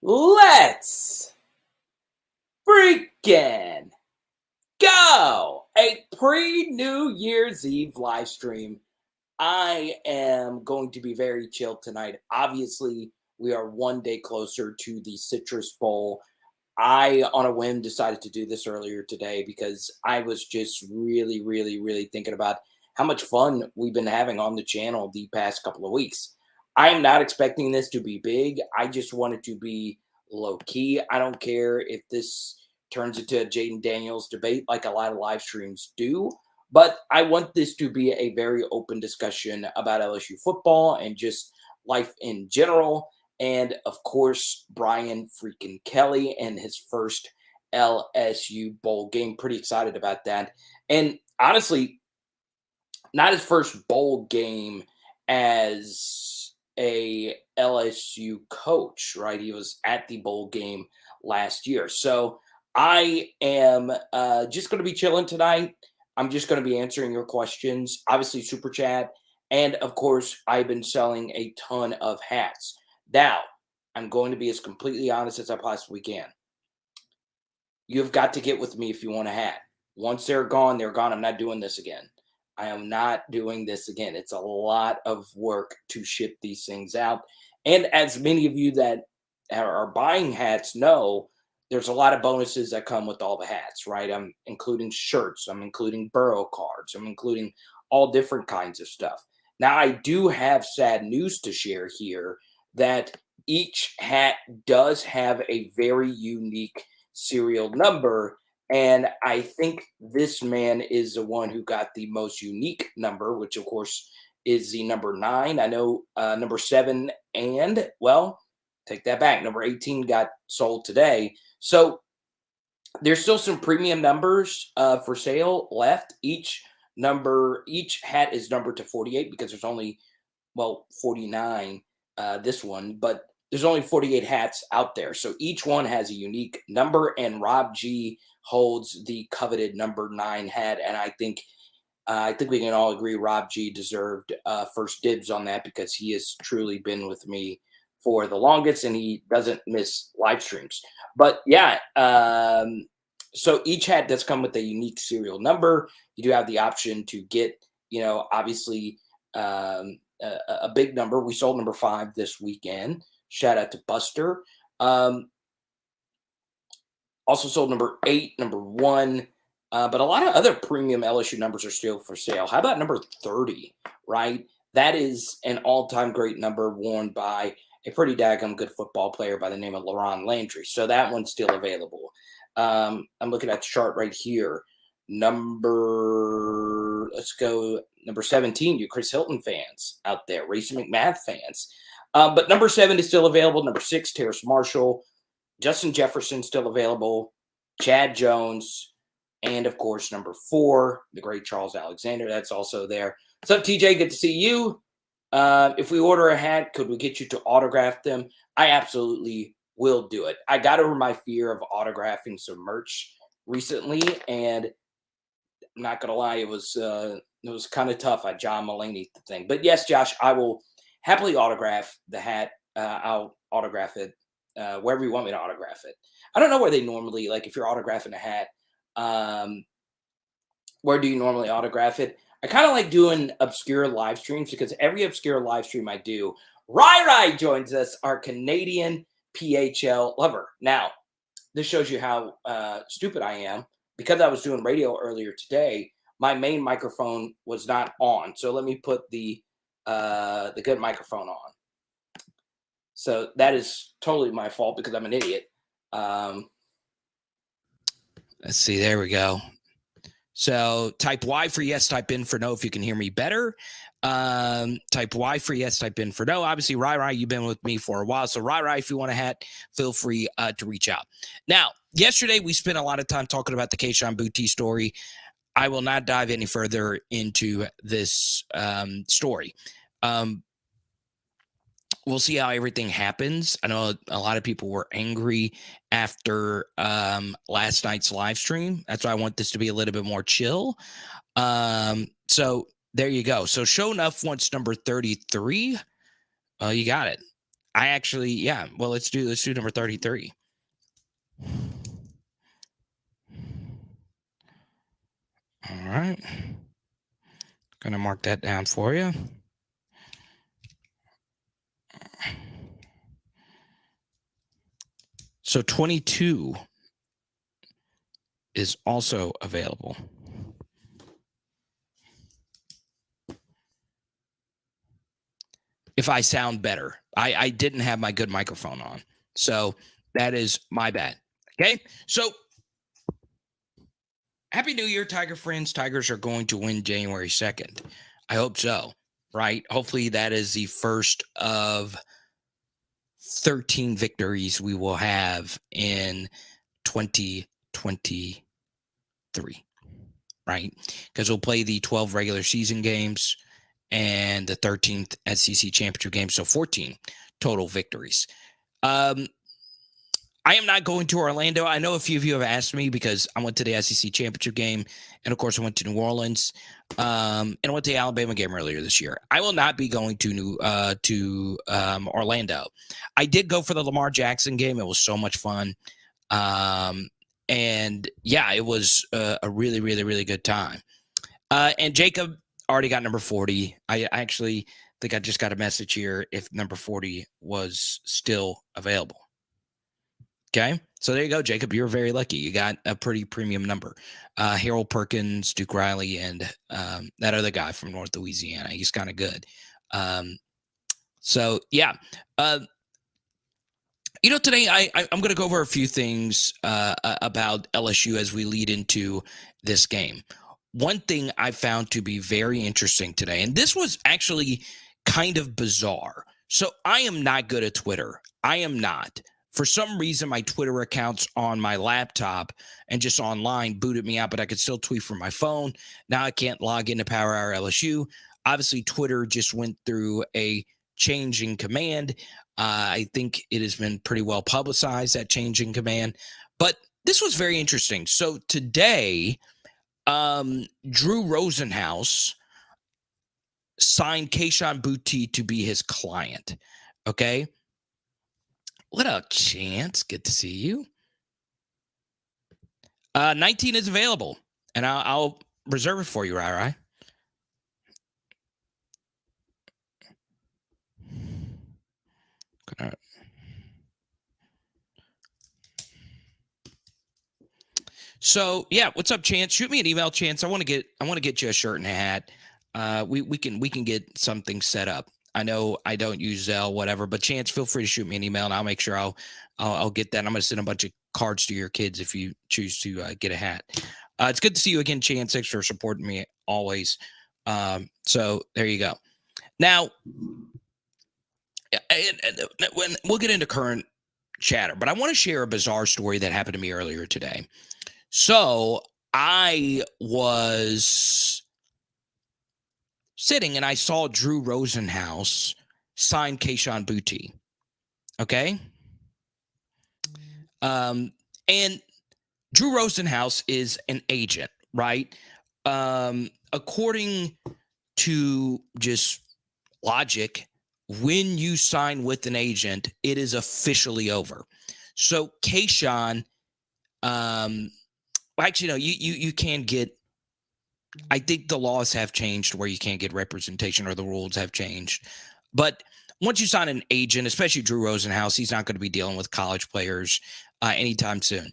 Let's freaking go! A pre-New Year's Eve live stream. I am going to be very chill tonight. Obviously, we are one day closer to the Citrus Bowl. I, on a whim, decided to do this earlier today because I was just really thinking about how much fun we've been having on the channel the past couple of weeks. I am not expecting this to be big. I just want it to be low key. I don't care if this turns into a Jaden Daniels debate like a lot of live streams do, but I want this to be a very open discussion about LSU football and just life in general. And of course, Brian freaking Kelly and his first LSU bowl game. Pretty excited about that. And honestly, not his first bowl game as a LSU coach, right? He was at the bowl game last year. So I am just going to be chilling tonight. I'm just going to be answering your questions, obviously, super chat. And of course, I've been selling a ton of hats. Now, I'm going to be as completely honest as I possibly can. You've got to get with me if you want a hat. Once they're gone, they're gone. I'm not doing this again. I am not doing this again. It's a lot of work to ship these things out. And as many of you that are buying hats know, there's a lot of bonuses that come with all the hats, right? I'm including shirts. I'm including Burrow cards. I'm including all different kinds of stuff. Now, I do have sad news to share here that each hat does have a very unique serial number. And I think this man is the one who got the most unique number, which of course is the number 9. I know number 7 and, well, take that back. Number 18 got sold today. So there's still some premium numbers for sale left. Each hat is numbered to 48 because there's only, 49 this one, but there's only 48 hats out there. So each one has a unique number, and Rob G holds the coveted number 9 hat. And I think we can all agree Rob G deserved first dibs on that because he has truly been with me for the longest and he doesn't miss live streams. But yeah, so each hat does come with a unique serial number. You do have the option to get, obviously a big number. We sold number 5 this weekend. Shout out to Buster. Also sold number 8, number 1. But a lot of other premium LSU numbers are still for sale. How about number 30, right? That is an all-time great number worn by a pretty daggum good football player by the name of LaRon Landry. So that one's still available. I'm looking at the chart right here. Let's go number 17, you Chris Hilton fans out there, Racing McMath fans. But number 7 is still available. Number 6, Terrace Marshall. Justin Jefferson still available. Chad Jones. And, of course, number 4, the great Charles Alexander. That's also there. What's up, TJ? Good to see you. If we order a hat, could we get you to autograph them? I absolutely will do it. I got over my fear of autographing some merch recently, and I'm not going to lie, it was kind of tough. I John Mulaney the thing. But, yes, Josh, I will happily autograph the hat. I'll autograph it wherever you want me to autograph it. I don't know where they normally, like if you're autographing a hat, where do you normally autograph it? I kind of like doing obscure live streams because every obscure live stream I do, Rai joins us, our Canadian PHL lover. Now, this shows you how stupid I am. Because I was doing radio earlier today, my main microphone was not on. So let me put the good microphone on. So that is totally my fault because I'm an idiot. Let's see. There we go. So type Y for yes, type in for no if you can hear me better. Type Y for yes, type in for no. Obviously, Rai, you've been with me for a while. So Rai, if you want a hat, feel free to reach out. Now, yesterday we spent a lot of time talking about the Keyshawn Boutte story. I will not dive any further into this story. We'll see how everything happens. I know a lot of people were angry after last night's live stream. That's why I want this to be a little bit more chill. So there you go. So show enough wants number 33. You got it. I actually, yeah. Well, let's do number 33. All right. Gonna mark that down for you. So 22 is also available. If I sound better, I didn't have my good microphone on. So that is my bad. Okay. So Happy New Year, Tiger friends. Tigers are going to win January 2nd. I hope so. Right. Hopefully that is the first of 13 victories we will have in 2023. Right. Because we'll play the 12 regular season games and the 13th SEC championship game. So 14 total victories. I am not going to Orlando. I know a few of you have asked me because I went to the SEC championship game. And of course I went to New Orleans. And I went to the Alabama game earlier this year. I will not be going to Orlando. I did go for the Lamar Jackson game. It was so much fun. And yeah, it was a really, really, really good time. And Jacob already got number 40. I actually think I just got a message here if number 40 was still available. Okay. So there you go, Jacob. You're very lucky. You got a pretty premium number. Harold Perkins, Duke Riley, and that other guy from North Louisiana. He's kind of good. So yeah. Today I'm going to go over a few things about LSU as we lead into this game. One thing I found to be very interesting today, and this was actually kind of bizarre. So I am not good at Twitter. I am not. For some reason, my Twitter account's on my laptop and just online booted me out, but I could still tweet from my phone. Now I can't log into Power Hour LSU. Obviously, Twitter just went through a change in command. I think it has been pretty well publicized, that change in command. But this was very interesting. So today, Drew Rosenhaus signed Keyshawn Boutte to be his client. Okay. What up, Chance? Good to see you. 19 is available, and I'll reserve it for you, right? So yeah, what's up, Chance? Shoot me an email, Chance. I want to get you a shirt and a hat. We can get something set up. I know I don't use Zelle, whatever, but Chance, feel free to shoot me an email, and I'll make sure I'll get that. I'm going to send a bunch of cards to your kids if you choose to get a hat. It's good to see you again, Chance. Thanks for supporting me always. So there you go. Now, when we'll get into current chatter, but I want to share a bizarre story that happened to me earlier today. So I was sitting and I saw Drew Rosenhaus sign Keyshawn Boutte. Okay. And Drew Rosenhaus is an agent, right? According to just logic, when you sign with an agent, it is officially over. So Keyshawn, actually, no, you can get, I think the laws have changed where you can't get representation, or the rules have changed. But once you sign an agent, especially Drew Rosenhaus, he's not going to be dealing with college players anytime soon.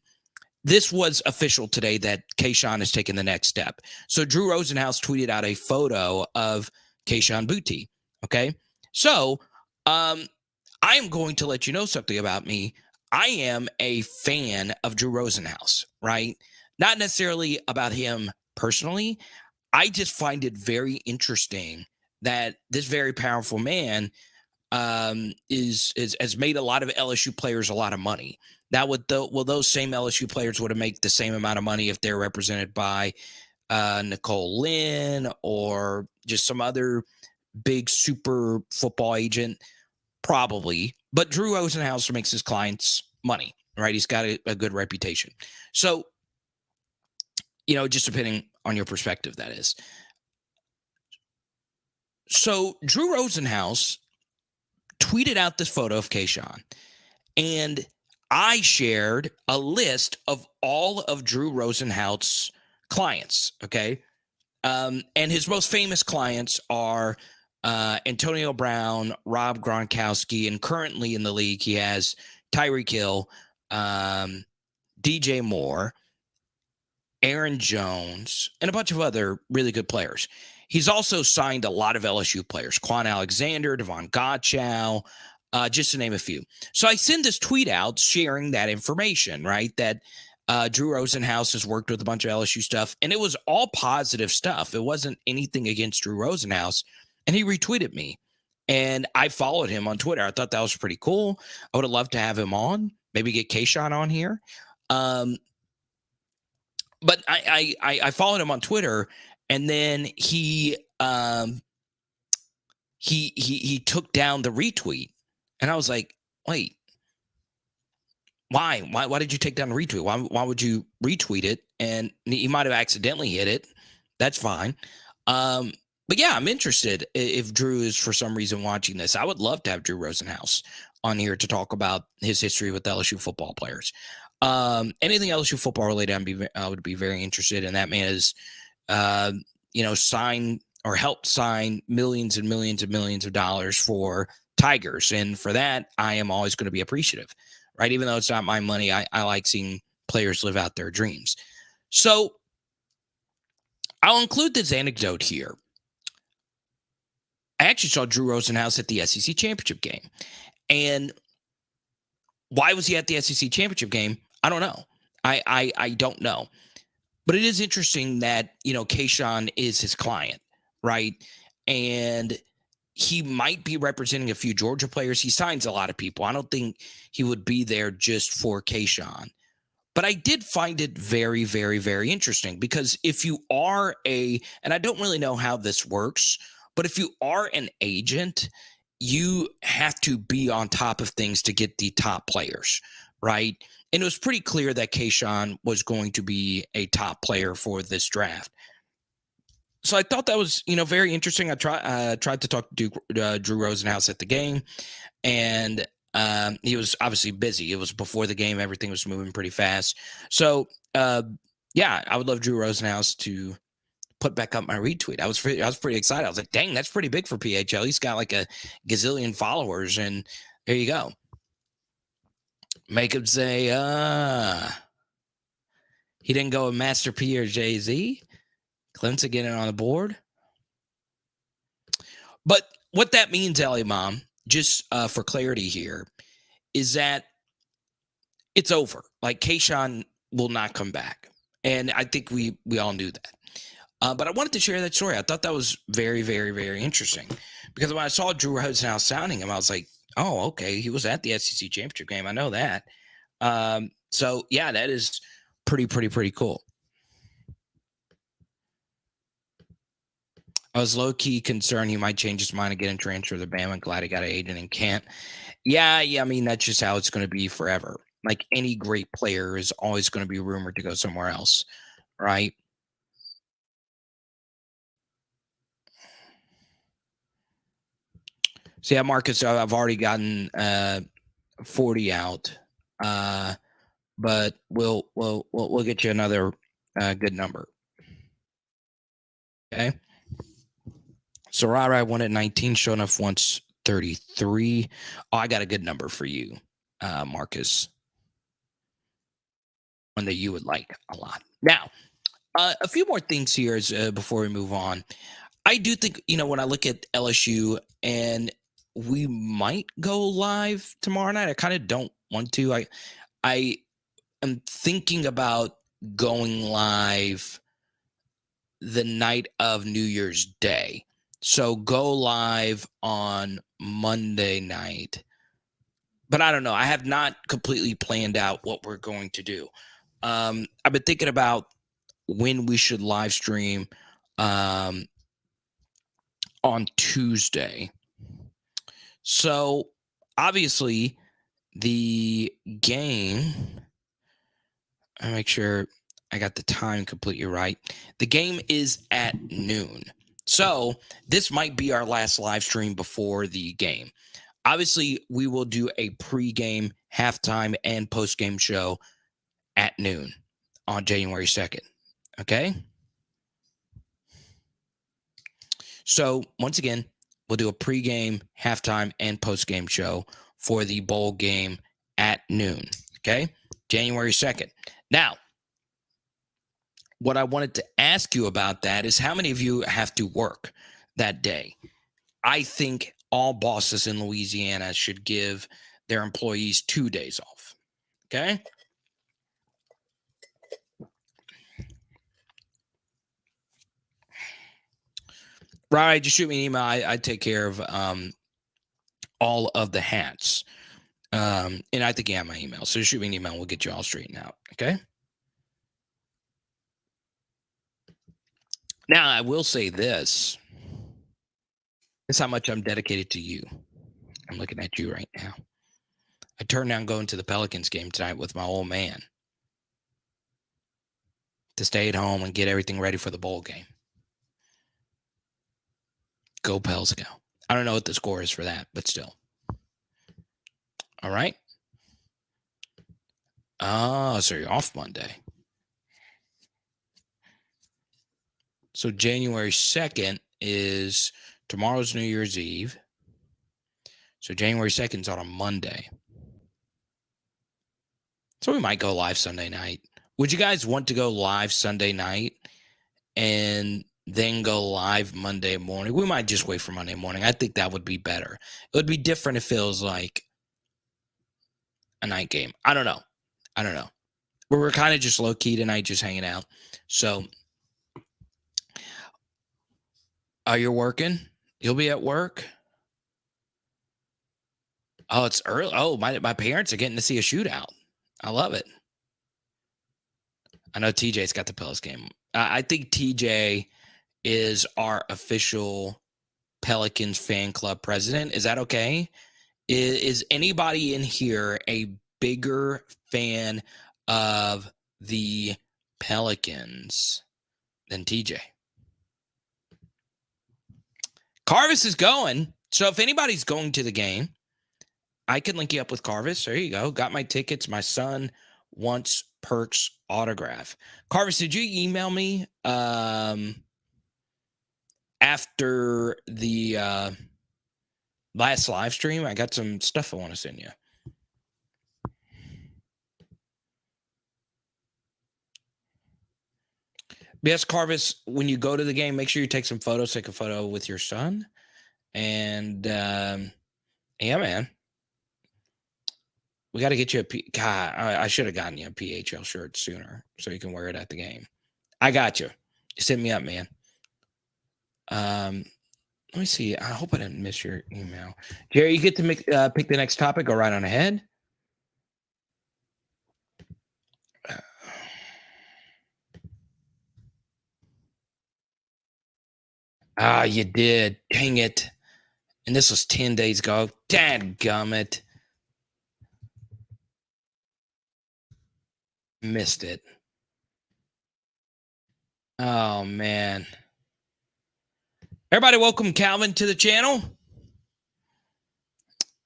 This was official today that Keyshawn has taken the next step. So Drew Rosenhaus tweeted out a photo of Keyshawn Boutte. Okay. So I am going to let you know something about me. I am a fan of Drew Rosenhaus, right? Not necessarily about him personally. I just find it very interesting that this very powerful man has made a lot of LSU players a lot of money. Now, will those same LSU players would have made the same amount of money if they're represented by Nicole Lynn or just some other big super football agent? Probably. But Drew Rosenhaus makes his clients money, right? He's got a good reputation. So, just depending on your perspective, that is. So Drew Rosenhaus tweeted out this photo of Keyshawn, and I shared a list of all of Drew Rosenhaus's clients, okay? And his most famous clients are Antonio Brown, Rob Gronkowski, and currently in the league, he has Tyreek Hill, DJ Moore, Aaron Jones, and a bunch of other really good players. He's also signed a lot of LSU players, Quan Alexander, Devon Godchow, just to name a few. So I send this tweet out sharing that information, right? That Drew Rosenhaus has worked with a bunch of LSU stuff, and it was all positive stuff. It wasn't anything against Drew Rosenhaus, and he retweeted me, and I followed him on Twitter. I thought that was pretty cool. I would have loved to have him on, maybe get Keyshawn on here. But I followed him on Twitter, and then he took down the retweet, and I was like, wait, why did you take down the retweet? Why would you retweet it? And he might have accidentally hit it. That's fine. But yeah, I'm interested if Drew is for some reason watching this. I would love to have Drew Rosenhaus on here to talk about his history with LSU football players. Anything LSU football related, I would be very interested in. That man is, sign or help sign millions and millions and millions of dollars for Tigers. And for that, I am always going to be appreciative, right? Even though it's not my money, I like seeing players live out their dreams. So I'll include this anecdote here. I actually saw Drew Rosenhaus at the SEC championship game. And why was he at the SEC championship game? I don't know. I don't know. But it is interesting that, Keyshawn is his client, right? And he might be representing a few Georgia players. He signs a lot of people. I don't think he would be there just for Keyshawn. But I did find it very, very, very interesting because if you are and I don't really know how this works, but if you are an agent, you have to be on top of things to get the top players, right? And it was pretty clear that Keyshawn was going to be a top player for this draft. So I thought that was, very interesting. I tried to talk to Drew Rosenhaus at the game, and he was obviously busy. It was before the game. Everything was moving pretty fast. So, yeah, I would love Drew Rosenhaus to put back up my retweet. I was pretty excited. I was like, dang, that's pretty big for PHL. He's got like a gazillion followers, and there you go. Make him say, he didn't go with Master P or Jay-Z. Clemson getting on the board. But what that means, Ellie Mom, just for clarity here, is that it's over. Like, Keyshawn will not come back. And I think we all knew that. But I wanted to share that story. I thought that was very, very, very interesting. Because when I saw Drew Rosenhaus sounding him, I was like, oh, okay, he was at the SEC championship game. I know that. So, yeah, that is pretty cool. I was low-key concerned he might change his mind and get in transfer to Bama. Glad he got an agent and can't. Yeah, I mean, that's just how it's going to be forever. Like, any great player is always going to be rumored to go somewhere else, right? So, yeah, Marcus, I've already gotten 40 out, but we'll get you another good number. Okay. So Rara won at 19, showing enough once 33. Oh, I got a good number for you, Marcus. One that you would like a lot. Now, a few more things here before we move on. I do think, when I look at LSU, and we might go live tomorrow night. I kind of don't want to. I am thinking about going live the night of New Year's Day. So go live on Monday night. But I don't know. I have not completely planned out what we're going to do. I've been thinking about when we should live stream on Tuesday. So obviously the game, I make sure I got the time completely right. The game is at noon. So this might be our last live stream before the game. Obviously, we will do a pregame, halftime, and postgame show at noon on January 2nd. Okay? So, once again, we'll do a pregame, halftime, and postgame show for the bowl game at noon. Okay? January 2nd. Now, what I wanted to ask you about that is how many of you have to work that day? I think all bosses in Louisiana should give their employees 2 days off. Okay? Right, just shoot me an email. I take care of all of the hats. And I think you have my email. So shoot me an email and we'll get you all straightened out. Okay. Now, I will say this. This is how much I'm dedicated to you. I'm looking at you right now. I turned down going to the Pelicans game tonight with my old man to stay at home and get everything ready for the bowl game. Go Pels go. I don't know what the score is for that, but still. All right. Oh, so you're off Monday. So January 2nd is tomorrow's New Year's Eve. So January 2nd is on a Monday. So we might go live Sunday night. Would you guys want to go live Sunday night and then go live Monday morning? We might just wait for Monday morning. I think that would be better. It would be different if it feels like a night game. I don't know. We're kind of just low key tonight, just hanging out. So, are you working? You'll be at work? Oh, it's early. Oh, my parents are getting to see a shootout. I love it. I know TJ's got the Pelicans game. I think TJ is our official Pelicans fan club president. Is that okay? Is anybody in here a bigger fan of the Pelicans than TJ? Carvis is going. So if anybody's going to the game, I can link you up with Carvis. There you go. Got my tickets. My son wants Perk's autograph. Carvis, did you email me after the last live stream? I got some stuff I want to send you. Yes, Carvis, when you go to the game, make sure you take some photos. Take a photo with your son. And yeah, man. We got to get you God, I should have gotten you a PHL shirt sooner so you can wear it at the game. I got you. Send me up, man. Let me see. I hope I didn't miss your email. Jerry, you get to pick the next topic. Go right on ahead. You did. Dang it. And this was 10 days ago. Dadgummit. Missed it. Oh, man. Everybody, welcome Calvin to the channel.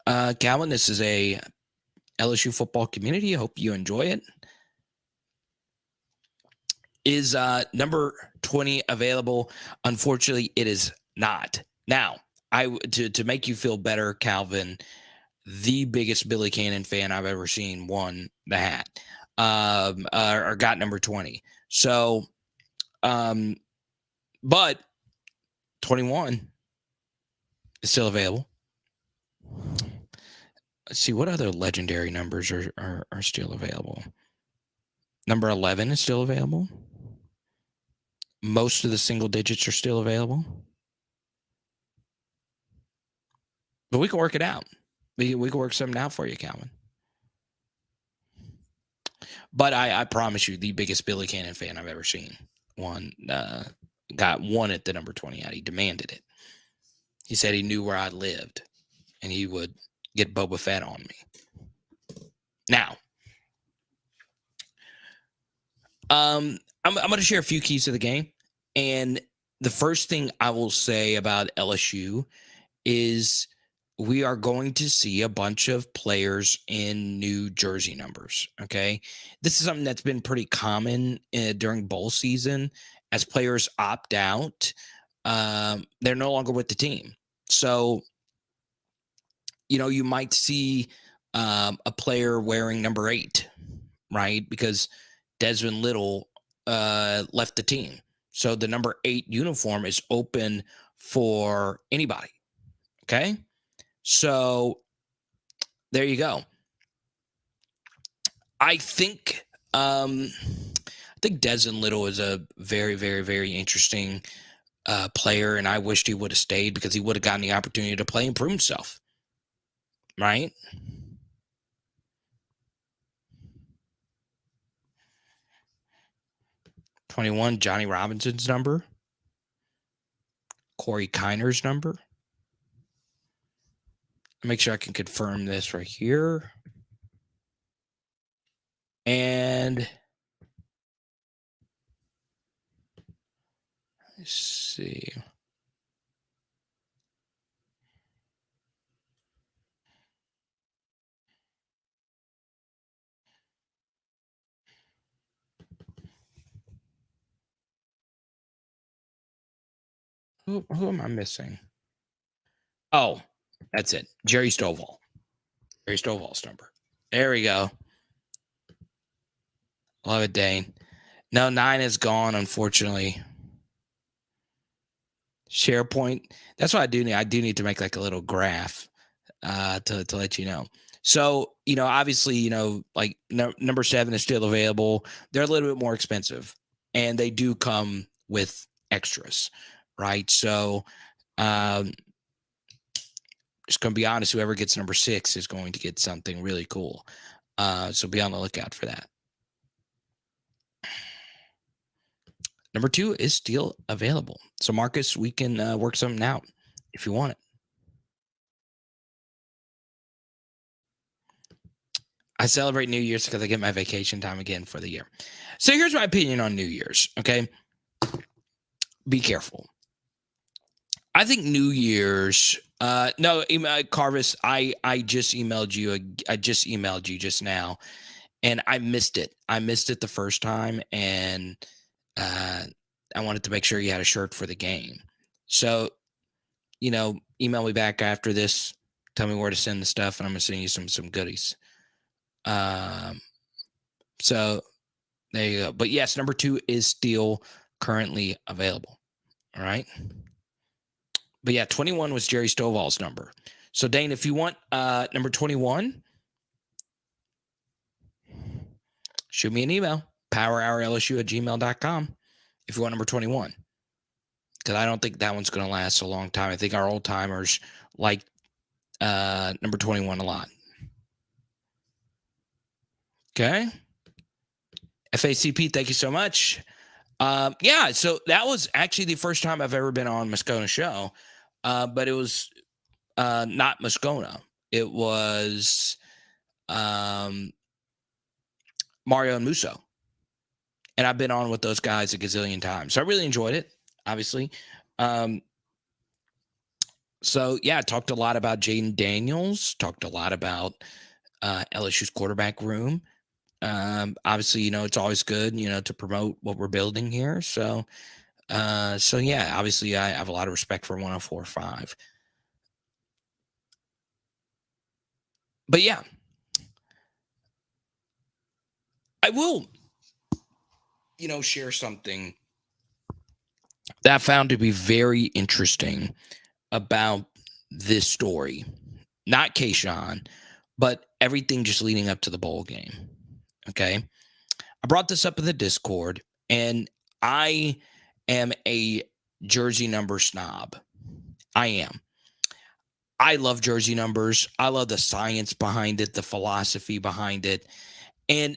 Calvin, this is a LSU football community. I hope you enjoy it. Is number 20 available? Unfortunately, it is not. Now, to make you feel better, Calvin, the biggest Billy Cannon fan I've ever seen won the hat, or got number 20. So, but 21 is still available. Let's see what other legendary numbers are still available. Number 11 is still available. Most of the single digits are still available. But we can work it out. We can work something out for you, Calvin. But I promise you, the biggest Billy Cannon fan I've ever seen got one at the number 20 out. He demanded it. He said he knew where I lived, and he would get Boba Fett on me. Now, I'm going to share a few keys to the game. And the first thing I will say about LSU is we are going to see a bunch of players in new jersey numbers. Okay. This is something that's been pretty common during bowl season as players opt out. They're no longer with the team. So, you might see a player wearing number 8, right? Because Desmond Little left the team. So the number 8 uniform is open for anybody. Okay. So there you go. I think Desmond Little is a very, very, very interesting player, and I wished he would have stayed because he would have gotten the opportunity to play and prove himself. Right? 21, Johnny Robinson's number. Corey Kiner's number. Make sure I can confirm this right here. And let's see. Who am I missing? Oh, that's it. Jerry Stovall. Jerry Stovall's number. There we go. Love it, Dane. No, 9 is gone, unfortunately. SharePoint. That's what I do need. I do need to make like a little graph to let you know. So, obviously, like number 7 is still available. They're a little bit more expensive, and they do come with extras, right? So, just going to be honest, whoever gets number 6 is going to get something really cool. So be on the lookout for that. Number 2 is still available. So Marcus, we can work something out if you want it. I celebrate New Year's because I get my vacation time again for the year. So here's my opinion on New Year's. Okay. Be careful. I think New Year's, no, Carvis, I just emailed you. I just emailed you just now, and I missed it. I missed it the first time, and I wanted to make sure you had a shirt for the game. So, email me back after this. Tell me where to send the stuff, and I'm gonna send you some goodies. So there you go. But yes, number 2 is still currently available. All right. But yeah, 21 was Jerry Stovall's number. So Dane, if you want number 21, shoot me an email, powerhourlsu@gmail.com if you want number 21. Because I don't think that one's going to last a long time. I think our old timers like number 21 a lot. Okay. FACP, thank you so much. Yeah, so that was actually the first time I've ever been on Moscona show, but it was not Moscona. It was Mario and Musso. And I've been on with those guys a gazillion times. So I really enjoyed it, obviously. So, yeah, talked a lot about Jaden Daniels, talked a lot about LSU's quarterback room. Obviously, it's always good, to promote what we're building here. So yeah, obviously I have a lot of respect for 104.5. But yeah, I will, share something that I found to be very interesting about this story. Not Keyshawn, but everything just leading up to the bowl game. Okay. I brought this up in the Discord, and I am a jersey number snob. I am. I love jersey numbers. I love the science behind it, the philosophy behind it. And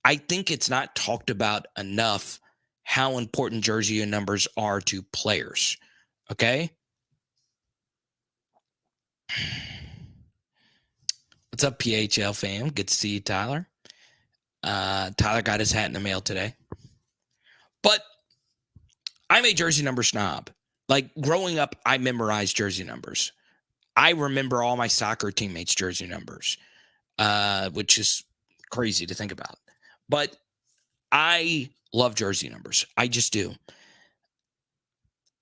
I think it's not talked about enough how important jersey numbers are to players. Okay. What's up, PHL fam? Good to see you, Tyler. Tyler got his hat in the mail today. But I'm a jersey number snob. Like growing up, I memorized jersey numbers. I remember all my soccer teammates' jersey numbers, which is crazy to think about. But I love jersey numbers. I just do.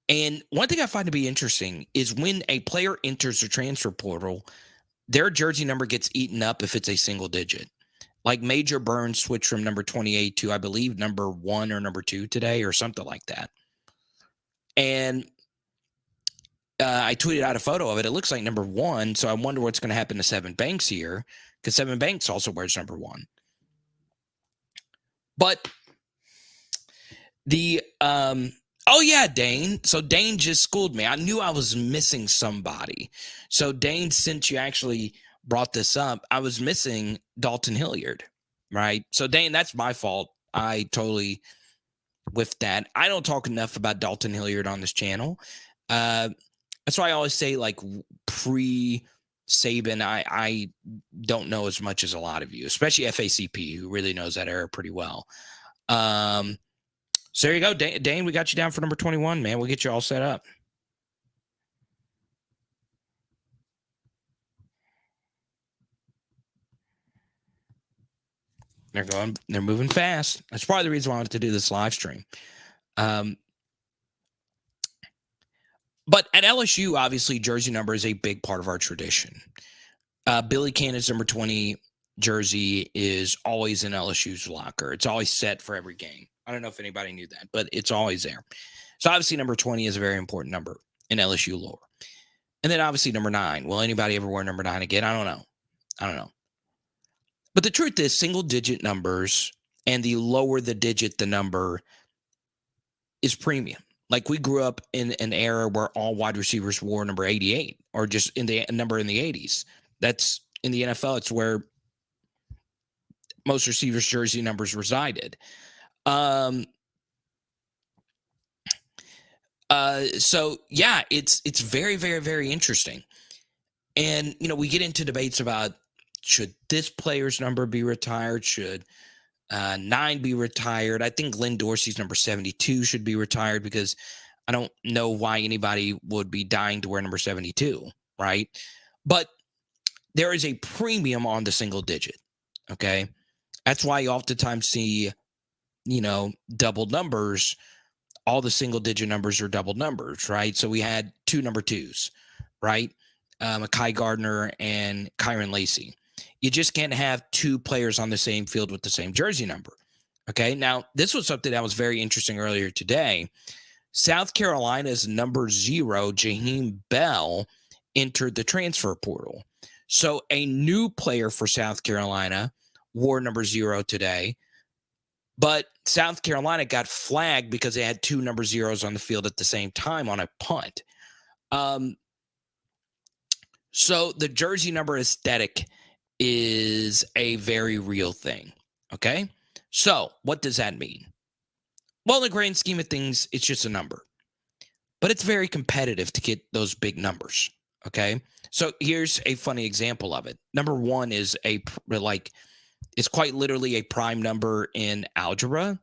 And one thing I find to be interesting is when a player enters the transfer portal, their jersey number gets eaten up if it's a single digit. Like Major Burns switched from number 28 to, I believe, number 1 or number 2 today or something like that. And I tweeted out a photo of it. It looks like number 1. So I wonder what's going to happen to Seven Banks here, because Seven Banks also wears number 1. But the oh yeah, Dane. So Dane just schooled me. I knew I was missing somebody. So Dane, since you actually brought this up, I was missing Dalton Hilliard, right? So Dane, that's my fault. I totally whiffed that. I don't talk enough about Dalton Hilliard on this channel. That's why I always say, like, pre-Saban, I don't know as much as a lot of you, especially FACP, who really knows that era pretty well. So there you go, Dane. We got you down for number 21, man. We'll get you all set up. They're moving fast. That's probably the reason why I wanted to do this live stream. But at LSU, obviously, jersey number is a big part of our tradition. Billy Cannon's number 20 jersey is always in LSU's locker. It's always set for every game. I don't know if anybody knew that, but it's always there. So obviously number 20 is a very important number in LSU lore. And then obviously number 9. Will anybody ever wear number 9 again? I don't know. But the truth is, single digit numbers and the lower the digit, the number is premium. Like, we grew up in an era where all wide receivers wore number 88 or just in the number in the 80s. That's in the NFL. It's where most receivers' jersey numbers resided. So yeah, it's very, very, very interesting. And, we get into debates about, should this player's number be retired? Should 9 be retired? I think Glenn Dorsey's number 72 should be retired, because I don't know why anybody would be dying to wear number 72, right? But there is a premium on the single digit, okay? That's why you oftentimes see, double numbers. All the single digit numbers are double numbers, right? So we had 2 number 2s, right? Kai Gardner and Kyron Lacey. You just can't have 2 players on the same field with the same jersey number. Okay. Now, this was something that was very interesting earlier today. South Carolina's number 0, Jaheim Bell, entered the transfer portal. So a new player for South Carolina wore number 0 today, but South Carolina got flagged because they had 2 number 0s on the field at the same time on a punt. So the jersey number aesthetic is a very real thing. Okay. So what does that mean? Well, in the grand scheme of things, it's just a number, but it's very competitive to get those big numbers. Okay. So here's a funny example of it. Number 1 is it's quite literally a prime number in algebra.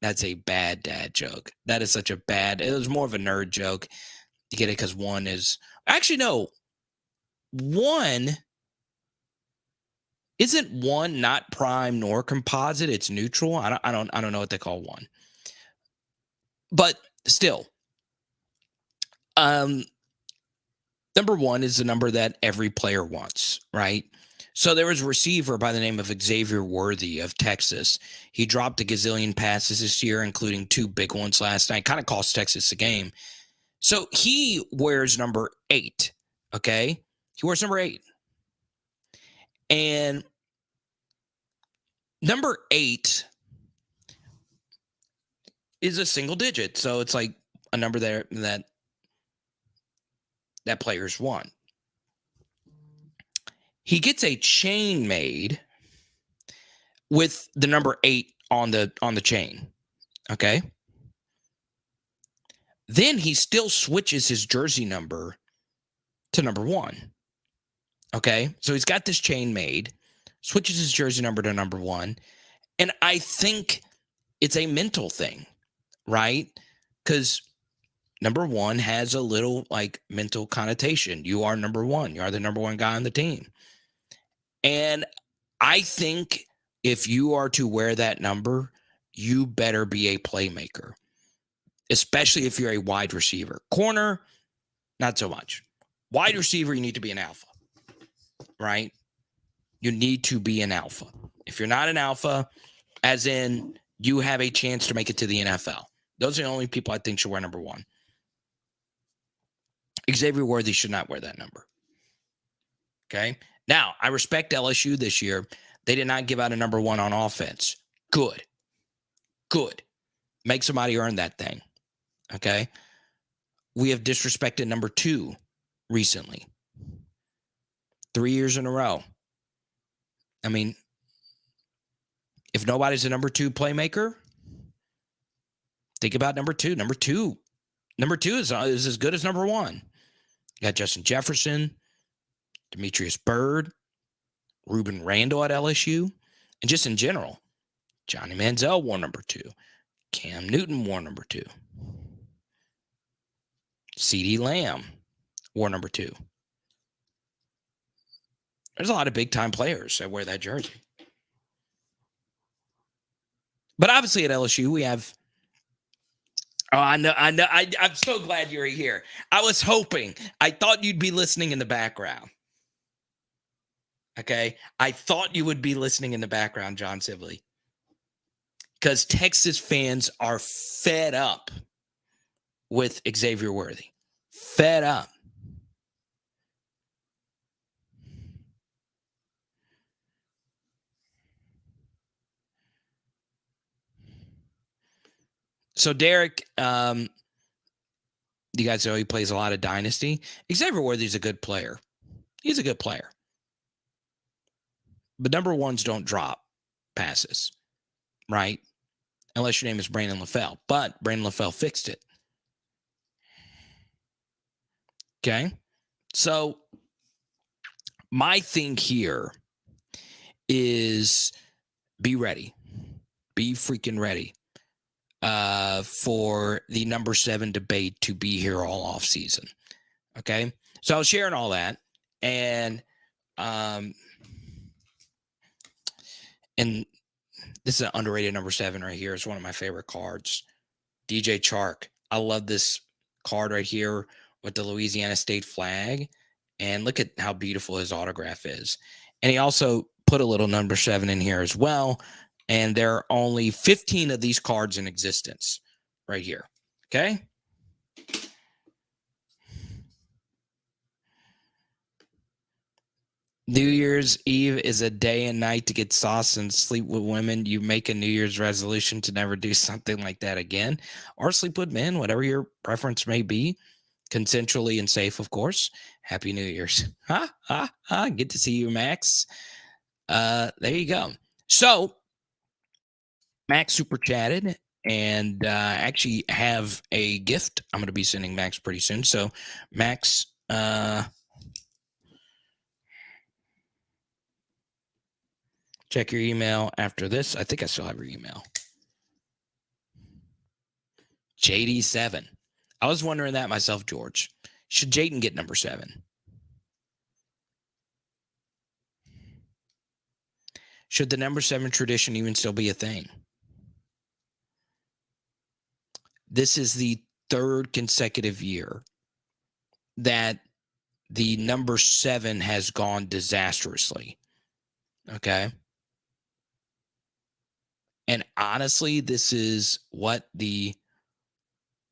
That's a bad dad joke. That is such a bad, it was more of a nerd joke. You get it? Because 1 is actually, no, 1 isn't 1 not prime nor composite. It's neutral. I don't know what they call 1, but still, number 1 is the number that every player wants, right? So there was a receiver by the name of Xavier Worthy of Texas. He dropped a gazillion passes this year, including 2 big ones last night. Kind of cost Texas the game. So he wears number 8. Okay, he wears number 8, and number 8 is a single digit. So it's like a number there that players want. He gets a chain made with the number 8 on the chain. Okay. Then he still switches his jersey number to number 1. Okay. So he's got this chain made, switches his jersey number to number 1. And I think it's a mental thing, right? Because number one has a little like mental connotation. You are number one. You are the number one guy on the team. And I think if you are to wear that number, you better be a playmaker, especially if you're a wide receiver. Corner, not so much. Wide receiver, you need to be an alpha, right? You need to be an alpha. If you're not an alpha, as in you have a chance to make it to the NFL. Those are the only people I think should wear number one. Xavier Worthy should not wear that number. Okay. Now, I respect LSU this year. They did not give out a number one on offense. Good. Make somebody earn that thing. Okay. We have disrespected number two recently. 3 years in a row. I mean, if nobody's a number two playmaker, think about number two. Number two is as good as number one. You got Justin Jefferson, Demetrius Byrd, Ruben Randall at LSU, and just in general, Johnny Manziel wore number two. Cam Newton wore number two. CeeDee Lamb wore number two. There's a lot of big-time players that wear that jersey. But obviously at LSU, we have... Oh, I know. I'm so glad you're here. I was hoping. I thought you'd be listening in the background. Okay? I thought you would be listening in the background, John Sibley. Because Texas fans are fed up with Xavier Worthy. Fed up. So Derek, you guys know he plays a lot of Dynasty. Xavier Worthy's a good player. He's a good player. But number ones don't drop passes, right? Unless your name is Brandon LaFell. But Brandon LaFell fixed it. Okay? So my thing here is be ready. Be freaking ready for the number 7 debate to be here all off season. Okay? So I was sharing all that, and this is an underrated number 7 right here. It's one of my favorite cards. DJ Chark. I love this card right here with the Louisiana State flag. And look at how beautiful his autograph is. And he also put a little number 7 in here as well. And there are only 15 of these cards in existence right here. Okay? New Year's Eve is a day and night to get sauce and sleep with women. You make a New Year's resolution to never do something like that again, or sleep with men, whatever your preference may be, consensually and safe, of course. Happy New Year's. Good to see you, Max. There you go. So Max super chatted and actually have a gift I'm going to be sending Max pretty soon. So Max, check your email after this. I think I still have your email. JD7. I was wondering that myself, George. Should Jayden get number 7? Should the number 7 tradition even still be a thing? This is the 3rd consecutive year that the number 7 has gone disastrously. Okay? And honestly, this is what the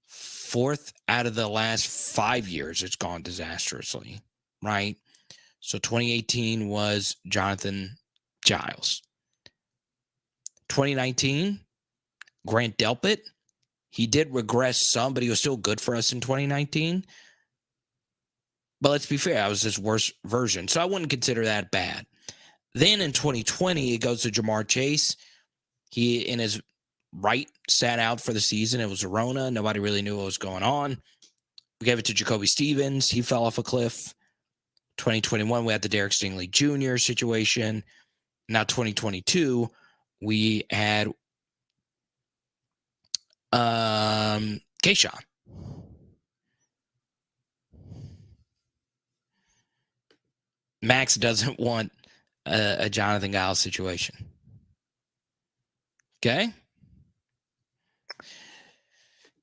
4th out of the last 5 years it's gone disastrously, right? So 2018 was Jonathan Giles. 2019, Grant Delpit. He did regress some, but he was still good for us in 2019. But let's be fair, that was his worst version. So I wouldn't consider that bad. Then in 2020, it goes to Jamar Chase. He, in his right, sat out for the season. It was a Rona. Nobody really knew what was going on. We gave it to Jacoby Stevens. He fell off a cliff. 2021, we had the Derek Stingley Jr. situation. Now 2022, we had Keyshawn. Max doesn't want a Jonathan Giles situation. Okay?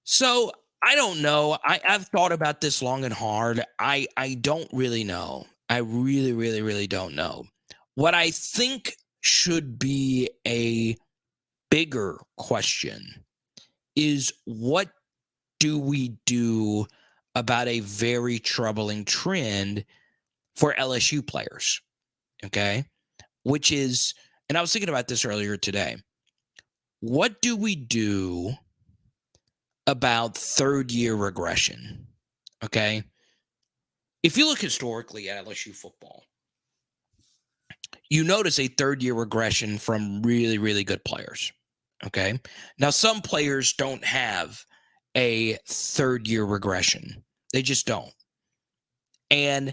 So I don't know. I've thought about this long and hard. I don't really know. I really, really, really don't know. What I think should be a bigger question is what do we do about a very troubling trend for LSU players? Okay. Which is, and I was thinking about this earlier today. What do we do about third year regression? Okay. If you look historically at LSU football, you notice a third year regression from really, really good players. Okay. Now, some players don't have a third year regression, they just don't. And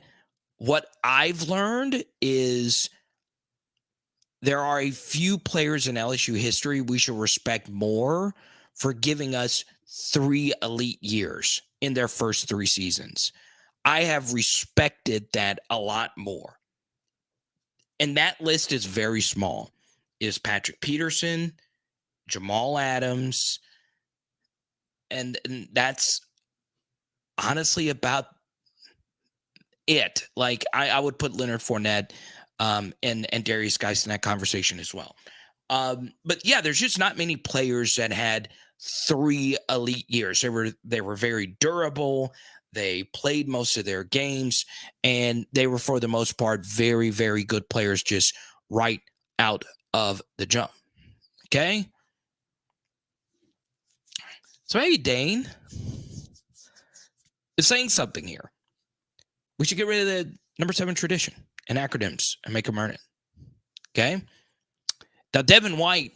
what I've learned is there are a few players in LSU history we should respect more for giving us 3 elite years in their first 3 seasons. I have respected that a lot more. And that list is very small. It is Patrick Peterson, Jamal Adams, and that's honestly about it. Like I would put Leonard Fournette and Darius Geis in that conversation as well. But yeah, there's just not many players that had 3 elite years. They were very durable. They played most of their games, and they were, for the most part, very, very good players just right out of the jump. Okay? So maybe Dane is saying something here. We should get rid of the number 7 tradition and acronyms and make them earn it. Okay? Now, Devin White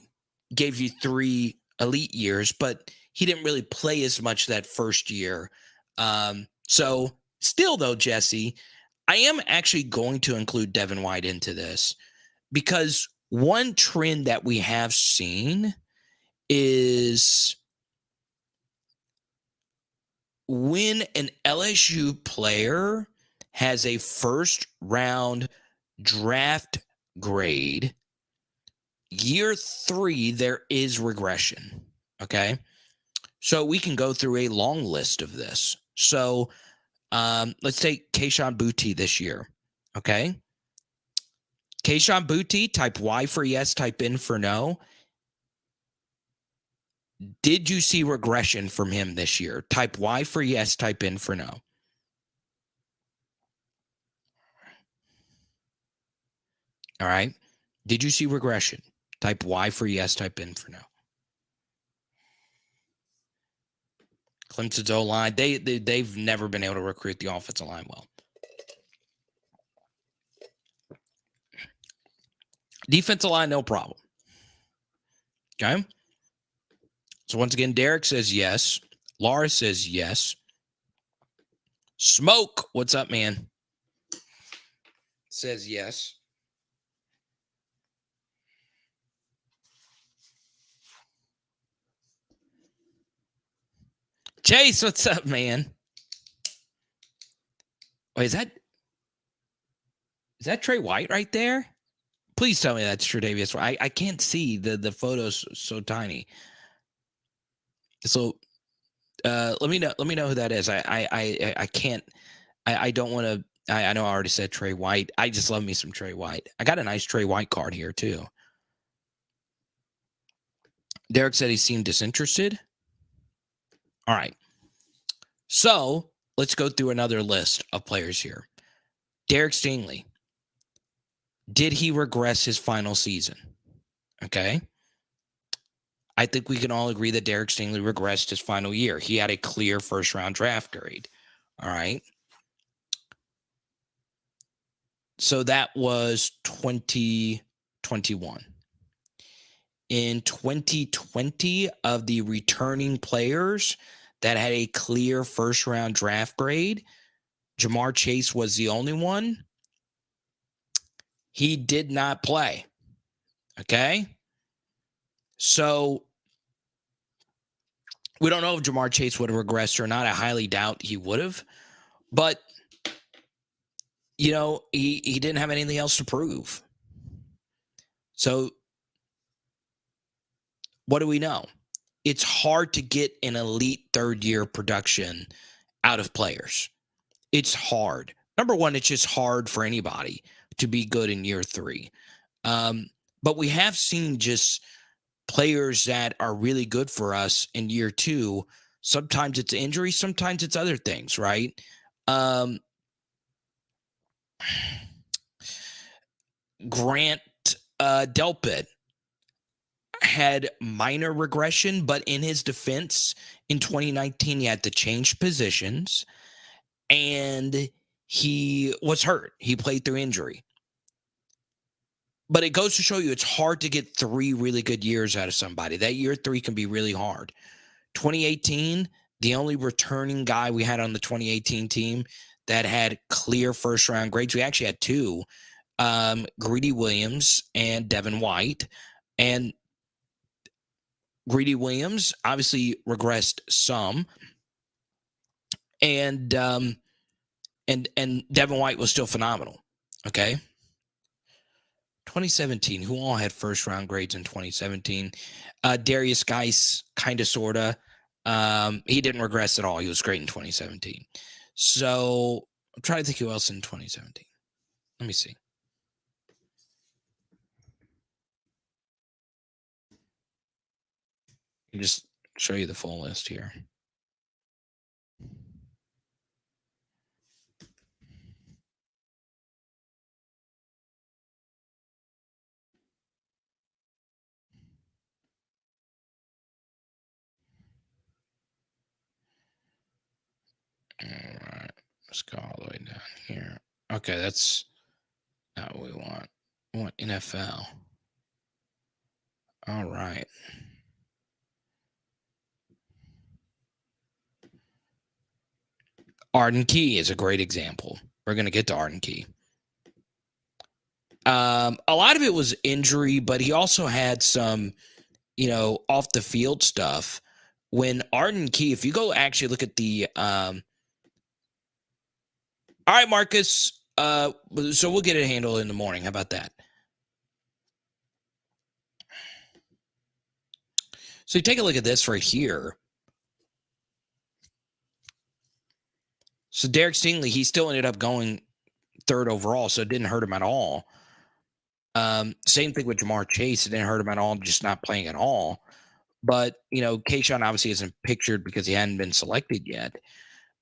gave you 3 elite years, but he didn't really play as much that first year. So still though, Jesse, I am actually going to include Devin White into this because one trend that we have seen is when an LSU player has a first round draft grade, year 3, there is regression. Okay. So we can go through a long list of this. So let's take Keyshawn Boutte this year. Okay. Keyshawn Boutte, type Y for yes, type N for no. Did you see regression from him this year? Type Y for yes, type N for no. All right. Did you see regression? Type Y for yes, type N for no. Clemson's O-line, they've never been able to recruit the offensive line well. Defensive line, no problem. Okay. So once again, Derek says yes. Laura says yes. Smoke, what's up, man? Says yes. Chase, what's up, man? Wait, is that Trey White right there? Please tell me that's Tre'Davious. I can't see the photos so tiny. So let me know who that is. I can't. I don't want to. I know I already said Trey White. I just love me some Trey White. I got a nice Trey White card here too. Derek said he seemed disinterested. All right. So let's go through another list of players here. Derek Stingley. Did he regress his final season? Okay. I think we can all agree that Derek Stingley regressed his final year. He had a clear first-round draft grade. All right. So that was 2021. In 2020, of the returning players that had a clear first-round draft grade, Jamar Chase was the only one. He did not play. Okay? So we don't know if Jamar Chase would have regressed or not. I highly doubt he would have. But he didn't have anything else to prove. So what do we know? It's hard to get an elite third year production out of players. It's hard. Number one, it's just hard for anybody to be good in year three. But we have seen just players that are really good for us in year two. Sometimes it's injury, sometimes it's other things, right? Grant Delpit had minor regression, but in his defense in 2019, he had to change positions and he was hurt. He played through injury. But it goes to show you it's hard to get 3 really good years out of somebody. That year 3 can be really hard. 2018, the only returning guy we had on the 2018 team that had clear first round grades, we actually had 2, Greedy Williams and Devin White. And Greedy Williams obviously regressed some. And Devin White was still phenomenal. Okay. 2017, who all had first round grades in 2017? Darius Geis, kind of, sort of. He didn't regress at all. He was great in 2017. So I'm trying to think who else in 2017. Let me see. I'll just show you the full list here. All right, let's go all the way down here. Okay, that's not what we want. We want NFL. All right. Arden Key is a great example. We're going to get to Arden Key. A lot of it was injury, but he also had some, off the field stuff. When Arden Key, if you go actually look at the, all right, Marcus. So we'll get it handled in the morning. How about that? So you take a look at this right here. So Derek Stingley, he still ended up going 3rd overall, so it didn't hurt him at all. Same thing with Jamar Chase. It didn't hurt him at all, just not playing at all. But, Keyshawn obviously isn't pictured because he hadn't been selected yet.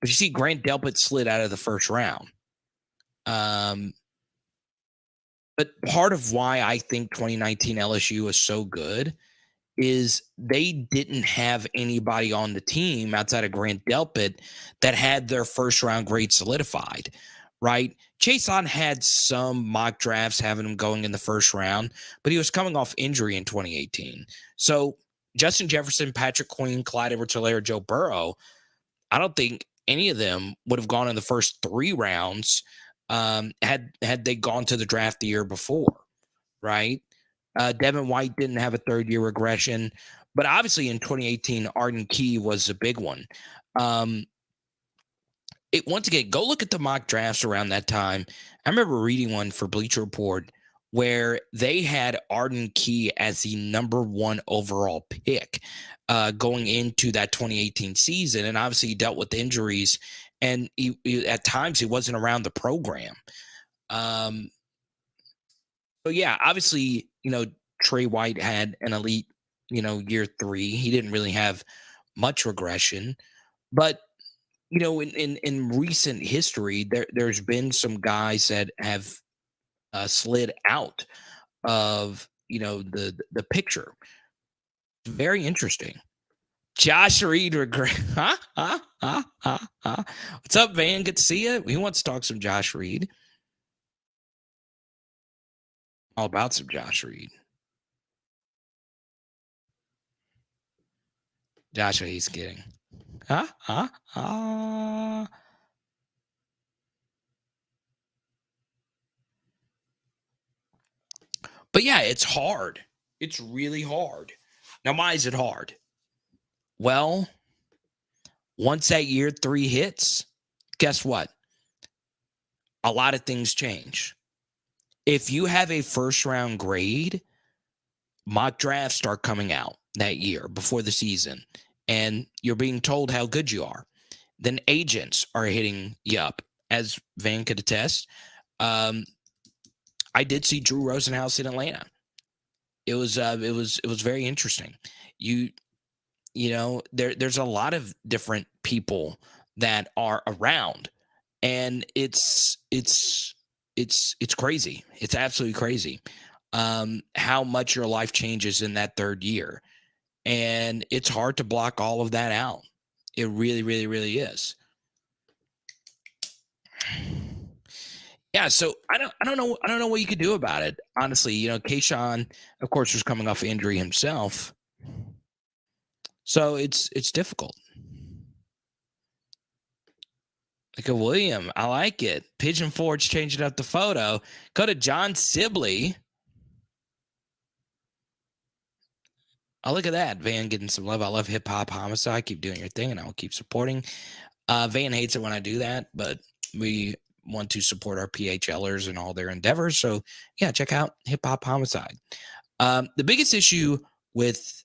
But you see Grant Delpit slid out of the first round. But part of why I think 2019 LSU is so good is they didn't have anybody on the team outside of Grant Delpit that had their first round grade solidified, right? Chason had some mock drafts having him going in the first round, but he was coming off injury in 2018. So Justin Jefferson, Patrick Queen, Clyde Edwards-Helaire, Joe Burrow, I don't think any of them would have gone in the first 3 rounds had they gone to the draft the year before, right? Devin White didn't have a 3rd-year regression, but obviously in 2018, Arden Key was a big one. Once again, go look at the mock drafts around that time. I remember reading one for Bleacher Report where they had Arden Key as the number 1 overall pick going into that 2018 season. And obviously he dealt with injuries, and he at times he wasn't around the program. So yeah, obviously, Trey White had an elite, year 3. He didn't really have much regression, but in recent history, there's been some guys that have slid out of the picture. Very interesting. Josh Reed regret. What's up, Van? Good to see you. He wants to talk some Josh Reed. All about some Josh Reed. Josh, he's kidding. But yeah, it's hard. It's really hard. Now, why is it hard? Well, once that year 3 hits, guess what? a lot of things change. If you have a first round grade, mock drafts start coming out that year before the season, and you're being told how good you are. Then agents are hitting you up, as Van could attest. Um, I did see Drew Rosenhaus in Atlanta. It was very interesting. You you know there's a lot of different people that are around, and it's crazy. It's absolutely crazy, how much your life changes in that third year, and it's hard to block all of that out. It really, really, really is. Yeah, so I don't know what you could do about it. Honestly, Keyshawn, of course, was coming off injury himself, so it's difficult. Like a William, I like it. Pigeon Forge changing up the photo. Go to John Sibley. Oh, look at that. Van getting some love. I love hip hop homicide. Keep doing your thing, and I will keep supporting. Van hates it when I do that, but we want to support our PHLers and all their endeavors. So, yeah, check out hip hop homicide. The biggest issue with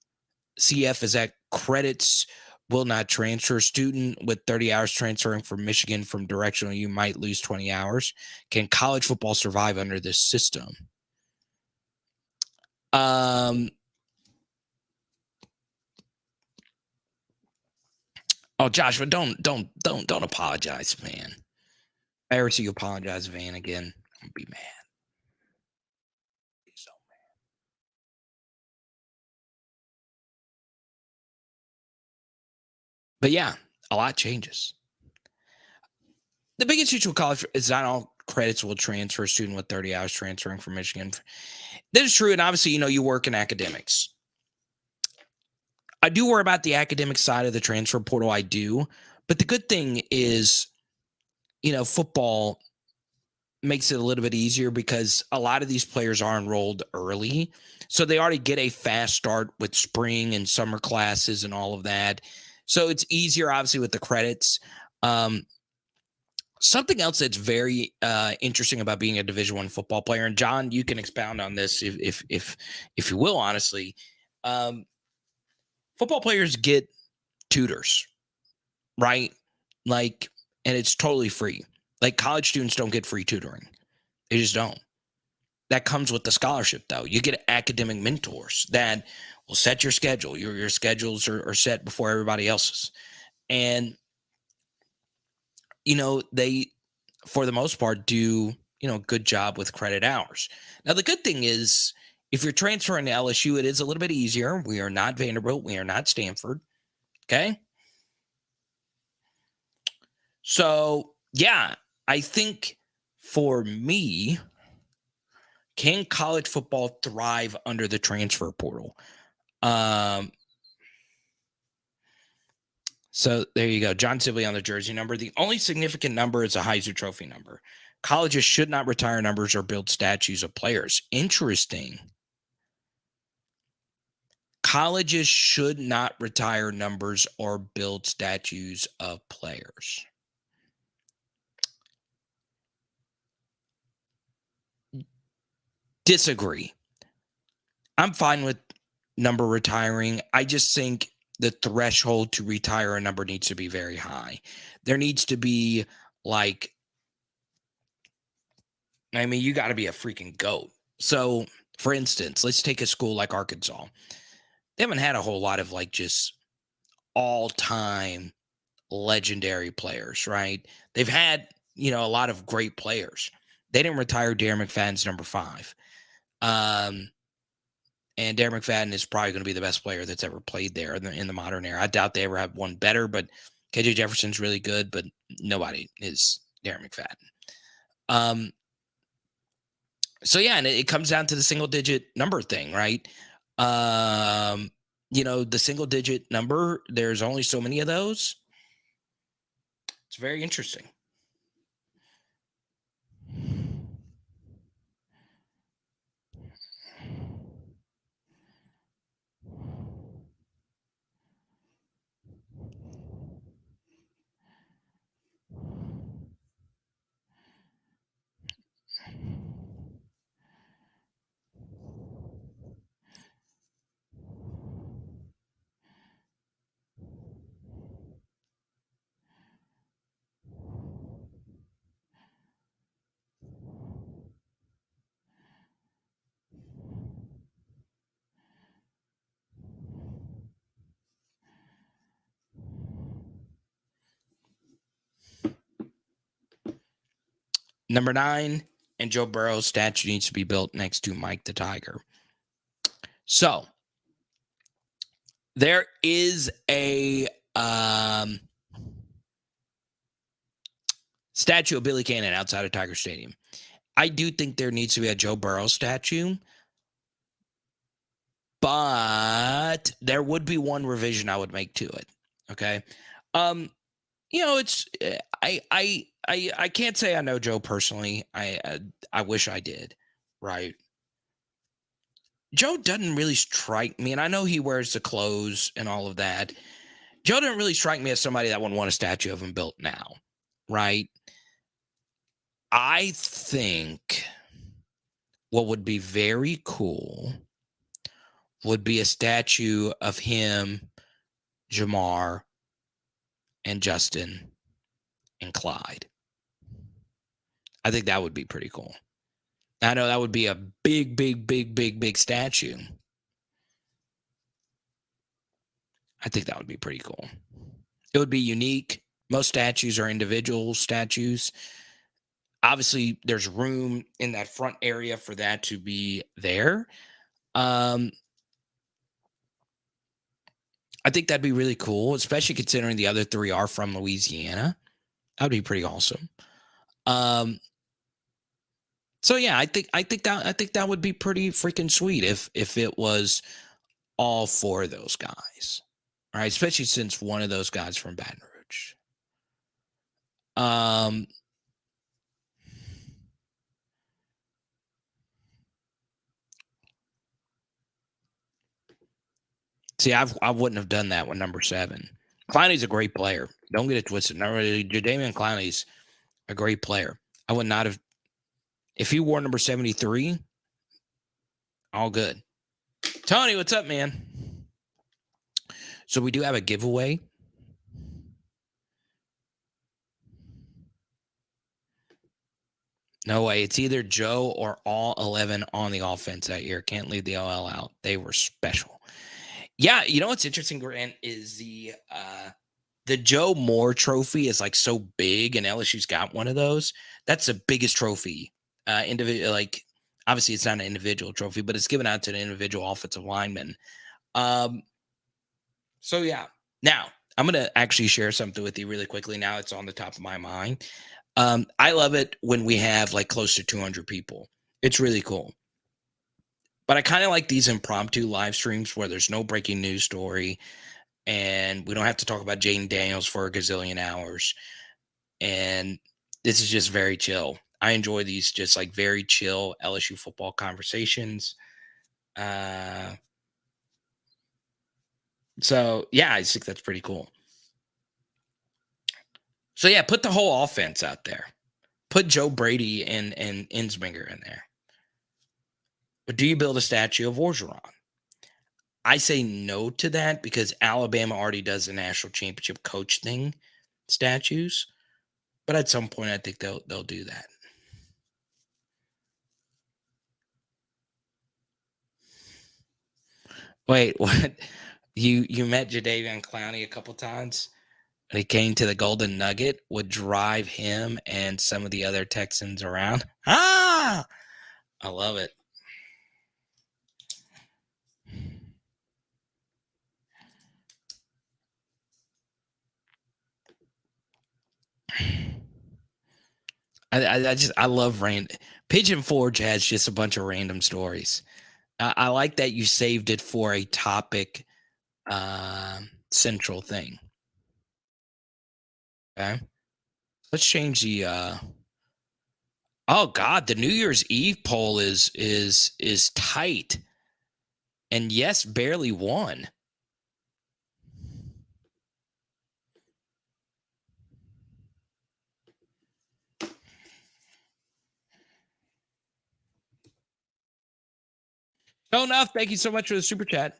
CF is that credits will not transfer. A student with 30 hours transferring from Michigan from directional, you might lose 20 hours. Can college football survive under this system? Oh, Joshua, don't apologize, man. If I ever see you apologize, Van, again, I'm gonna be mad. So, but yeah, a lot changes. The biggest issue with college is not all credits will transfer. A student with 30 hours transferring from Michigan. That is true, and obviously, you work in academics. I do worry about the academic side of the transfer portal. I do, but the good thing is, football makes it a little bit easier because a lot of these players are enrolled early. So they already get a fast start with spring and summer classes and all of that. So it's easier, obviously, with the credits. Um, Something else that's very interesting about being a Division One football player, and John, you can expound on this if you will. Honestly, um, football players get tutors, right? Like, and it's totally free. Like college students don't get free tutoring; they just don't. That comes with the scholarship, though. You get academic mentors that will set your schedule. Your schedules are set before everybody else's, and they, for the most part, do a good job with credit hours. Now, the good thing is, if you're transferring to LSU, it is a little bit easier. We are not Vanderbilt. We are not Stanford. Okay, so yeah, I think for me, can college football thrive under the transfer portal? Um, So there you go. John Sibley on the jersey number. The only significant number is a Heisman Trophy number. Colleges should not retire numbers or build statues of players. Interesting. Colleges should not retire numbers or build statues of players. Disagree. I'm fine with number retiring. I just think the threshold to retire a number needs to be very high. There needs to be like, you got to be a freaking goat. So, for instance, let's take a school like Arkansas. They haven't had a whole lot of like just all time legendary players, right? They've had, a lot of great players. They didn't retire Darren McFadden's number 5. Um, and Darren McFadden is probably going to be the best player that's ever played there in the modern era. I doubt they ever have one better, but KJ Jefferson's really good, but nobody is Darren McFadden. So yeah, and it comes down to the single digit number thing, right? The single digit number, there's only so many of those. It's very interesting. Number 9, and Joe Burrow's statue needs to be built next to Mike the Tiger. So there is a statue of Billy Cannon outside of Tiger Stadium. I do think there needs to be a Joe Burrow statue, but there would be one revision I would make to it. Okay. It's I can't say I know Joe personally. I wish I did, right? Joe doesn't really strike me, and I know he wears the clothes and all of that. Joe doesn't really strike me as somebody that would want a statue of him built now, right? I think what would be very cool would be a statue of him, Jamar, and Justin, and Clyde. I think that would be pretty cool. I know that would be a big statue. I think that would be pretty cool. It would be unique. Most statues are individual statues. Obviously, there's room in that front area for that to be there. I think that'd be really cool, especially considering the other 3 are from Louisiana. That'd be pretty awesome. So yeah, I think that would be pretty freaking sweet if it was all 4 of those guys. All right, especially since one of those guys from Baton Rouge. See, I wouldn't have done that with number 7. Clowney's a great player. Don't get it twisted. Not really. Jadeveon Clowney's a great player. I would not have. If he wore number 73, all good. Tony, what's up, man? So we do have a giveaway. No way. It's either Joe or all 11 on the offense that year. Can't leave the OL out. They were special. Yeah, you know what's interesting, Grant, is the Joe Moore trophy is like so big, and LSU's got one of those. That's the biggest trophy. Individual, like obviously it's not an individual trophy, but it's given out to an individual offensive lineman. So yeah. Now I'm gonna actually share something with you really quickly. Now it's on the top of my mind. I love it when we have like close to 200 people. It's really cool. But I kind of like these impromptu live streams where there's no breaking news story and we don't have to talk about Jaden Daniels for a gazillion hours. And this is just very chill. I enjoy these just like very chill LSU football conversations. So yeah, I think that's pretty cool. So yeah, put the whole offense out there. Put Joe Brady and Insminger in there. But do you build a statue of Orgeron? I say no to that because Alabama already does the national championship coach thing, statues. But at some point, I think they'll do that. Wait, what? You met Jadeveon Clowney a couple times? When he came to the Golden Nugget, would drive him and some of the other Texans around. Ah, I love it. I love Pigeon Forge has just a bunch of random stories. I like that you saved it for a topic central thing. Okay, let's change the. Oh God, the New Year's Eve poll is tight, and yes, barely won. Oh, enough. Thank you so much for the super chat.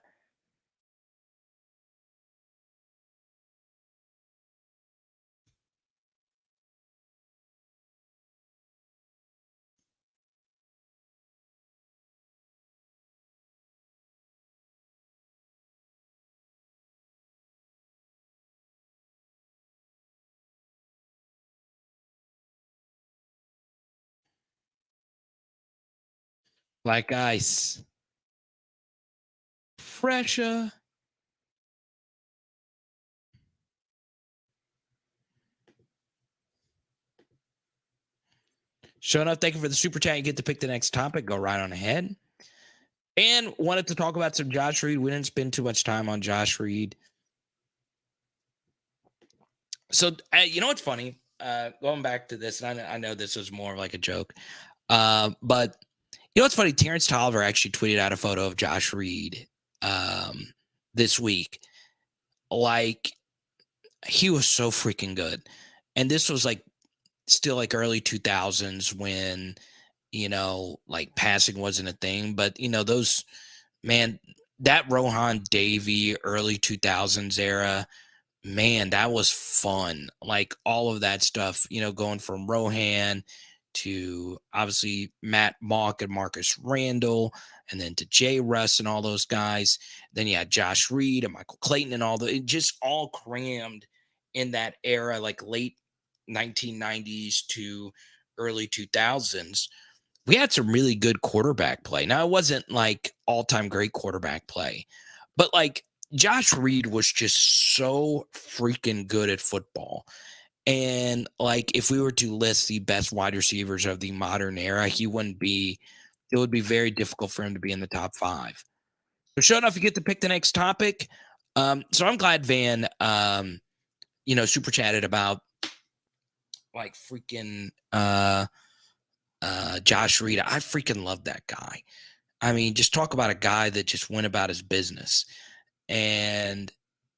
Like ice. Fresher. Showing up, thank you for the super chat. You get to pick the next topic. Go right on ahead. And wanted to talk about some Josh Reed. We didn't spend too much time on Josh Reed. So, you know what's funny? Going back to this, and I know this was more like a joke, but you know what's funny? Terrence Tolliver actually tweeted out a photo of Josh Reed this week. Like, he was so freaking good. And this was like still like early 2000s when, like passing wasn't a thing. But, those, man, that Rohan Davey early 2000s era, man, that was fun. Like all of that stuff, going from Rohan to obviously Matt Mock and Marcus Randall, and then to Jay Russ and all those guys. Then you had Josh Reed and Michael Clayton and it just all crammed in that era, like late 1990s to early 2000s. We had some really good quarterback play. Now, it wasn't like all-time great quarterback play, but like Josh Reed was just so freaking good at football. And like if we were to list the best wide receivers of the modern era, it would be very difficult for him to be in the top 5. So sure enough, you get to pick the next topic. So I'm glad Van super chatted about like freaking Josh Reed. I freaking love that guy. I mean, just talk about a guy that just went about his business. And,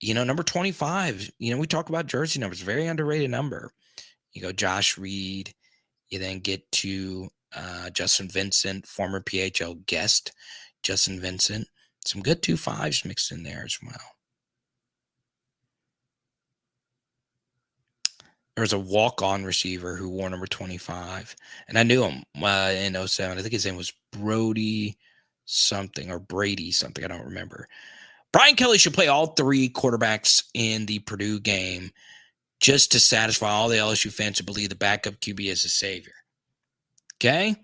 number 25, we talk about jersey numbers, very underrated number. You go Josh Reed, you then get to Justin Vincent, former PHL guest, Justin Vincent. Some good 2.5s mixed in there as well. There was a walk-on receiver who wore number 25, and I knew him in 07. I think his name was Brody something or Brady something. I don't remember. Brian Kelly should play all 3 quarterbacks in the Purdue game just to satisfy all the LSU fans who believe the backup QB is a savior. Okay?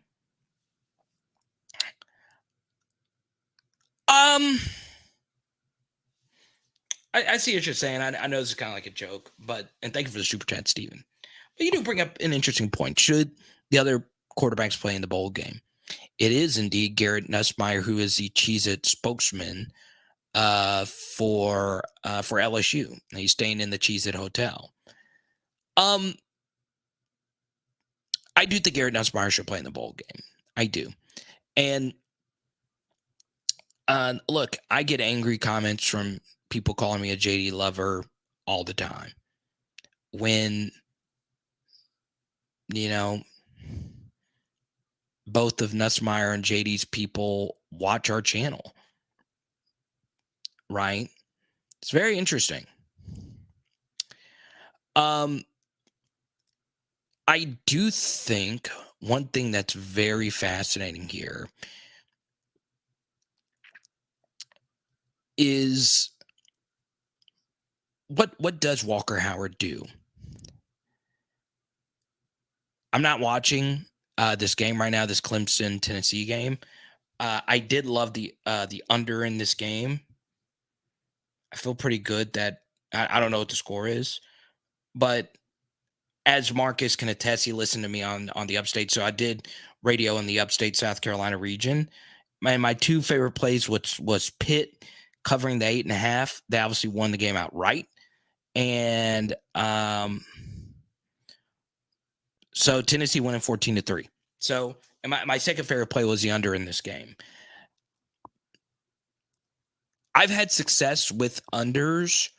I see what you're saying. I know this is kind of like a joke, and thank you for the super chat, Steven. But you do bring up an interesting point. Should the other quarterbacks play in the bowl game? It is indeed Garrett Nussmeier, who is the Cheez-It spokesman for LSU. He's staying in the Cheez-It Hotel. I do think Garrett Nussmeier should play in the bowl game. I do. And look, I get angry comments from people calling me a JD lover all the time. When, both of Nussmeier and JD's people watch our channel. Right? It's very interesting. I do think one thing that's very fascinating here is what does Walker Howard do? I'm not watching this game right now, this Clemson Tennessee game. I did love the under in this game. I feel pretty good that I don't know what the score is, but as Marcus can attest, he listened to me on the upstate. So I did radio in the upstate South Carolina region. My 2 favorite plays was Pitt covering the 8.5. They obviously won the game outright. And so Tennessee winning 14-3. So my second favorite play was the under in this game. I've had success with unders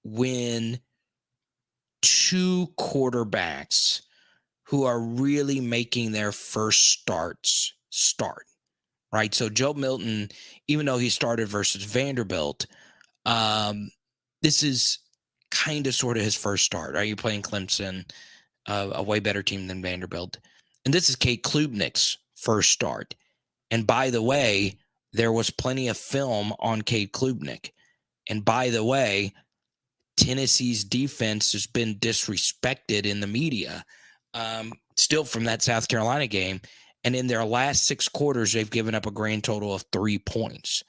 when 2 quarterbacks who are really making their first start, right? So Joe Milton, even though he started versus Vanderbilt, this is kind of sort of his first start. Are you playing Clemson, a way better team than Vanderbilt? And this is Cade Klubnik's first start. And by the way, there was plenty of film on Cade Klubnik. And by the way, Tennessee's defense has been disrespected in the media, still from that South Carolina game. And in their last 6 quarters, they've given up a grand total of 3 points.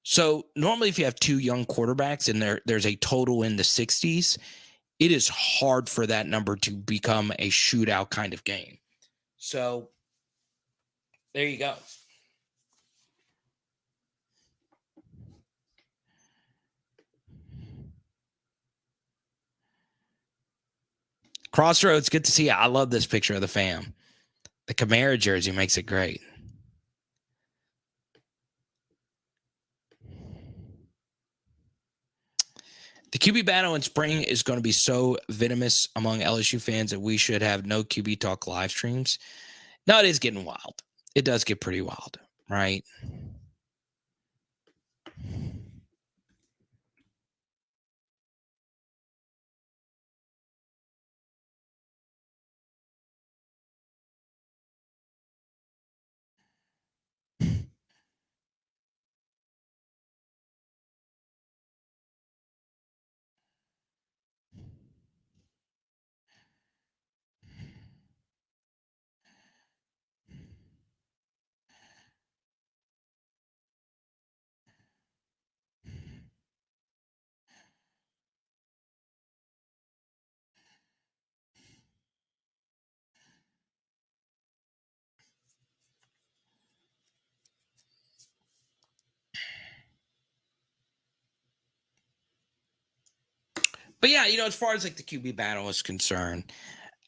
So normally if you have 2 young quarterbacks and there's a total in the 60s, it is hard for that number to become a shootout kind of game. So there you go. Crossroads, good to see you. I love this picture of the fam. The Camara jersey makes it great. The QB battle in spring is going to be so venomous among LSU fans that we should have no QB talk live streams. No, it is getting wild. It does get pretty wild, right? But yeah, as far as like the QB battle is concerned,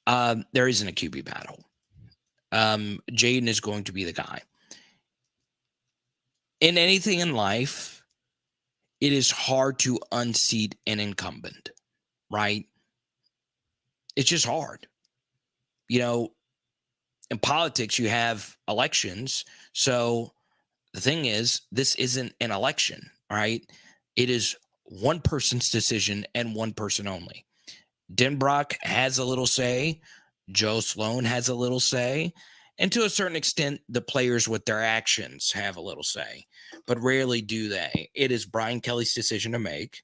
there isn't a QB battle. Jaden is going to be the guy. In anything in life, it is hard to unseat an incumbent, right? It's just hard. In politics, you have elections. So the thing is, this isn't an election, right? It is one person's decision and one person only. Denbrock has a little say. Joe Sloan has a little say. And to a certain extent, the players with their actions have a little say, but rarely do they. It is Brian Kelly's decision to make,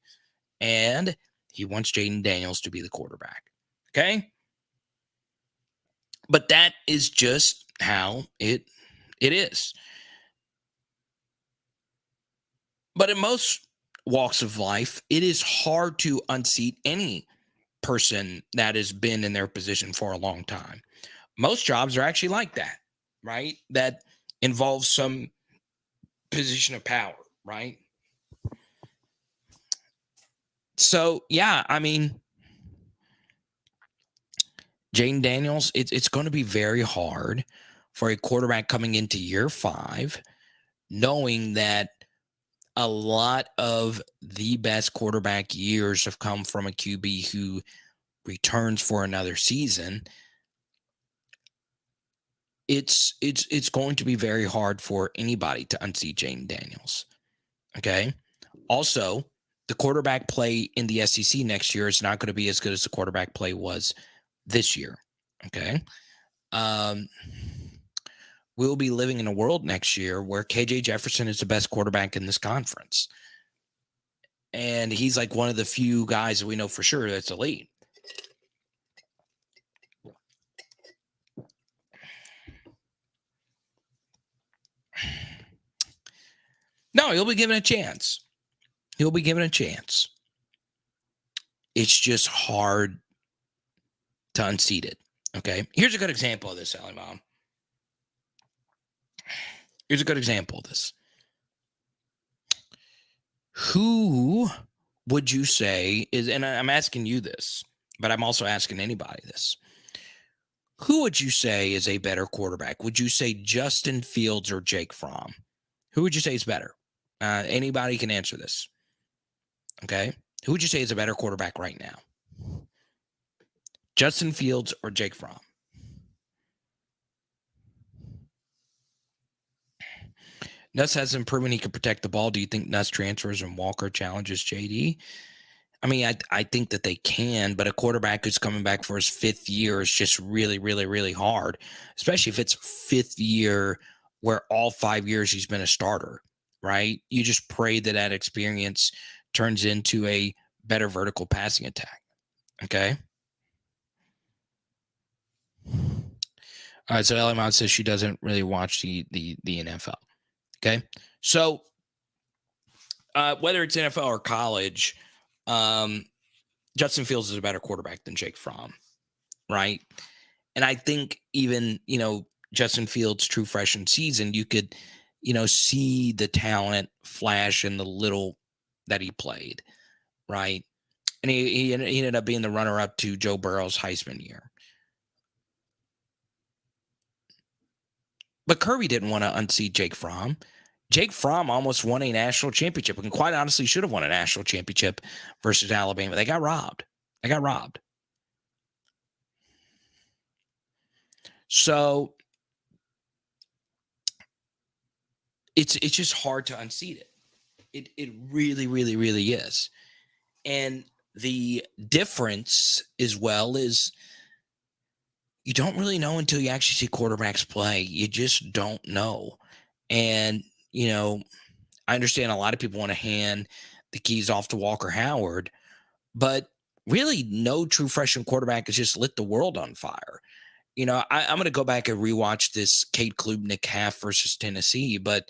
and he wants Jaden Daniels to be the quarterback. Okay? But that is just how it is. But in most walks of life, it is hard to unseat any person that has been in their position for a long time. Most jobs are actually like that, right? That involves some position of power, right? So, yeah, I mean, Jaden Daniels, it's going to be very hard for a quarterback coming into year 5, knowing that a lot of the best quarterback years have come from a QB who returns for another season. It's going to be very hard for anybody to unseat Jaden Daniels. Okay. Also, the quarterback play in the SEC next year is not going to be as good as the quarterback play was this year. Okay. We'll be living in a world next year where KJ Jefferson is the best quarterback in this conference. And he's like one of the few guys that we know for sure that's elite. No, he'll be given a chance. He'll be given a chance. It's just hard to unseat it. Okay. Here's a good example of this, Sally Mom. Here's a good example of this. Who would you say is, and I'm asking you this, but I'm also asking anybody this. Who would you say is a better quarterback? Would you say Justin Fields or Jake Fromm? Who would you say is better? Anybody can answer this. Okay. Who would you say is a better quarterback right now? Justin Fields or Jake Fromm? Nuss hasn't proven he can protect the ball. Do you think Nuss transfers and Walker challenges JD? I mean, I think that they can, but a quarterback who's coming back for his 5th year is just really, really, really hard, especially if it's 5th year where all 5 years he's been a starter, right? You just pray that experience turns into a better vertical passing attack, okay? All right, so Ellie Mount says she doesn't really watch the NFL. Okay, so whether it's NFL or college, Justin Fields is a better quarterback than Jake Fromm, right? And I think even, Justin Fields' true freshman season, you could, see the talent flash in the little that he played, right? And he ended up being the runner-up to Joe Burrow's Heisman year. But Kirby didn't want to unseat Jake Fromm. Jake Fromm almost won a national championship and quite honestly should have won a national championship versus Alabama. They got robbed. So it's just hard to unseat it. It really, really, really is. And the difference as well is you don't really know until you actually see quarterbacks play. You just don't know. And, I understand a lot of people want to hand the keys off to Walker Howard, but really no true freshman quarterback has just lit the world on fire. I'm going to go back and rewatch this Cade Klubnik half versus Tennessee, but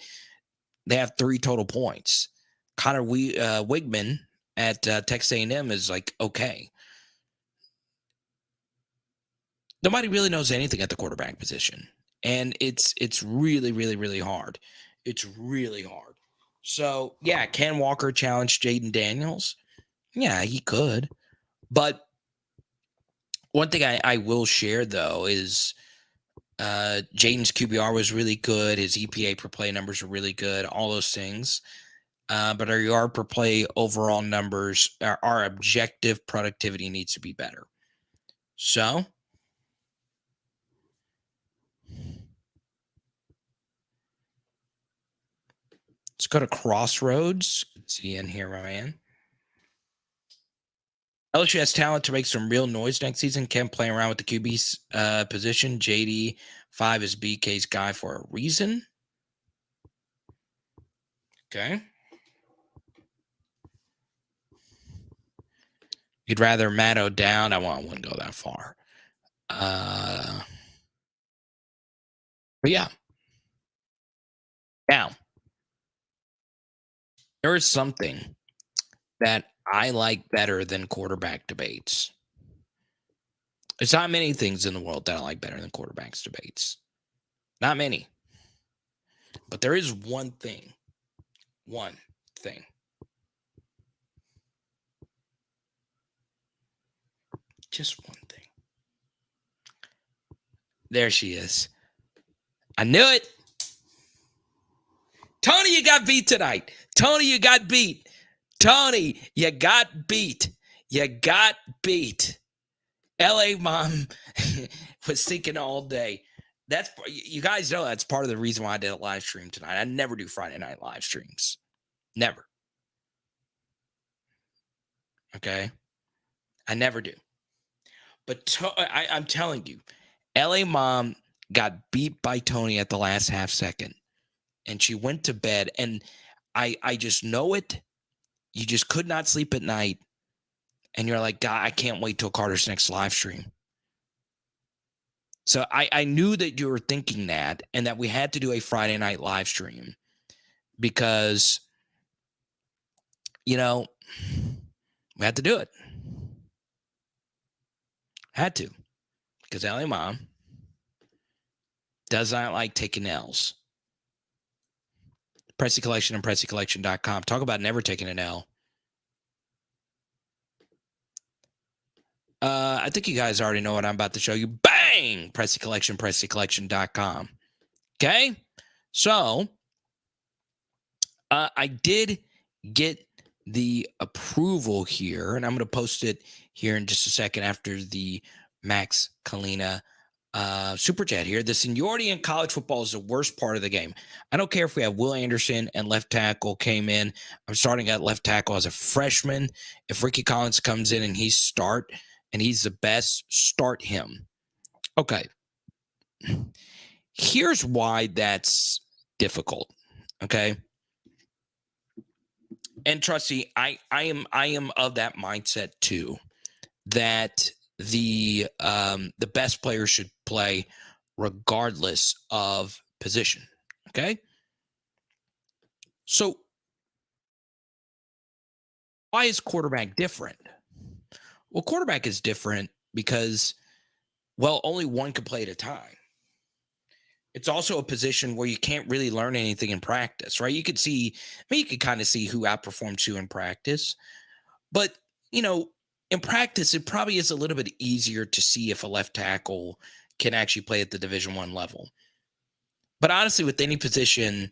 they have 3 total points. Connor Wigman at Texas A&M is like, okay. Nobody really knows anything at the quarterback position. And it's really, really, really hard. It's really hard. So, yeah, can Walker challenge Jaden Daniels? Yeah, he could. But one thing I will share, though, is Jaden's QBR was really good. His EPA per play numbers were really good. All those things. But our yard per play overall numbers, our objective productivity needs to be better. So, let's go to Crossroads. See in here, my man. LSU has talent to make some real noise next season. Can't play around with the QB position. JD5 is BK's guy for a reason. Okay. You'd rather Matto down. I wouldn't go that far. But yeah. Now, there is something that I like better than quarterback debates. There's not many things in the world that I like better than quarterbacks debates. Not many. But there is one thing. One thing. Just one thing. There she is. I knew it. Tony, you got beat tonight. Tony, you got beat. Tony, you got beat. You got beat. LA Mom was thinking all day. That's, you guys know that's part of the reason why I did a live stream tonight. I never do Friday night live streams. Never. Okay? I never do. But I'm telling you, LA Mom got beat by Tony at the last half second. And she went to bed. And I just know it. You just could not sleep at night. And you're like, God, I can't wait till Carter's next live stream. So I knew that you were thinking that and that we had to do a Friday night live stream because, we had to do it. Had to. Because LA Mom does not like taking L's. Pressy Collection and PressyCollection.com. Talk about never taking an L. I think you guys already know what I'm about to show you. Bang! Pressy Collection, PressyCollection.com. Okay? So, I did get the approval here, and I'm going to post it here in just a second after the Max Kalina super chat here. The seniority in college football is the worst part of the game. I don't care if we have Will Anderson and left tackle came in. I'm starting at left tackle as a freshman. If Ricky Collins comes in and he's the best, start him. Okay. Here's why that's difficult. Okay. And trust me, I am of that mindset too, that the best players should play regardless of position. Okay. So why is quarterback different? Well, quarterback is different because, well, only one can play at a time. It's also a position where you can't really learn anything in practice, right? You could see, I mean, you could kind of see who outperforms who in practice, but you know, in practice, it probably is a little bit easier to see if a left tackle can actually play at the Division I level. But honestly, with any position,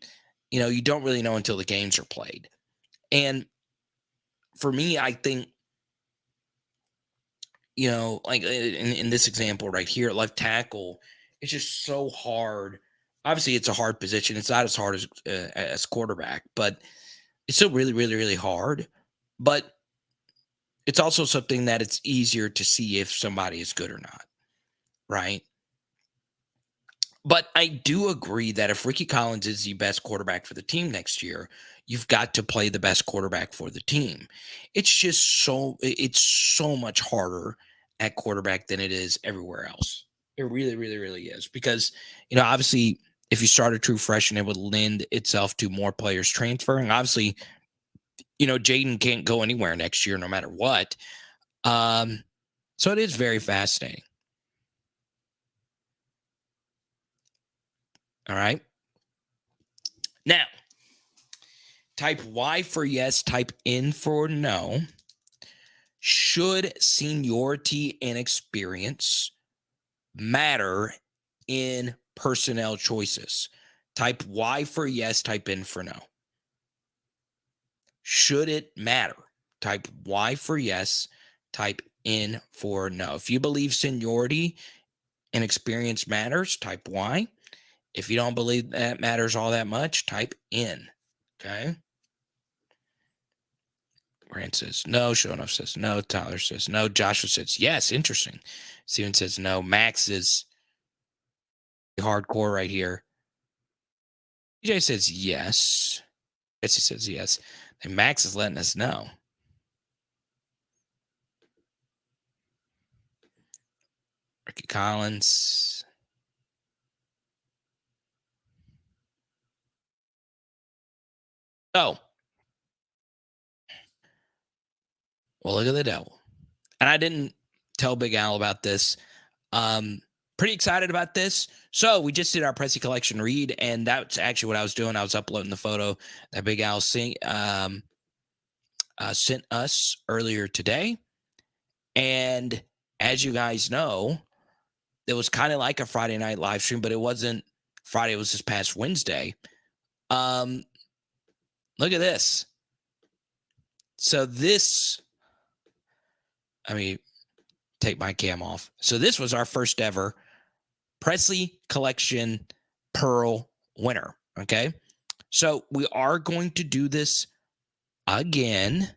you don't really know until the games are played. And for me, I think, like in this example right here, left tackle, it's just so hard. Obviously, it's a hard position. It's not as hard as quarterback, but it's still really, really, really hard. But it's also something that it's easier to see if somebody is good or not, right? But I do agree that if Ricky Collins is the best quarterback for the team next year, you've got to play the best quarterback for the team. It's so much harder at quarterback than it is everywhere else. It really, really, really is. Because, obviously, if you start a true freshman, it would lend itself to more players transferring. Obviously, Jaden can't go anywhere next year no matter what. So it is very fascinating. All right. Now, type Y for yes, type N for no. Should seniority and experience matter in personnel choices? Type Y for yes, type N for no. Should it matter? Type Y for yes, type N for no. If you believe seniority and experience matters, type Y. If you don't believe that matters all that much, type N. Okay. Grant says no. Shonoff says no. Tyler says no. Joshua says yes. Interesting. Steven says no. Max is hardcore right here. DJ says yes. Jesse says yes. And Max is letting us know. Ricky Collins. Oh. Well, look at the devil. And I didn't tell Big Al about this. Pretty excited about this. So we just did our Pressy Collection read, and that's actually what I was doing. I was uploading the photo that Big Al sent us earlier today. And as you guys know, it was kind of like a Friday night live stream, but it wasn't Friday. It was this past Wednesday. Look at this. So this, I mean, take my cam off. So this was our first ever Pressy Collection Pearl winner. Okay. So we are going to do this again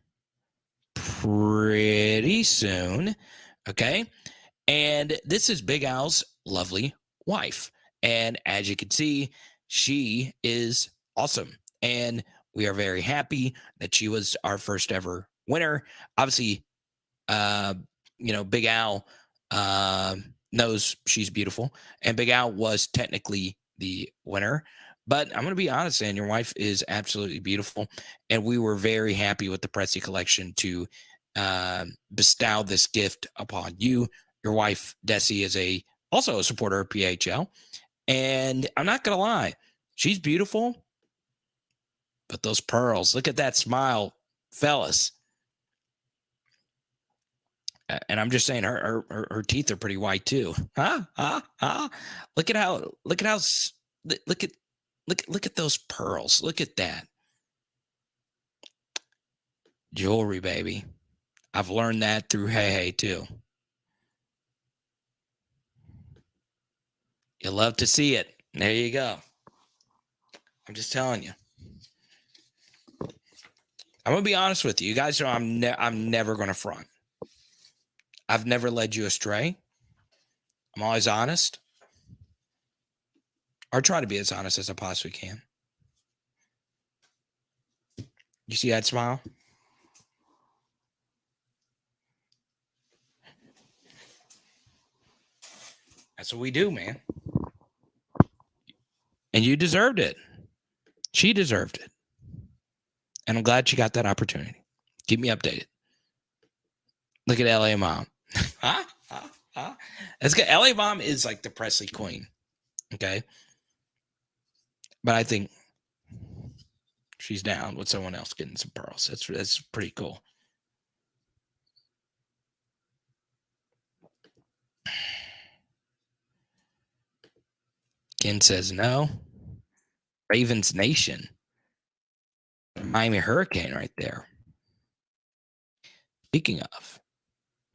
pretty soon. Okay. And this is Big Al's lovely wife. And as you can see, she is awesome. And we are very happy that she was our first ever winner. Obviously, Big Al knows she's beautiful. And Big Al was technically the winner. But I'm going to be honest, and your wife is absolutely beautiful. And we were very happy with the Pressy Collection to bestow this gift upon you. Your wife, Desi, is also a supporter of PHL. And I'm not going to lie, she's beautiful. But those pearls, look at that smile, fellas. And I'm just saying, her teeth are pretty white too. Look at those pearls. Look at that jewelry, baby. I've learned that through Hey too. You love to see it. There you go. I'm just telling you. I'm gonna be honest with you. You guys know I'm never gonna front. I've never led you astray. I'm always honest. Or try to be as honest as I possibly can. You see that smile? That's what we do, man. And you deserved it. She deserved it. And I'm glad she got that opportunity. Keep me updated. Look at LA Mom. That's good. LA Mom is like the Presley Queen. Okay. But I think she's down with someone else getting some pearls. That's pretty cool. Ken says no. Ravens Nation. Miami Hurricane right there. Speaking of,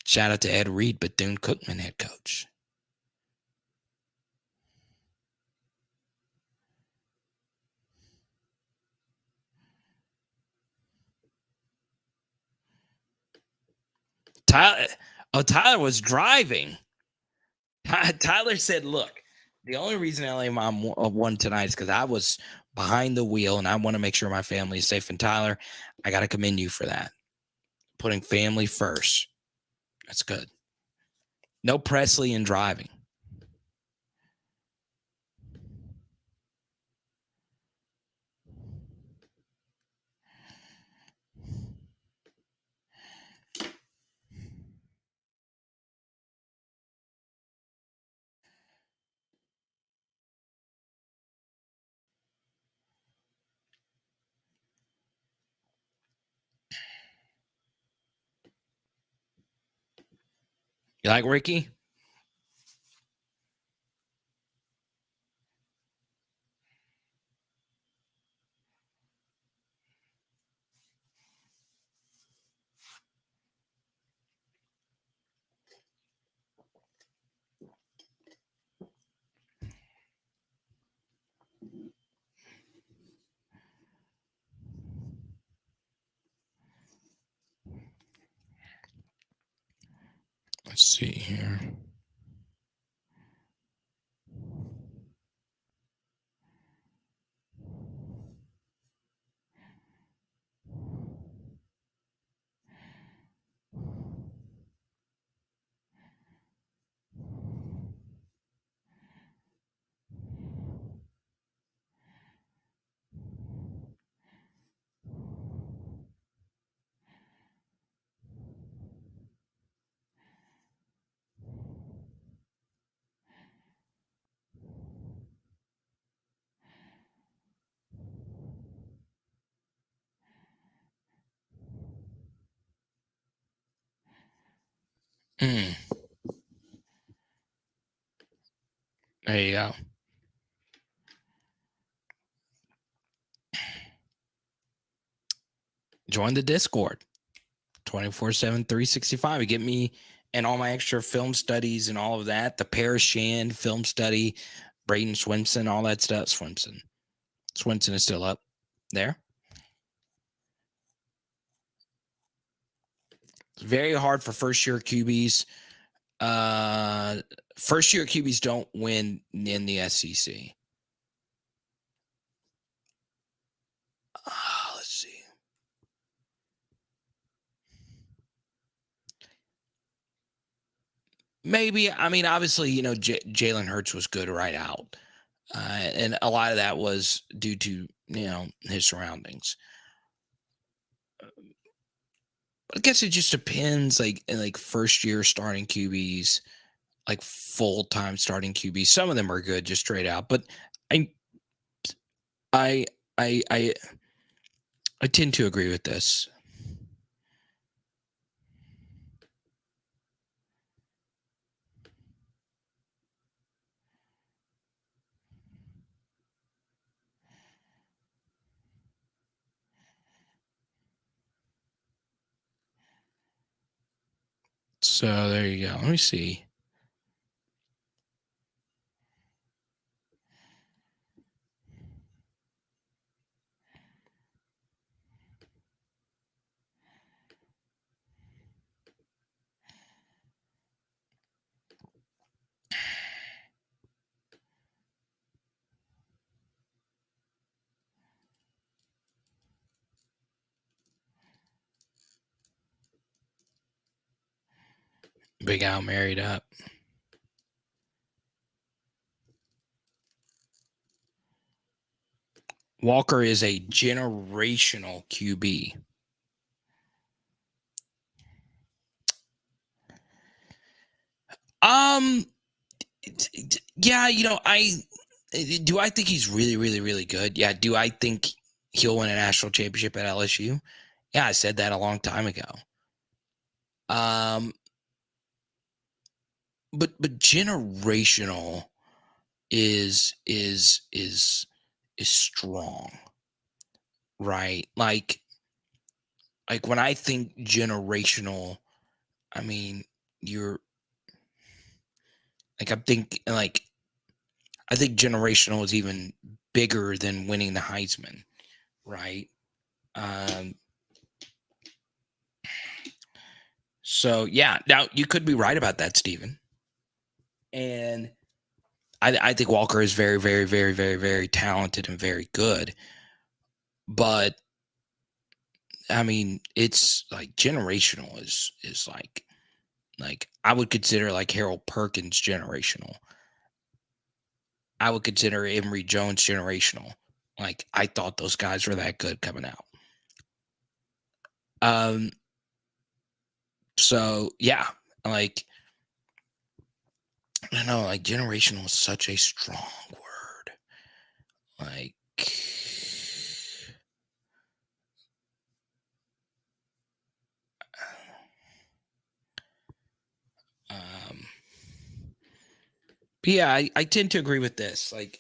shout out to Ed Reed, Bethune-Cookman head coach. Tyler was driving. Tyler said, look, the only reason LA Mom won tonight is because I was behind the wheel and I want to make sure my family is safe. And Tyler, I got to commend you for that. Putting family first. That's good. No Presley in driving. You like Ricky? Let's see here. There you go. Join the Discord. 24/7, 365. You get me and all my extra film studies and all of that. The Paris Shand film study, Braden Swinson, all that stuff. Swinson is still up there. It's very hard for first year QBs. First year QBs don't win in the SEC. Let's see. Maybe. I mean, obviously, Jalen Hurts was good right out. And a lot of that was due to, his surroundings. But I guess it just depends, like first year starting QBs, like full-time starting QBs. Some of them are good just straight out, but I I I I, I tend to agree with this. So there you go. Let me see. Big Al married up. Walker is a generational QB. Yeah, do I think he's really, really, really good? Yeah. Do I think he'll win a national championship at LSU? Yeah, I said that a long time ago. But generational is strong, right? Like when I think generational, I mean you're like I think generational is even bigger than winning the Heisman, right? Um, so yeah, now you could be right about that, Stephen. And I think Walker is very, very, very, very, very talented and very good. But I mean, it's like generational is like I would consider like Harold Perkins generational. I would consider Emory Jones generational. Like I thought those guys were that good coming out. So yeah, like I don't know, like generational is such a strong word. Like but yeah, I tend to agree with this. Like,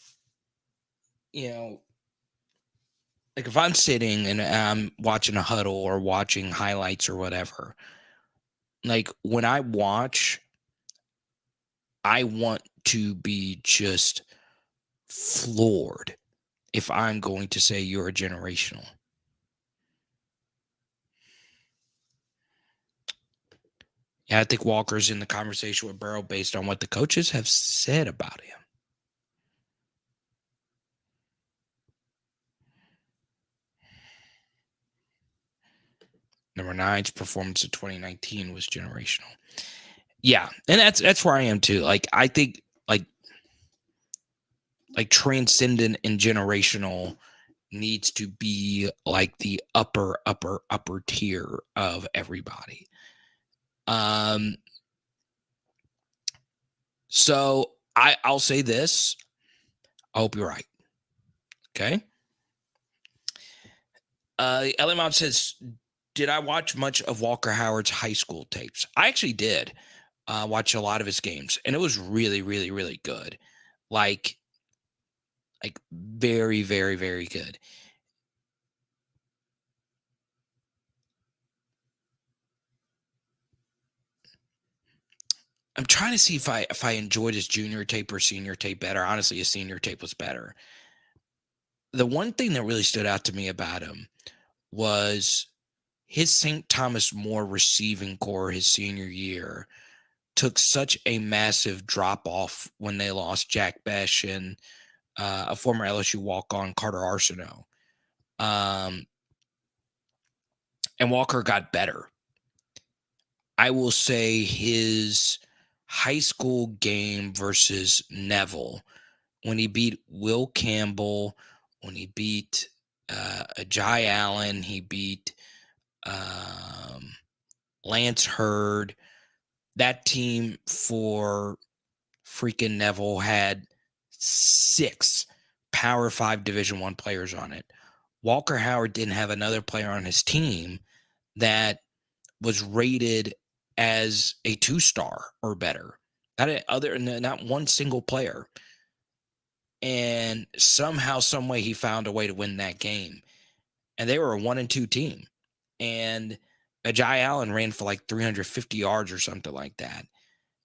like if I'm sitting and I'm watching a huddle or watching highlights or whatever, like when I watch, I want to be just floored if I'm going to say you're a generational. Yeah, I think Walker's in the conversation with Burrow based on what the coaches have said about him. Number 9's performance in 2019 was generational. Yeah, and that's where I am too. Like I think like transcendent and generational needs to be like the upper tier of everybody. So I'll say this. I hope you're right. Okay. LA Mom says, did I watch much of Walker Howard's high school tapes? I actually did watch a lot of his games, and it was really, really, really good. Like very, very, very good. I'm trying to see if I enjoyed his junior tape or senior tape better. Honestly, his senior tape was better. The one thing that really stood out to me about him was his St. Thomas More receiving core his senior year took such a massive drop off when they lost Jack Besh and a former LSU walk-on, Carter Arsenault. And Walker got better. I will say his high school game versus Neville, when he beat Will Campbell, when he beat Ajay Allen, he beat Lance Hurd. That team for freaking Neville had 6 Power 5 Division I players on it. Walker Howard didn't have another player on his team that was rated as a 2-star or better. Not one single player. And somehow, some way, he found a way to win that game. And they were a 1-2 team. And Ajay Allen ran for like 350 yards or something like that.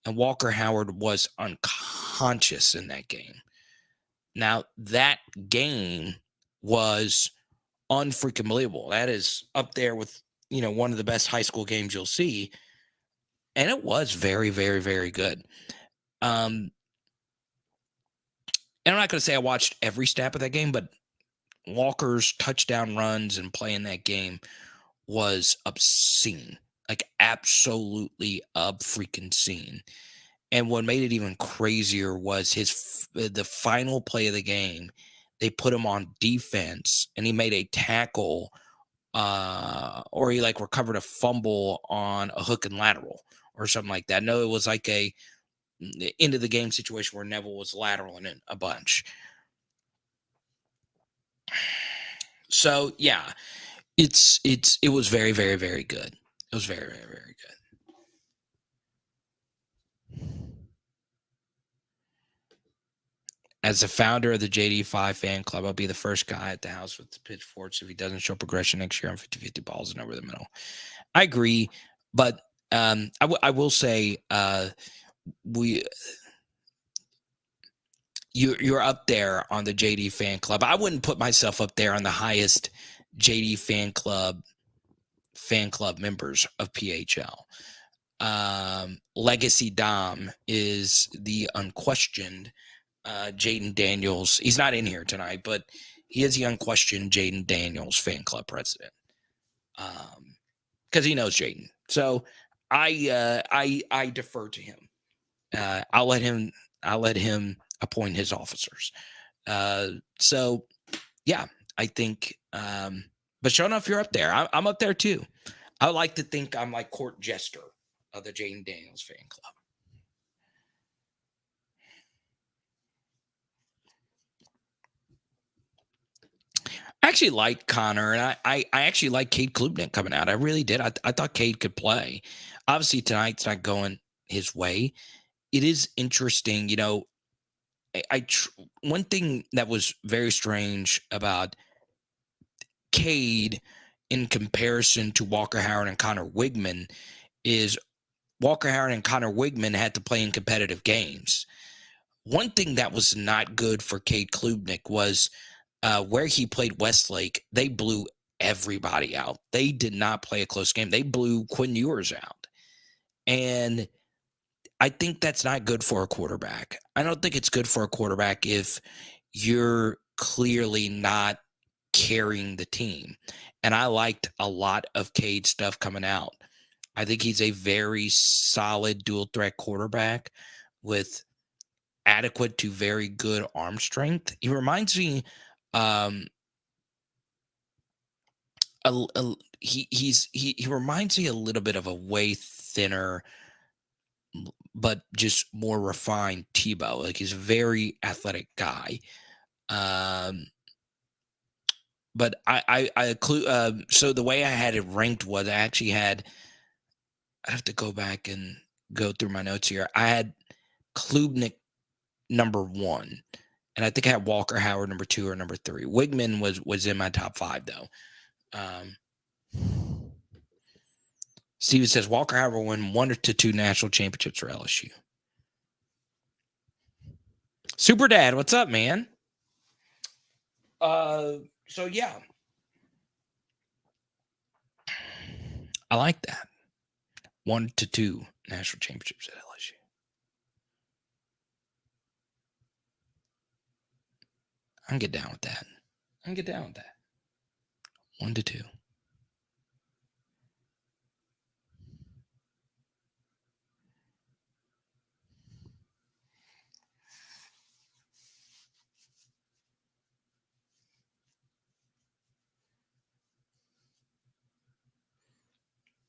And Walker Howard was unconscious in that game. Now, that game was unfreaking believable. That is up there with, one of the best high school games you'll see. And it was very, very, very good. And I'm not going to say I watched every snap of that game, but Walker's touchdown runs and play in that game was obscene. Like absolutely freaking scene. And what made it even crazier was the final play of the game. they put him on defense and he made a tackle or he like recovered a fumble on a hook and lateral or something like that. No, it was like a end of the game situation where Neville was lateraling it a bunch. So yeah, it was very, very, very good. It was very, very, very good. As the founder of the JD5 fan club, I'll be the first guy at the house with the pitchforks if he doesn't show progression next year on 50-50 balls and over the middle. I agree, but I will say you're up there on the JD fan club. I wouldn't put myself up there on the highest JD fan club members of PHL. Legacy Dom is the unquestioned Jaden Daniels. He's not in here tonight, but he is the unquestioned Jaden Daniels fan club president. Because he knows Jaden. So I defer to him. I'll let him appoint his officers. So yeah, I think but sure enough, you're up there. I'm up there too. I like to think I'm like court jester of the Jaden Daniels fan club. I actually like Connor, and I actually like Cade Klubnik coming out. I really did. I thought Cade could play. Obviously, tonight's not going his way. It is interesting, you know. One thing that was very strange about Cade in comparison to Walker Howard and Connor Wigman is Walker Howard and Connor Wigman had to play in competitive games. One thing that was not good for Cade Klubnik was where he played Westlake, they blew everybody out. They did not play a close game. They blew Quinn Ewers out. And I think that's not good for a quarterback. I don't think it's good for a quarterback if you're clearly not carrying the team. And I liked a lot of Cade's stuff coming out. I think he's a very solid dual threat quarterback with adequate to very good arm strength. He reminds me he reminds me a little bit of a way thinner but just more refined Tebow. Like he's a very athletic guy. But so the way I had it ranked was I actually had, I have to go back and go through my notes here. I had Klubnik number 1, and I think I had Walker Howard number 2 or number 3. Wigman was in my top 5 though. Steven says Walker Howard will win 1 to 2 national championships for LSU. Super Dad, what's up, man? So yeah, I like that. 1 to 2 national championships at LSU. I can get down with that. 1 to 2.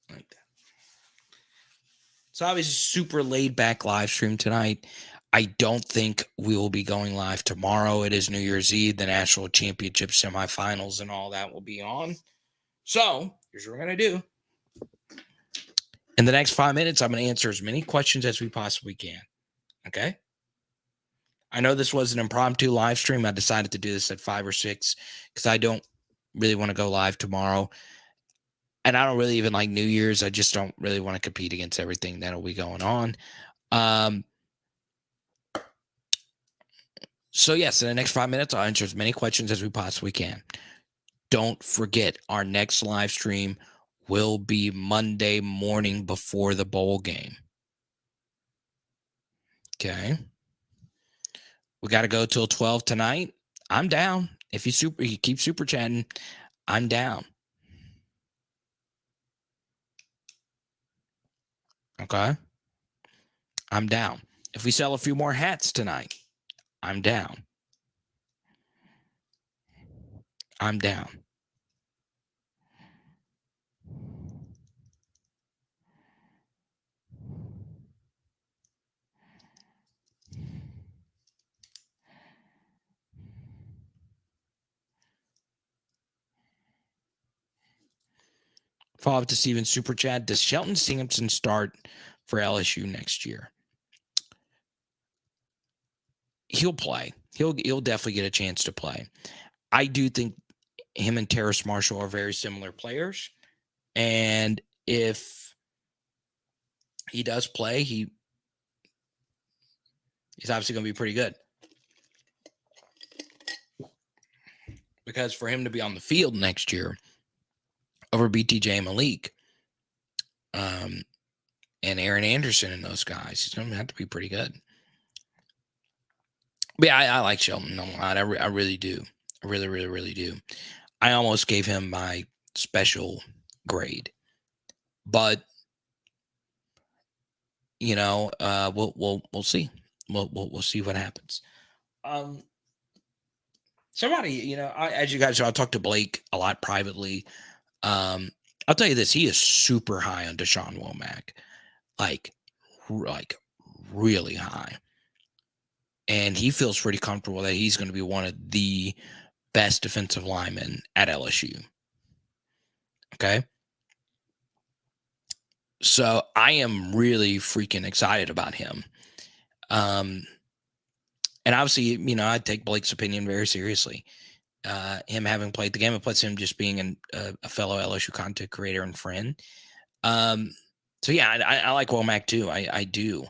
Like that. So obviously super laid back live stream tonight. I don't think we will be going live tomorrow. It is New Year's Eve. The national championship semifinals and all that will be on. So here's what we're going to do. In the next 5 minutes, I'm going to answer as many questions as we possibly can. Okay? I know this was an impromptu live stream. I decided to do this at 5 or 6 because I don't really want to go live tomorrow. And I don't really even like New Year's. I just don't really want to compete against everything that'll be going on. So yes, in the next 5 minutes, I'll answer as many questions as we possibly can. Don't forget, our next live stream will be Monday morning before the bowl game. Okay. We got to go till 12 tonight. I'm down. If you keep super chatting, I'm down. Okay. I'm down. If we sell a few more hats tonight, I'm down. I'm down. Follow up to Steven Super Chat. Does Shelton Sampson start for LSU next year? He'll play. He'll definitely get a chance to play. I do think him and Terrace Marshall are very similar players. And if he does play, he's obviously going to be pretty good. Because for him to be on the field next year over BTJ Malik and Aaron Anderson and those guys, he's going to have to be pretty good. But yeah, I like Shelton a lot. I really do. I really, really, really do. I almost gave him my special grade. But you know, we'll see. We'll see what happens. Somebody, you know, as you guys know, I talked to Blake a lot privately. I'll tell you this: he is super high on Deshaun Womack, like really high, and he feels pretty comfortable that he's going to be one of the best defensive linemen at LSU. Okay. So I am really freaking excited about him. And obviously, you know, I take Blake's opinion very seriously. Him having played the game, and plus him just being a fellow LSU content creator and friend. So yeah, I like Womack too. I do.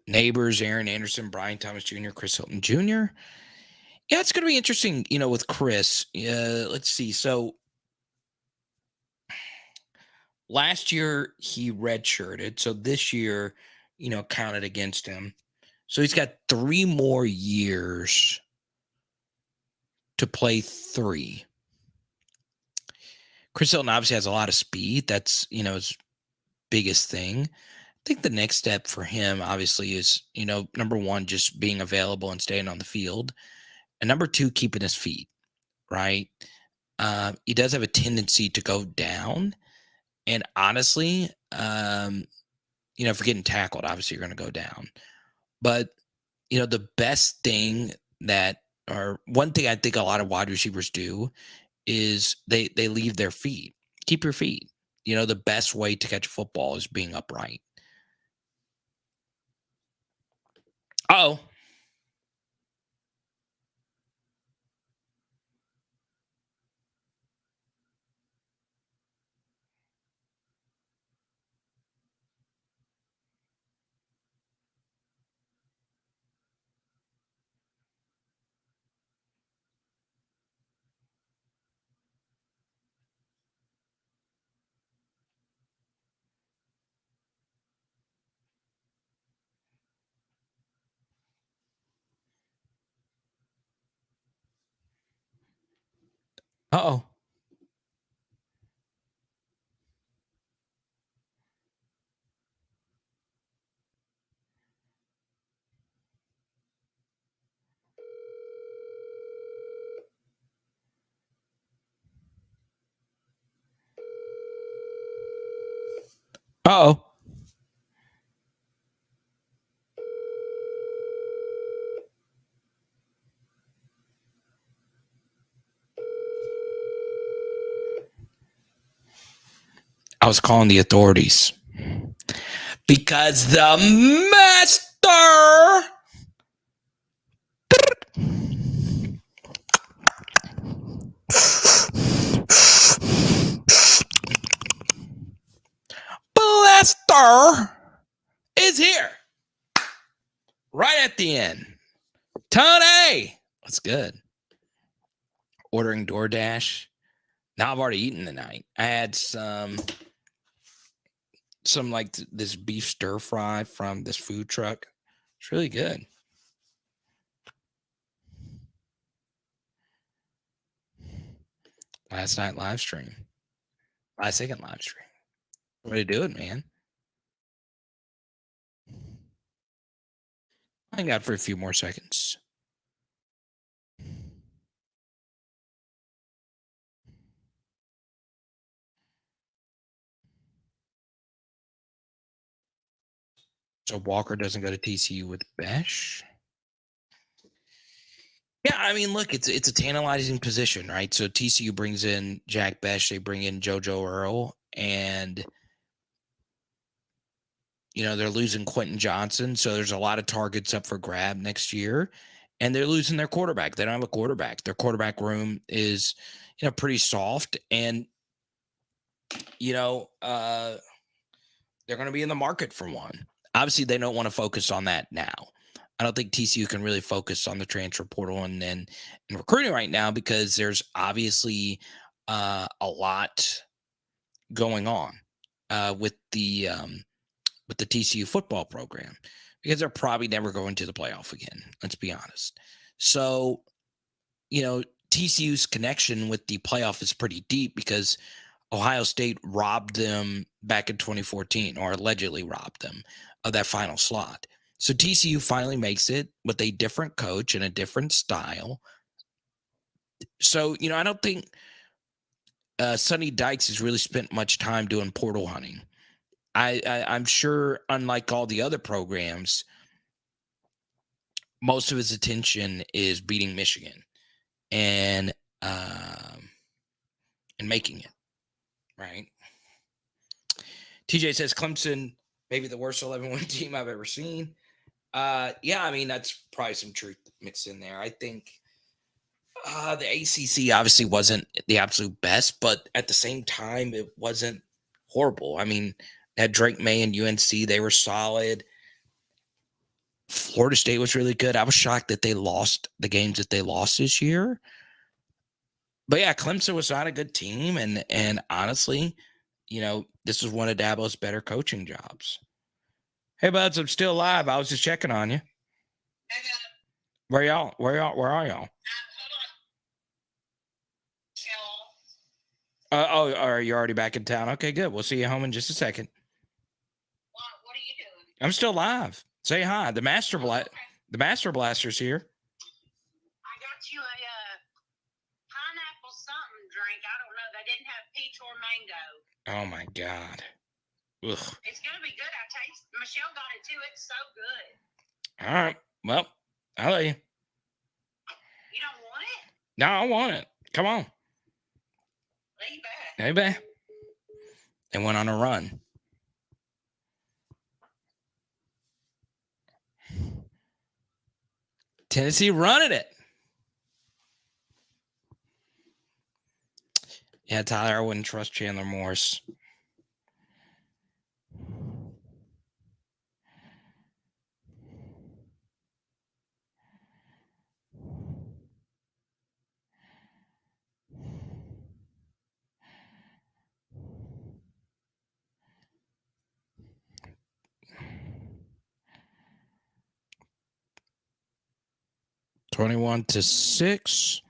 Neighbors, Aaron Anderson, Brian Thomas Jr., Chris Hilton Jr. Yeah, it's going to be interesting, you know, with Chris. Let's see. So last year he redshirted. So this year, you know, counted against him. So he's got 3 more years to play 3. Chris Hilton obviously has a lot of speed. That's, you know, his biggest thing. I think the next step for him, obviously, is, you know, number 1, just being available and staying on the field. And number 2, keeping his feet, right? He does have a tendency to go down. And honestly, you know, if you're getting tackled, obviously you're going to go down. But, you know, the best thing or one thing I think a lot of wide receivers do is they leave their feet. Keep your feet. You know, the best way to catch a football is being upright. Oh. Uh-oh. Uh-oh. I was calling the authorities because the master blaster is here right at the end. Tony, what's good? Ordering DoorDash. Now I've already eaten tonight. I had some like this beef stir fry from this food truck. It's really good. Last night live stream. Last second live stream. Way to do it, man. Hang out for a few more seconds. So Walker doesn't go to TCU with Besh. Yeah, I mean, look, it's a tantalizing position, right? So TCU brings in Jack Besh, they bring in JoJo Earl, and they're losing Quentin Johnson, so there's a lot of targets up for grab next year, and they're losing their quarterback. They don't have a quarterback. Their quarterback room is, pretty soft, and they're going to be in the market for one. Obviously, they don't want to focus on that now. I don't think TCU can really focus on the transfer portal and recruiting right now because there's obviously a lot going on with the TCU football program because they're probably never going to the playoff again. Let's be honest. So, TCU's connection with the playoff is pretty deep because Ohio State robbed them back in 2014 or allegedly robbed them of that final slot. So TCU finally makes it with a different coach and a different style. So, I don't think Sonny Dykes has really spent much time doing portal hunting. I'm sure, unlike all the other programs, most of his attention is beating Michigan and making it, right? TJ says Clemson, maybe the worst 11-win team I've ever seen. Yeah, I mean, that's probably some truth mixed in there. I think the ACC obviously wasn't the absolute best, but at the same time, it wasn't horrible. I mean, at Drake May and UNC, they were solid. Florida State was really good. I was shocked that they lost the games that they lost this year. But yeah, Clemson was not a good team. And honestly, this was one of Dabo's better coaching jobs. Hey, buds, I'm still alive. I was just checking on you. Where are y'all? Oh, are you already back in town? Okay, good. We'll see you home in just a second. What are you doing? I'm still live. Say hi. The Master Blaster's here. I got you a pineapple something drink. I don't know. They didn't have peach or mango. Oh my God. Ugh. It's gonna be good. Michelle got it too. It's so good. All right. Well, I'll let you. You don't want it? No, I want it. Come on. Lay back. Hey, babe. They went on a run. Tennessee running it. Yeah, Tyler, I wouldn't trust Chandler Morris. $21-6.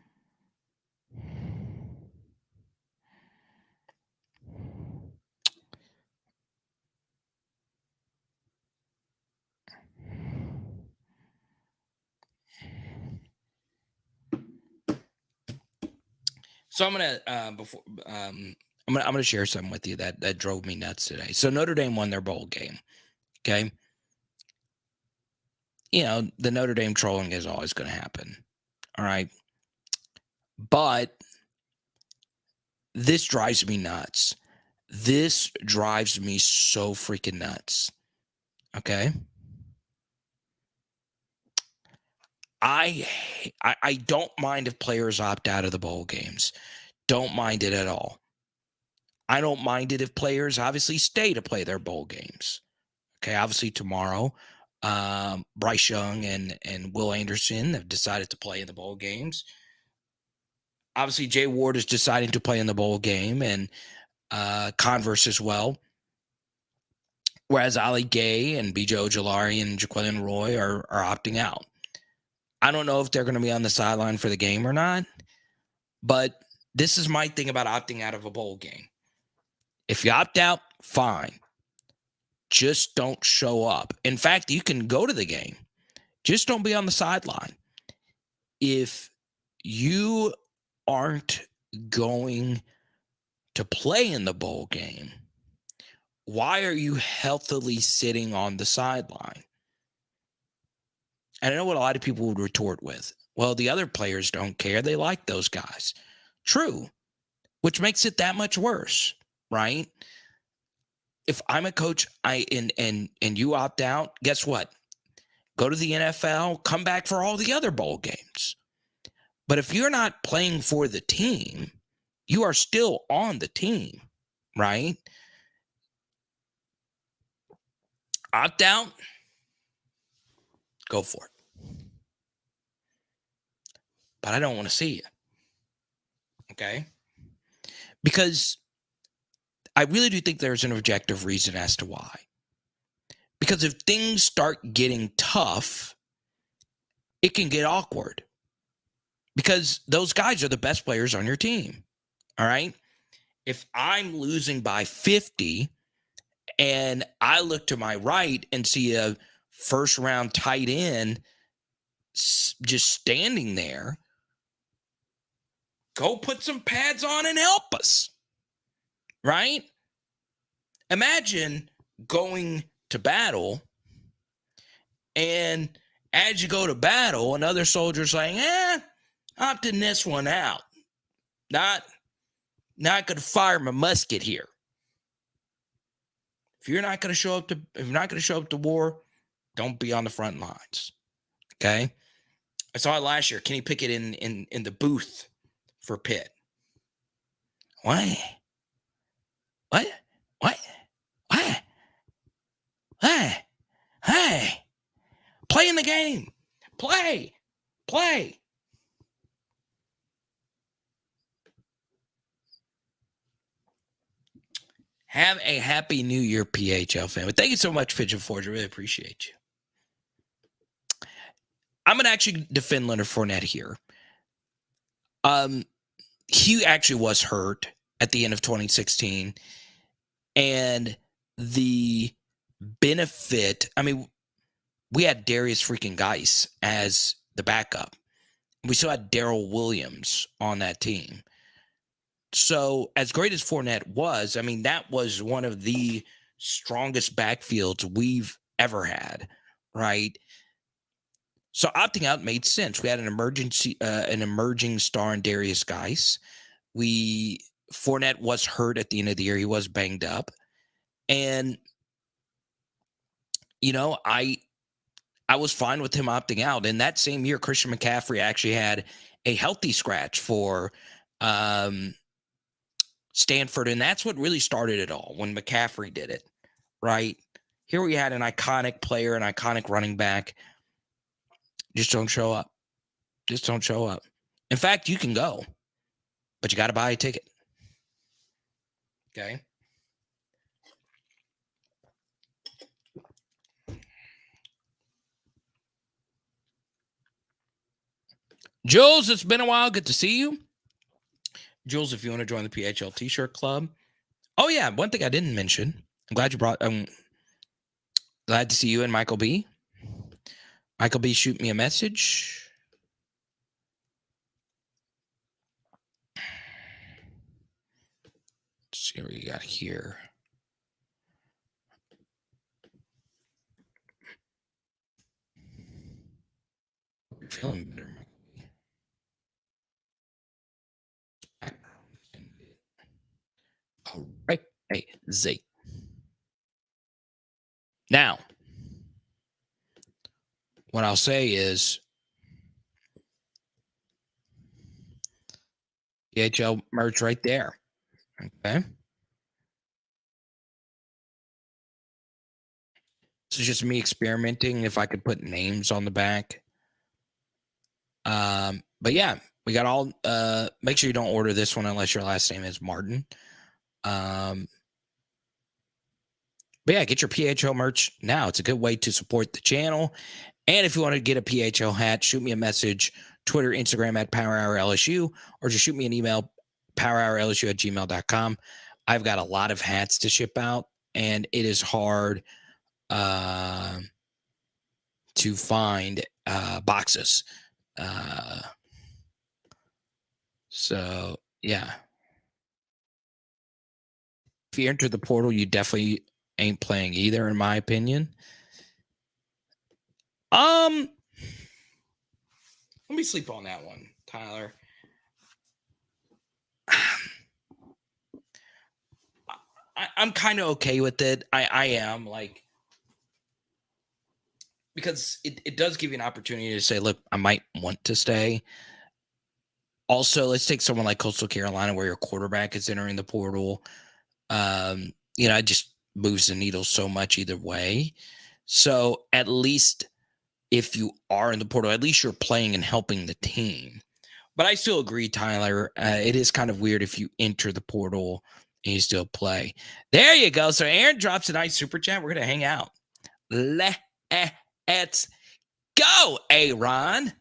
So I'm gonna share something with you that drove me nuts today. So Notre Dame won their bowl game. Okay. The Notre Dame trolling is always going to happen. All right. But this drives me nuts. This drives me so freaking nuts. Okay. I don't mind if players opt out of the bowl games. Don't mind it at all. I don't mind it if players obviously stay to play their bowl games. Okay. Obviously tomorrow, Bryce Young and Will Anderson have decided to play in the bowl games. Obviously, Jay Ward is deciding to play in the bowl game, and Converse as well. Whereas Ali Gay and B.J. Ojolari and Jaquelin Roy are opting out. I don't know if they're going to be on the sideline for the game or not, but this is my thing about opting out of a bowl game. If you opt out, fine. Just don't show up. In fact, you can go to the game. Just don't be on the sideline. If you aren't going to play in the bowl game, why are you healthily sitting on the sideline? And I know what a lot of people would retort with. Well, the other players don't care. They like those guys. True, which makes it that much worse, right? If I'm a coach, and you opt out, guess what? Go to the NFL, come back for all the other bowl games. But if you're not playing for the team, you are still on the team, right? Opt out, go for it. But I don't want to see you. Okay? Because I really do think there's an objective reason as to why. Because if things start getting tough, it can get awkward. Because those guys are the best players on your team. All right? If I'm losing by 50 and I look to my right and see a first round tight end just standing there, go put some pads on and help us. Right? Imagine going to battle, and as you go to battle, another soldier's like, opting this one out. Not gonna fire my musket here. If you're not gonna show up to war, don't be on the front lines. Okay? I saw it last year. Kenny Pickett in the booth for Pitt. Why? What? Hey, play in the game. Play. Have a happy New Year, PHL family. Thank you so much, Pigeon Forge. I really appreciate you. I'm going to actually defend Leonard Fournette here. He actually was hurt at the end of 2016. And the benefit, I mean, we had Darius freaking Geis as the backup. We still had Darrell Williams on that team. So as great as Fournette was, I mean, that was one of the strongest backfields we've ever had, right? So opting out made sense. We had an emerging star in Darius Geis. Fournette was hurt at the end of the year. He was banged up. And, you know, I was fine with him opting out. And that same year, Christian McCaffrey actually had a healthy scratch for Stanford. And that's what really started it all, when McCaffrey did it, right? Here we had an iconic player, an iconic running back. Just don't show up. Just don't show up. In fact, you can go, but you got to buy a ticket. Okay? Jules, it's been a while. Good to see you. Jules, if you want to join the PHL T-shirt club. Oh, yeah. One thing I didn't mention. I'm glad you brought. Glad to see you and Michael B. Michael B, shoot me a message. Let's see what you got here. Feeling better. All right. Hey, Z. Now, what I'll say is PHL merch right there. Okay. This is just me experimenting if I could put names on the back. But yeah, we got all make sure you don't order this one unless your last name is Martin. But yeah, get your PHL merch now. It's a good way to support the channel. And if you want to get a PHL hat, shoot me a message, Twitter, Instagram at PowerHourLSU, or just shoot me an email, powerhourlsu@gmail.com. I've got a lot of hats to ship out, and it is hard to find boxes. So yeah, if you enter the portal, you definitely ain't playing either, in my opinion. Let me sleep on that one, Tyler. I'm kind of okay with it. I am, like, because it does give you an opportunity to say, look, I might want to stay. Also, let's take someone like Coastal Carolina, where your quarterback is entering the portal. It just moves the needle so much either way. So at least if you are in the portal, at least you're playing and helping the team. But I still agree, Tyler. It is kind of weird if you enter the portal and you still play. There you go. So Aaron drops a nice super chat. We're going to hang out. Let's go, Aaron.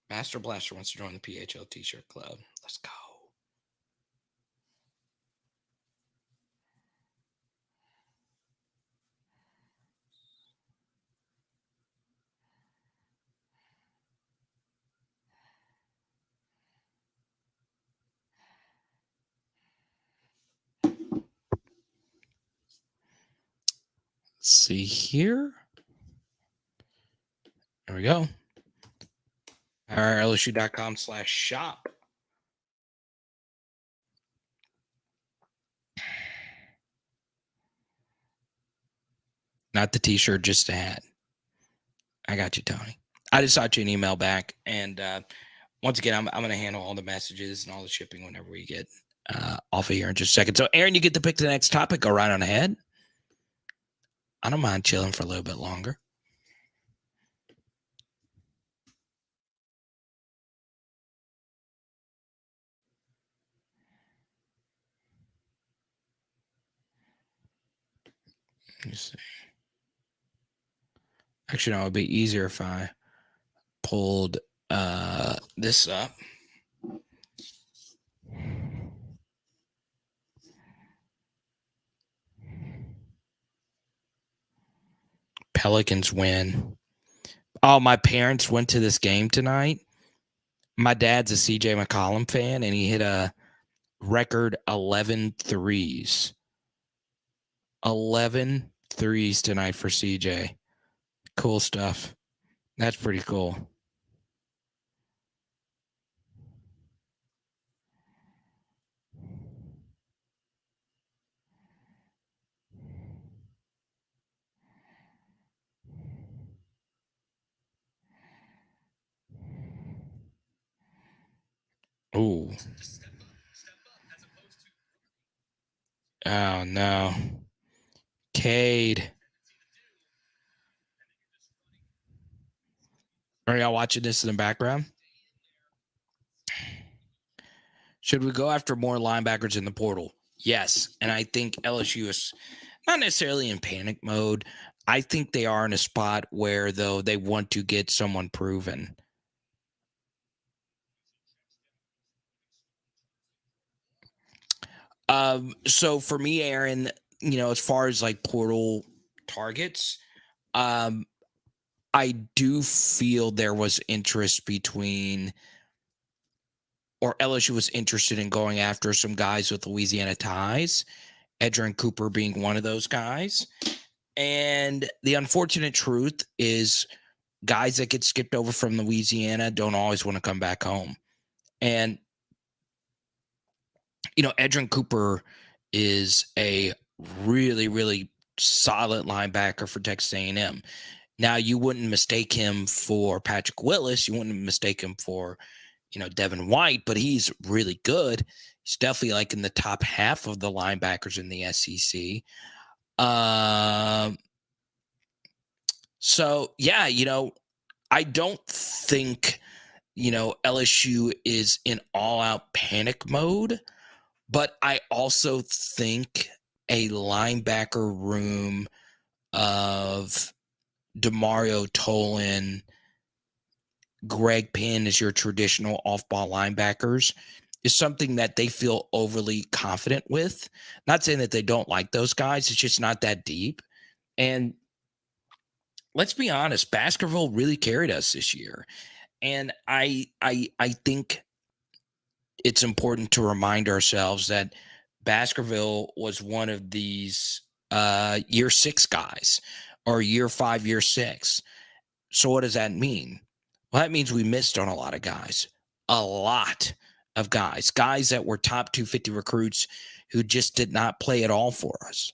Master Blaster wants to join the PHL T-shirt club. Let's go. Let's see here. There we go. LSU.com/shop. Not the T-shirt, just the hat. I got you, Tony. I just shot you an email back, and once again, I'm going to handle all the messages and all the shipping whenever we get off of here in just a second. So, Aaron, you get to pick the next topic. Go right on ahead. I don't mind chilling for a little bit longer. Let me see. Actually, no, it would be easier if I pulled this up. Pelicans win. Oh, my parents went to this game tonight. My dad's a CJ McCollum fan, and he hit a record 11 threes. 11 threes tonight for CJ. Cool stuff. That's pretty cool. Ooh. Oh, no. Cade. Are y'all watching this in the background? Should we go after more linebackers in the portal? Yes. And I think LSU is not necessarily in panic mode. I think they are in a spot where, though, they want to get someone proven. So for me, Aaron, as far as like portal targets, I do feel there was interest or LSU was interested in going after some guys with Louisiana ties, Edgerrin Cooper being one of those guys. And the unfortunate truth is guys that get skipped over from Louisiana don't always want to come back home. And, Edgerrin Cooper is a really, really solid linebacker for Texas A&M. Now, you wouldn't mistake him for Patrick Willis. You wouldn't mistake him for, Devin White, but he's really good. He's definitely like in the top half of the linebackers in the SEC. So, yeah, I don't think, LSU is in all-out panic mode, but I also think a linebacker room of DeMario Tolan, Greg Penn as your traditional off-ball linebackers is something that they feel overly confident with. Not saying that they don't like those guys, it's just not that deep. And let's be honest, Baskerville really carried us this year. And I think it's important to remind ourselves that Baskerville was one of these year 6 guys or year 5, year 6. So what does that mean? Well, that means we missed on a lot of guys, a lot of guys that were top 250 recruits who just did not play at all for us.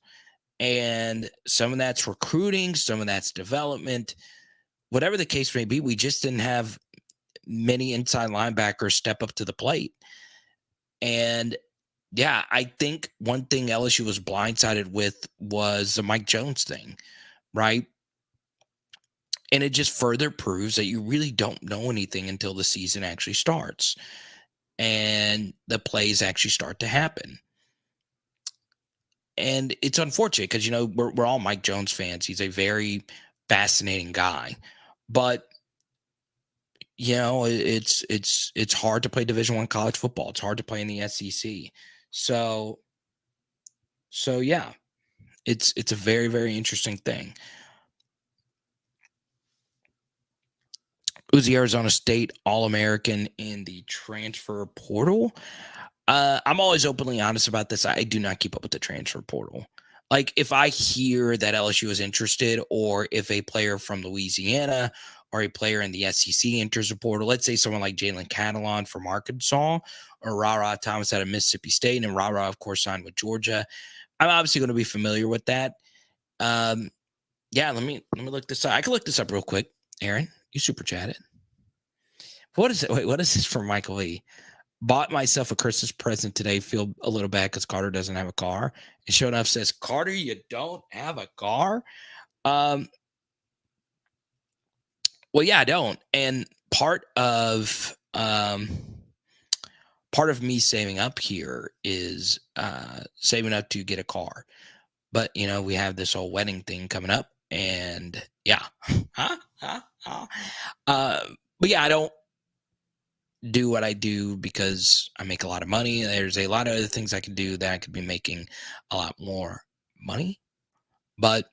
And some of that's recruiting, some of that's development, whatever the case may be. We just didn't have many inside linebackers step up to the plate. And yeah, I think one thing LSU was blindsided with was the Mike Jones thing, right? And it just further proves that you really don't know anything until the season actually starts and the plays actually start to happen. And it's unfortunate because, we're all Mike Jones fans. He's a very fascinating guy. But, it's hard to play Division I college football. It's hard to play in the SEC. So yeah, it's a very, very interesting thing. Who's the Arizona State All-American in the transfer portal? I'm always openly honest about this. I do not keep up with the transfer portal. Like, if I hear that LSU is interested, or if a player from Louisiana or a player in the SEC enters the portal, let's say someone like Jalen Catalon from Arkansas or Ra Thomas out of Mississippi State, and Ra, of course, signed with Georgia, I'm obviously going to be familiar with that. Yeah, let me look this up. I can look this up real quick. Aaron, you super chatted. What is it? Wait, what is this from Michael E? Bought myself a Christmas present today. Feel a little bad because Carter doesn't have a car. And Show Enough says, Carter, you don't have a car? Well, yeah, I don't. And part of me saving up here is saving up to get a car. But, we have this whole wedding thing coming up. And yeah. But yeah, I don't do what I do because I make a lot of money. There's a lot of other things I can do that I could be making a lot more money. But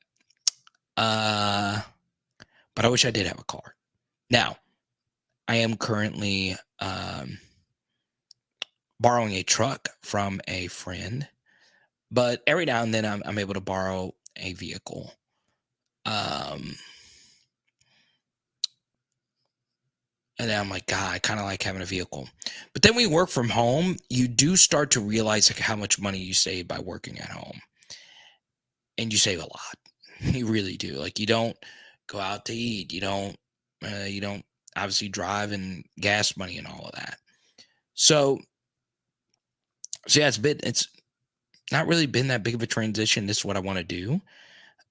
I wish I did have a car. Now, I am currently borrowing a truck from a friend, but every now and then I'm able to borrow a vehicle. And then I'm like, God, I kind of like having a vehicle. But then when you work from home, you do start to realize like how much money you save by working at home. And you save a lot. You really do. Like, you don't go out to eat. You don't obviously drive and gas money and all of that. So yeah, it's not really been that big of a transition. This is what I want to do.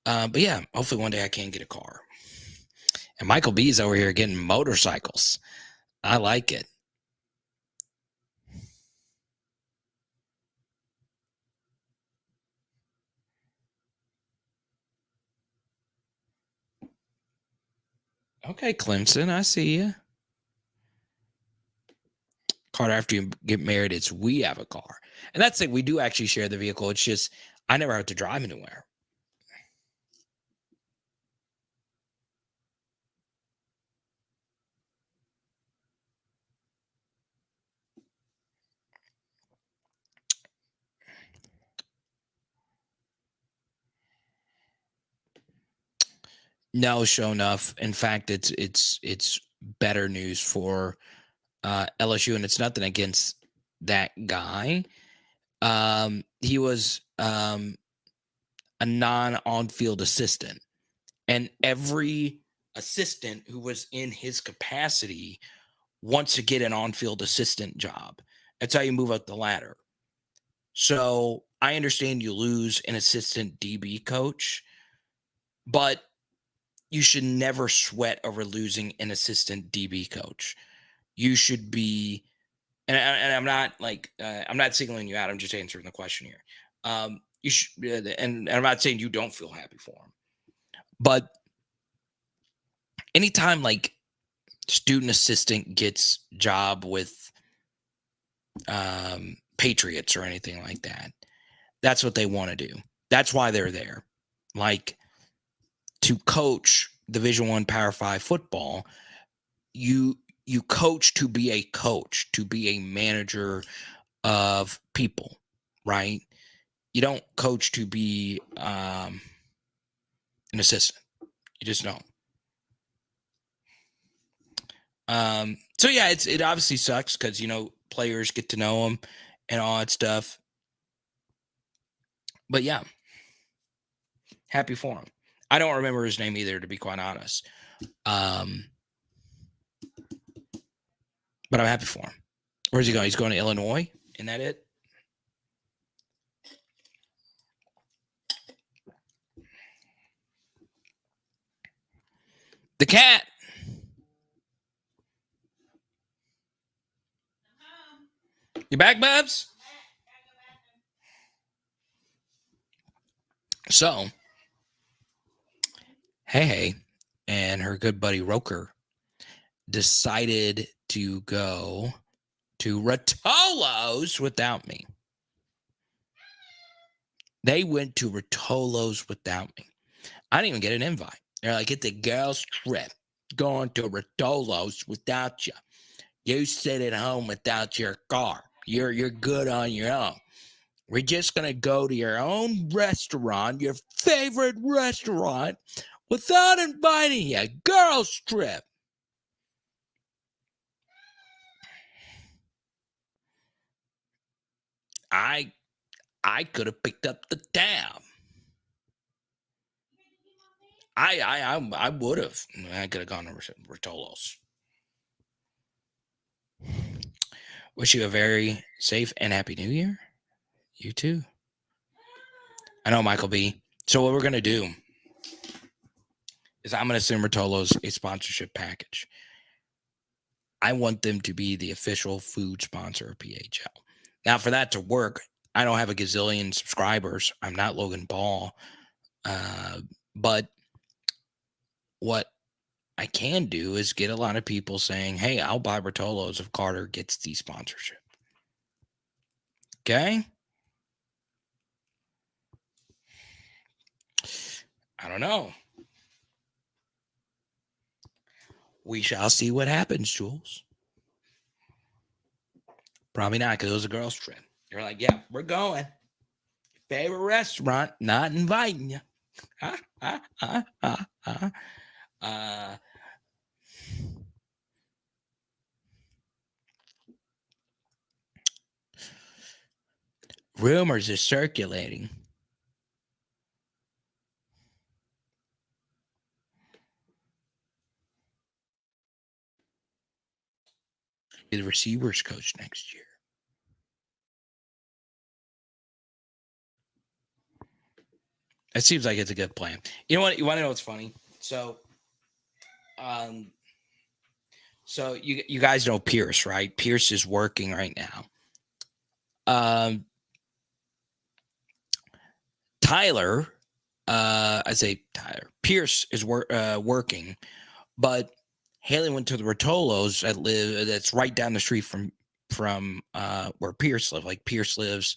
But yeah, hopefully one day I can get a car. And Michael B's over here getting motorcycles. I like it. Okay, Clemson, I see you. Carter, after you get married, we have a car. And that's it. We do actually share the vehicle. It's just I never have to drive anywhere. No, sure enough. In fact, it's better news for LSU, and it's nothing against that guy. He was a non-on-field assistant, and every assistant who was in his capacity wants to get an on-field assistant job. That's how you move up the ladder. So I understand you lose an assistant DB coach, but you should never sweat over losing an assistant DB coach. You should be, and I'm not like I'm not singling you out. I'm just answering the question here. You should, and I'm not saying you don't feel happy for him, but anytime like student assistant gets job with Patriots or anything like that. That's what they want to do. That's why they're there. Like, to coach Division I Power 5 football, you coach to be a coach, to be a manager of people, right? You don't coach to be an assistant. You just don't. So yeah, it obviously sucks because, you know, players get to know them and all that stuff. But yeah, happy for him. I don't remember his name either, to be quite honest. But I'm happy for him. Where's he going? He's going to Illinois? Isn't that it? The cat. You back, Bubs? So, Hey and her good buddy Roker decided to go to Rotolo's without me. They went to Rotolo's without me. I didn't even get an invite. They're like, it's a girls' trip going to Rotolo's without you. You sit at home without your car. You're good on your own. We're just going to go to your own restaurant, your favorite restaurant, without inviting you. Girls' trip. I could have picked up the tab. I would have. I could have gone to Rotolo's. Wish you a very safe and happy New Year. You too. I know, Michael B. So what we're going to do is I'm going to send Rotolo's a sponsorship package. I want them to be the official food sponsor of PHL. Now, for that to work, I don't have a gazillion subscribers. I'm not Logan Paul. But what I can do is get a lot of people saying, hey, I'll buy Rotolo's if Carter gets the sponsorship. Okay? I don't know. We shall see what happens, Jules. Probably not, because it was a girls' trip. You're like, yeah, we're going. Favorite restaurant, not inviting you. Rumors are circulating. Be the receivers coach next year. It seems like it's a good plan. You know what? You want to know what's funny? So you guys know Pierce, right? Pierce is working right now. Tyler, I say Tyler. Pierce is working, but Haley went to the Rotolo's that's right down the street from where Pierce lives. Like, Pierce lives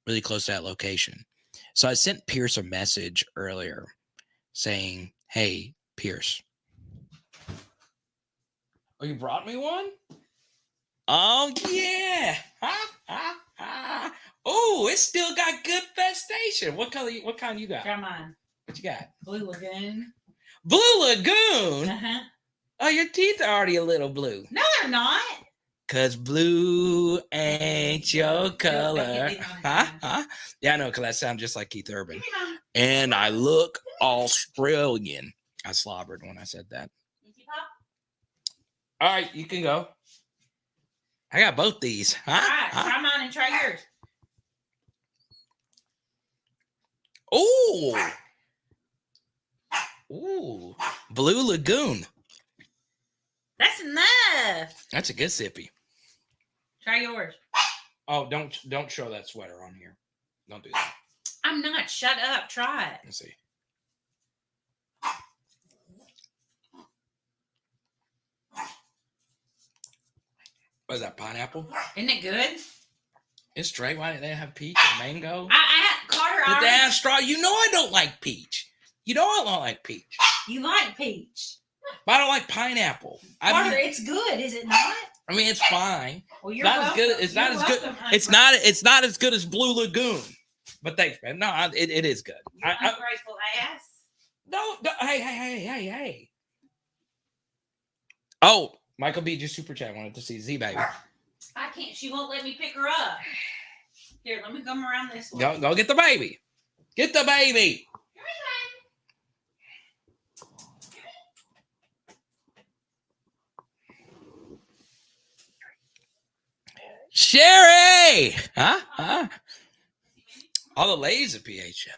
really close to that location. So I sent Pierce a message earlier saying, hey, Pierce. Oh, you brought me one? Oh, yeah. Oh, it's still got good festation. What kind you got? Come on. What you got? Blue Lagoon. Blue Lagoon? Uh-huh. Oh, your teeth are already a little blue. No, they're not. Cause blue ain't your color. Huh? Yeah, I know, because I sound just like Keith Urban. And I look Australian. I slobbered when I said that. All right, you can go. I got both these. All right, try mine and try yours. Ooh, Blue Lagoon. That's enough. That's a good sippy. Try yours. Oh, don't show that sweater on here. Don't do that. I'm not. Shut up. Try it. Let's see. What is that, pineapple? Isn't it good? It's straight. Why didn't they have peach and mango? Carter, Did they have straw? You know I don't like peach. You know I don't like peach. You like peach. But I don't like pineapple. Carter, it's good, is it not? I mean, it's fine. Well, you're Not welcome. as good. It's not You're as good. welcome, honey. It's not as good as Blue Lagoon. But thanks, man. No, it is good. You ungrateful ass. No, hey. Oh, Michael B. just super chat. Wanted to see Z baby. I can't. She won't let me pick her up. Here, let me come around this way. Go get the baby. Get the baby. Sherry! Huh? All the ladies at PHO.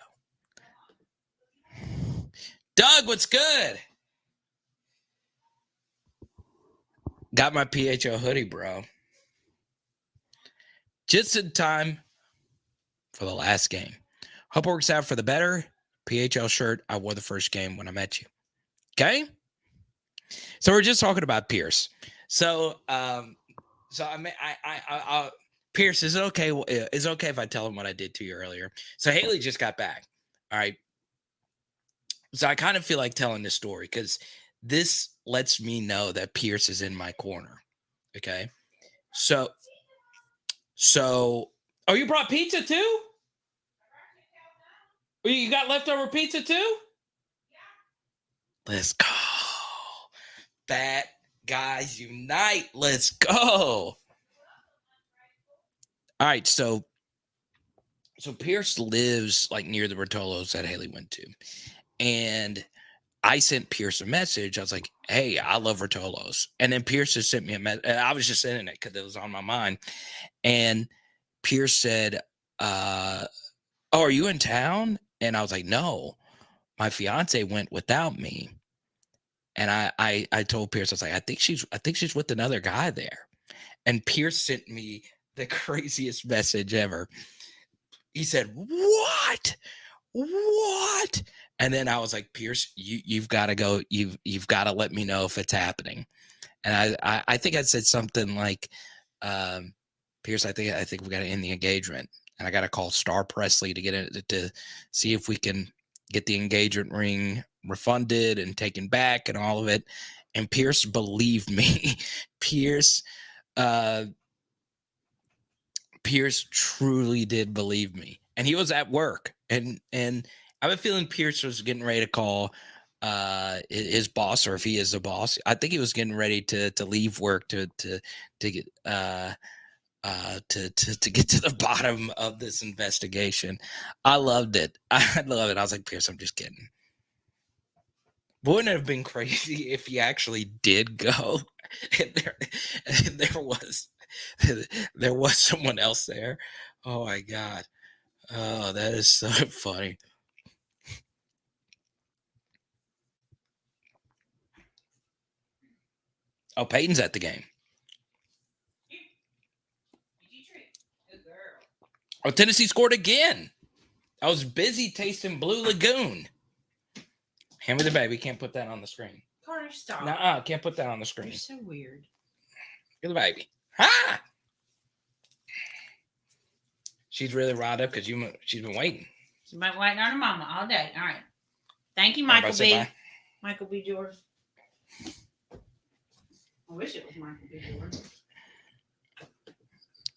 Doug, what's good? Got my PHO hoodie, bro. Just in time for the last game. Hope it works out for the better. PHL shirt I wore the first game when I met you. Okay? So we're just talking about Pierce. So Pierce, is it okay? Is it okay if I tell him what I did to you earlier? So Haley just got back. All right. So I kind of feel like telling this story because this lets me know that Pierce is in my corner. Okay. So, oh, you brought pizza too? You got leftover pizza too? Let's go. Fat guys unite. Let's go. All right, so Pierce lives like near the Rotolos that Haley went to. And I sent Pierce a message. I was like, hey, I love Rotolos. And then Pierce just sent me a message. I was just sending it because it was on my mind. And Pierce said, oh, are you in town? And I was like, no, my fiance went without me. And I told Pierce, I was like, I think she's with another guy there. And Pierce sent me the craziest message ever. He said, what? And then I was like, Pierce, you've got to go. You've got to let me know if it's happening. And I think I said something like, Pierce, I think we got to end the engagement. And I got to call Star Presley to get it to see if we can get the engagement ring refunded and taken back and all of it. And Pierce believed me. Pierce truly did believe me. And he was at work. And I have a feeling Pierce was getting ready to call his boss, or if he is the boss. I think he was getting ready to leave work to get to get to the bottom of this investigation. I loved it. I love it. I was like, Pierce, I'm just kidding. Wouldn't it have been crazy if he actually did go and there was someone else there? Oh my God. Oh, that is so funny. Oh, Peyton's at the game. Oh, Tennessee scored again. I was busy tasting Blue Lagoon. Hand me the baby. Can't put that on the screen. Carter, stop. Nuh-uh. Can't put that on the screen. You're so weird. Get the baby. Ha! She's really riled up because she's been waiting. She's been waiting on her mama all day. All right. Thank you, Michael B. Bye. Michael B. Jordan. I wish it was Michael B. Jordan.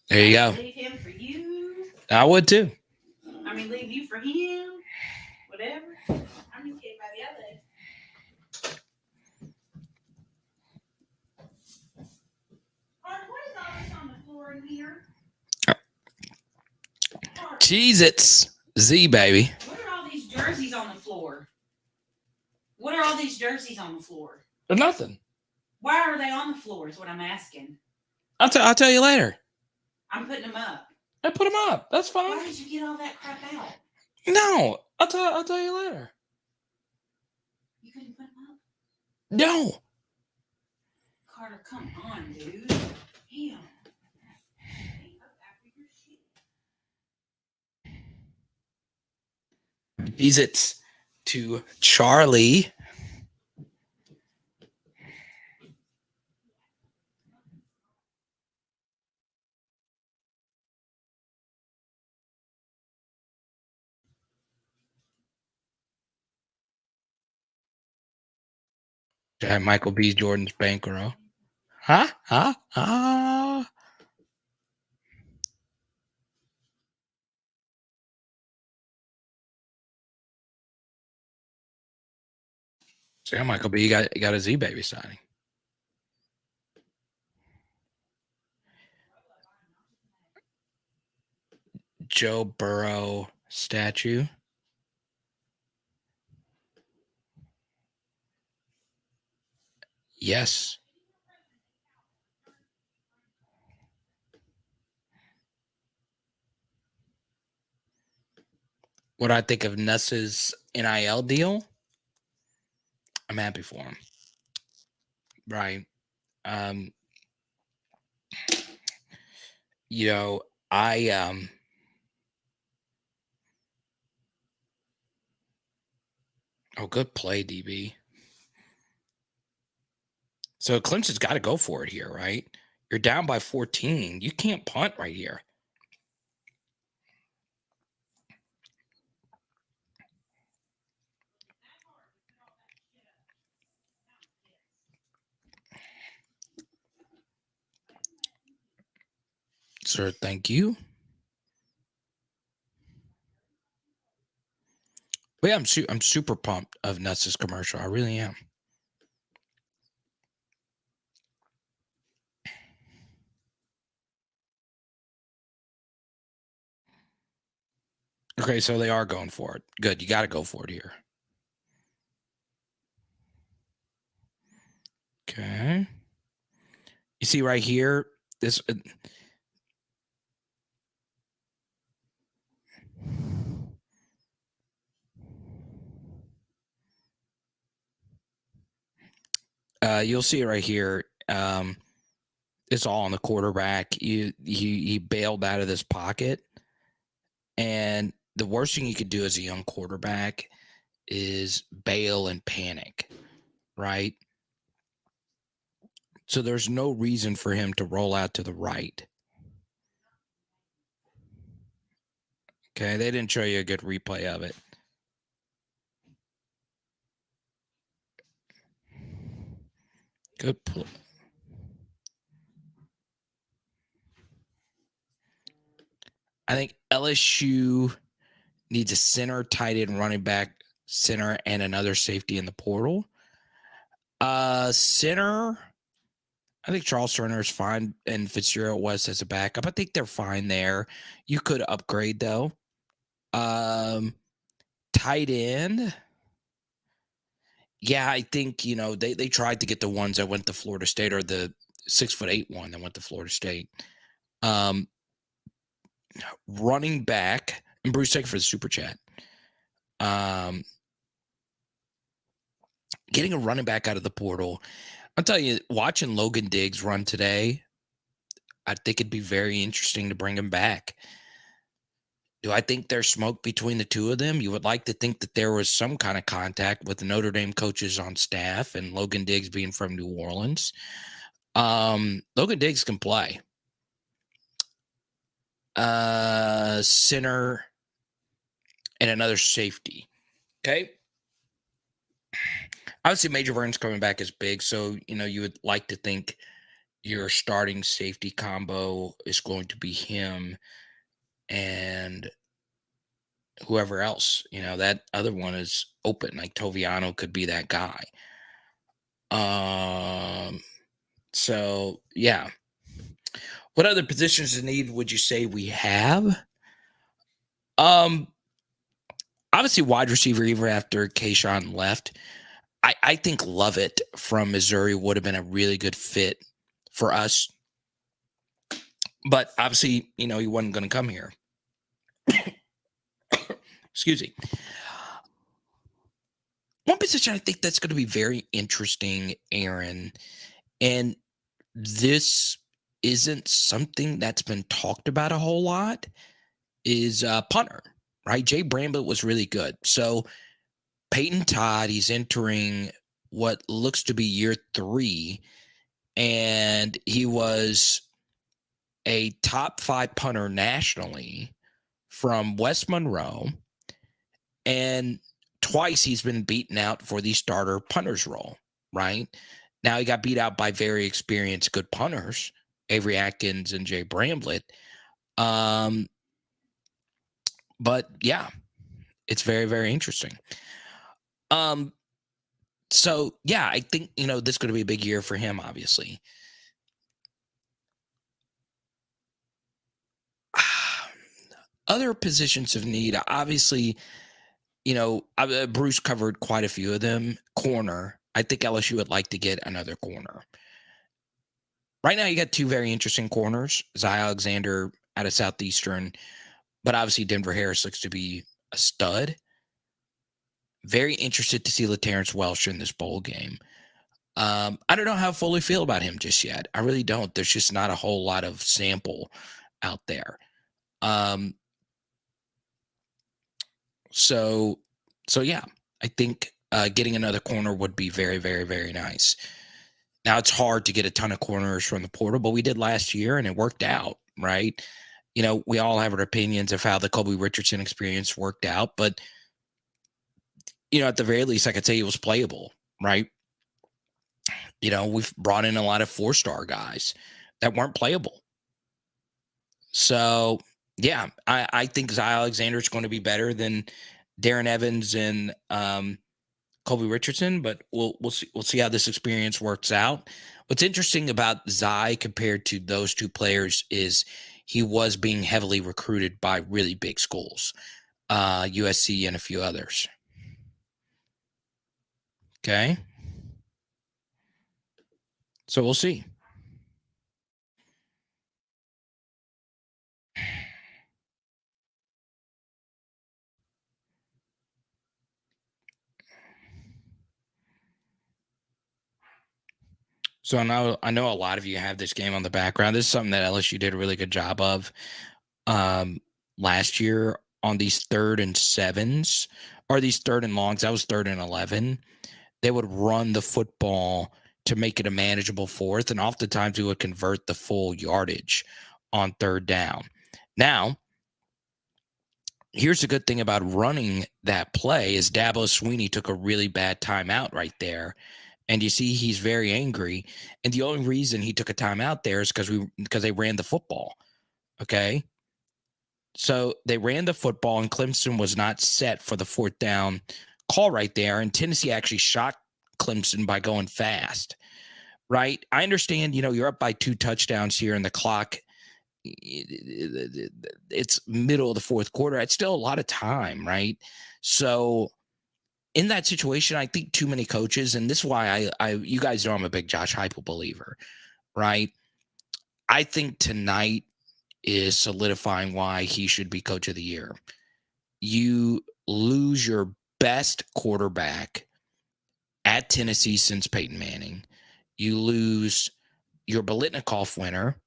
There you go. Leave him for you. I would too. I mean, leave you for him. Whatever. I'm just kidding about the other day. What is all this on the floor in here? Cheez-Its. Z, baby. What are all these jerseys on the floor? What are all these jerseys on the floor? There's nothing. Why are they on the floor is what I'm asking. I'll tell you later. I'm putting them up. I put them up. That's fine. Why did you get all that crap out? No. I'll tell you later. You couldn't put them up? No. Carter, come on, dude. Damn. Cheez-Its to Charlie. Michael B. Jordan's bankroll. Huh? So Michael B. got a Z Baby signing. Joe Burrow statue. Yes. What I think of Nuss's NIL deal, I'm happy for him. Right. You know, oh, good play, DB. So Clemson's got to go for it here, right? You're down by 14. You can't punt right here. Sir, thank you. But yeah, I'm super pumped of Nuts' commercial. I really am. Okay, so they are going for it. Good. You got to go for it here. Okay. You see right here, this. You'll see it right here. It's all on the quarterback. He bailed out of this pocket, and the worst thing you could do as a young quarterback is bail and panic, right? So there's no reason for him to roll out to the right. Okay, they didn't show you a good replay of it. Good pull. I think LSU needs a center, tight end, running back, center, and another safety in the portal. Center, I think Charles Turner is fine, and Fitzgerald West as a backup. I think they're fine there. You could upgrade though. Tight end. Yeah, I think they tried to get the ones that went to Florida State, or the 6'8" one that went to Florida State. Running back, and Bruce, thank you for the super chat. Getting a running back out of the portal. I'll tell you, watching Logan Diggs run today, I think it'd be very interesting to bring him back. Do I think there's smoke between the two of them? You would like to think that there was some kind of contact with the Notre Dame coaches on staff, and Logan Diggs being from New Orleans. Logan Diggs can play. Center and another safety. Okay. Obviously, Major Vernon's coming back is big, so you would like to think your starting safety combo is going to be him and whoever else. That other one is open. Like Toviano could be that guy. So yeah. What other positions of need would you say we have? Obviously wide receiver, even after Keyshawn left. I think Lovett from Missouri would have been a really good fit for us. But obviously, he wasn't going to come here. Excuse me. One position I think that's going to be very interesting, Aaron, and this isn't something that's been talked about a whole lot, is punter, right? Jay Bramblett was really good. So Peyton Todd, he's entering what looks to be year 3, and he was a top 5 punter nationally from West Monroe, and twice he's been beaten out for the starter punter's role. right? Now he got beat out by very experienced good punters, Avery Atkins and Jay Bramblett. But yeah, it's very, very interesting. So yeah, I think, this is going to be a big year for him, obviously. Other positions of need, obviously, Bruce covered quite a few of them. Corner, I think LSU would like to get another corner. Right now, you got two very interesting corners. Zy Alexander out of Southeastern, but obviously Denver Harris looks to be a stud. Very interested to see LaTerrence Welsh in this bowl game. I don't know how I fully feel about him just yet. I really don't. There's just not a whole lot of sample out there. So yeah, I think getting another corner would be very, very, very nice. Now, it's hard to get a ton of corners from the portal, but we did last year, and it worked out, right? We all have our opinions of how the Colby Richardson experience worked out, but, at the very least, I could say it was playable, right? We've brought in a lot of 4-star guys that weren't playable. So, yeah, I think Zy Alexander is going to be better than Darren Evans and Colby Richardson, but we'll see how this experience works out. What's interesting about Zy compared to those two players is he was being heavily recruited by really big schools, USC and a few others. Okay. So we'll see. So I know a lot of you have this game on the background. This is something that LSU did a really good job of last year on these 3rd and 7s or these 3rd and longs. That was 3rd and 11. They would run the football to make it a manageable 4th, and oftentimes we would convert the full yardage on 3rd down. Now, here's the good thing about running that play is Dabo Swinney took a really bad timeout right there. And you see he's very angry. And the only reason he took a timeout there is because they ran the football. Okay. So they ran the football, and Clemson was not set for the 4th down call right there. And Tennessee actually shot Clemson by going fast. Right. I understand, you're up by 2 touchdowns here in the clock. It's middle of the 4th quarter. It's still a lot of time. Right. So in that situation, I think too many coaches, and this is why you guys know I'm a big Josh Heupel believer, right? I think tonight is solidifying why he should be coach of the year. You lose your best quarterback at Tennessee since Peyton Manning. You lose your Biletnikoff winner,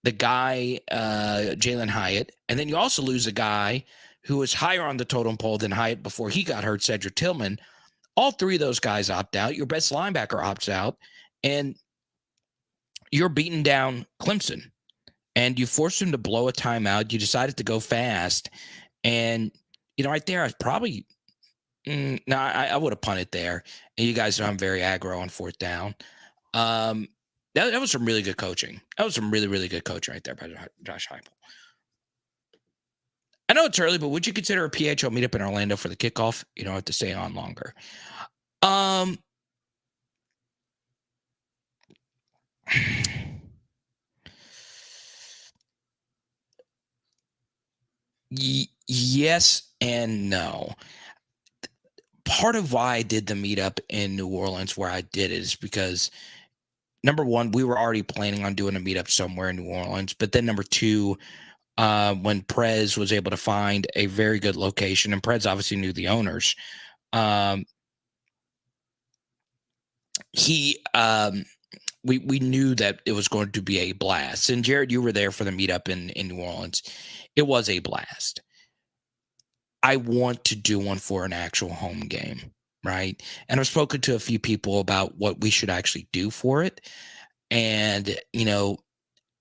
the guy, Jalen Hyatt, and then you also lose a guy who was higher on the totem pole than Hyatt before he got hurt, Cedric Tillman. All 3 of those guys opt out. Your best linebacker opts out, and you're beating down Clemson. And you forced him to blow a timeout. You decided to go fast. And, right there, I was probably I would have punted there. And you guys know I'm very aggro on 4th down. That was some really good coaching. That was some really, really good coaching right there by Josh Heupel. I know it's early, but would you consider a PHL meetup in Orlando for the kickoff? You don't have to stay on longer. Yes and no. Part of why I did the meetup in New Orleans where I did it is because, number one, we were already planning on doing a meetup somewhere in New Orleans. But then number 2, when Prez was able to find a very good location, and Prez obviously knew the owners, we knew that it was going to be a blast. And Jared, you were there for the meetup in New Orleans. It was a blast. I want to do one for an actual home game, right? And I've spoken to a few people about what we should actually do for it. And,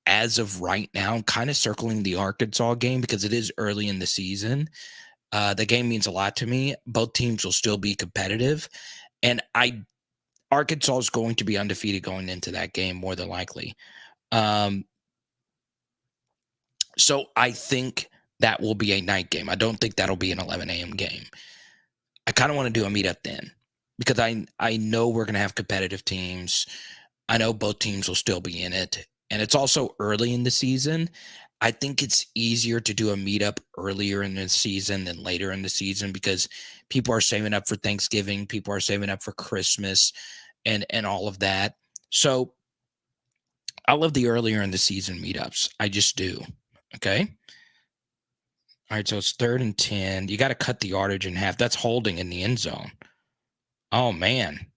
as of right now, I'm kind of circling the Arkansas game because it is early in the season. The game means a lot to me. Both teams will still be competitive. And I Arkansas is going to be undefeated going into that game, more than likely. So I think that will be a night game. I don't think that'll be an 11 a.m. game. I kind of want to do a meetup then because I know we're going to have competitive teams. I know both teams will still be in it. And it's also early in the season. I think it's easier to do a meetup earlier in the season than later in the season because people are saving up for Thanksgiving. People are saving up for Christmas and all of that. So I love the earlier in the season meetups. I just do. Okay. All right. So it's 3rd and 10. You got to cut the yardage in half. That's holding in the end zone. Oh, man.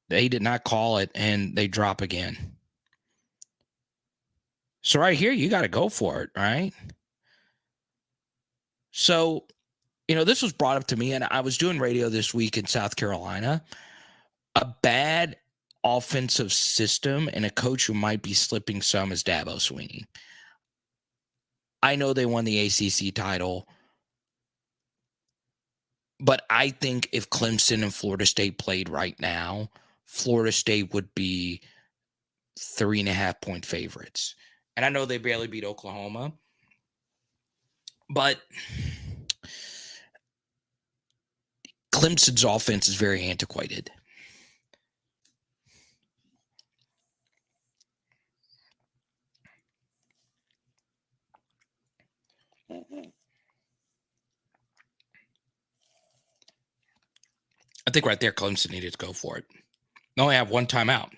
They did not call it, and they drop again. So right here, you got to go for it, right? So, this was brought up to me, and I was doing radio this week in South Carolina. A bad offensive system and a coach who might be slipping some is Dabo Swinney. I know they won the ACC title, but I think if Clemson and Florida State played right now, Florida State would be 3.5-point favorites. And I know they barely beat Oklahoma, but Clemson's offense is very antiquated. I think right there, Clemson needed to go for it. They only have one timeout.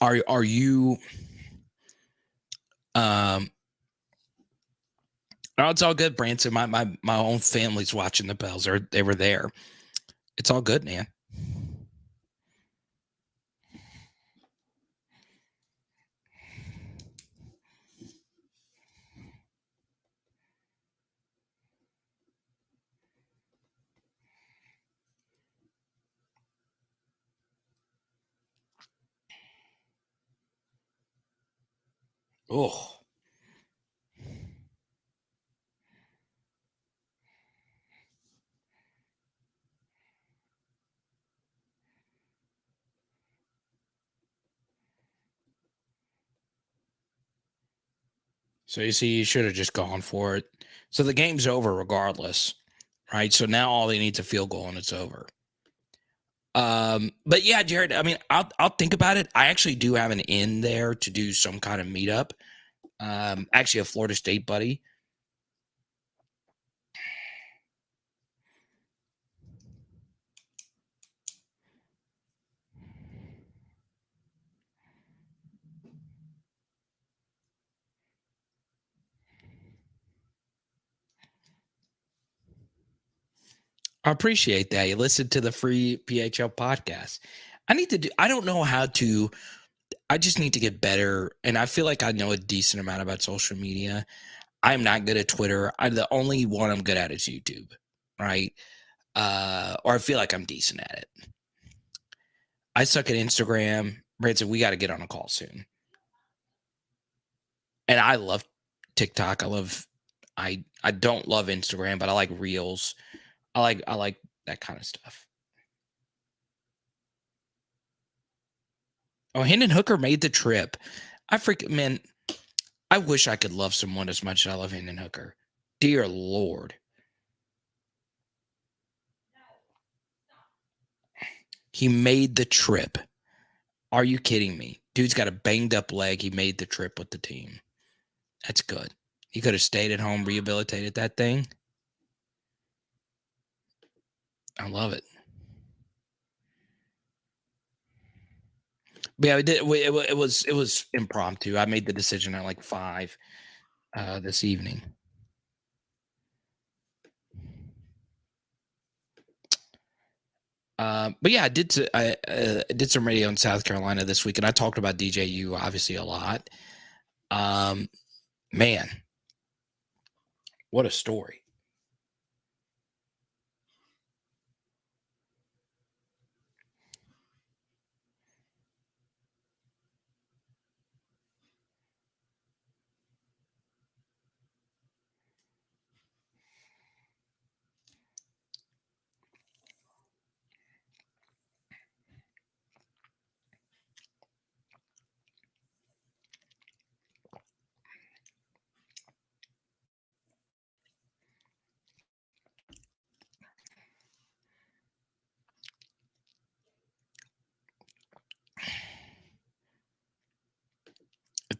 Are you? No, it's all good, Branson. My own family's watching the Bells. They were there. It's all good, man. Oh. So you see, you should have just gone for it. So the game's over regardless, right? So now all they need is a field goal and it's over. But yeah, Jared, I mean, I'll think about it. I actually do have an in there to do some kind of meetup. Actually a Florida State buddy. I appreciate that. You listen to the free PHL podcast. I don't know how to, I just need to get better. And I feel like I know a decent amount about social media. I'm not good at Twitter. The only one I'm good at is YouTube, right? Or I feel like I'm decent at it. I suck at Instagram. Branson, we got to get on a call soon. And I love TikTok. I don't love Instagram, but I like Reels. I like that kind of stuff. Oh, Hendon Hooker made the trip. Man, I wish I could love someone as much as I love Hendon Hooker. Dear Lord. He made the trip. Are you kidding me? Dude's got a banged up leg. He made the trip with the team. That's good. He could have stayed at home, rehabilitated that thing. I love it. But yeah, it was impromptu. I made the decision at like 5 this evening. But yeah, I did some radio in South Carolina this week, and I talked about DJU obviously a lot. Man, what a story!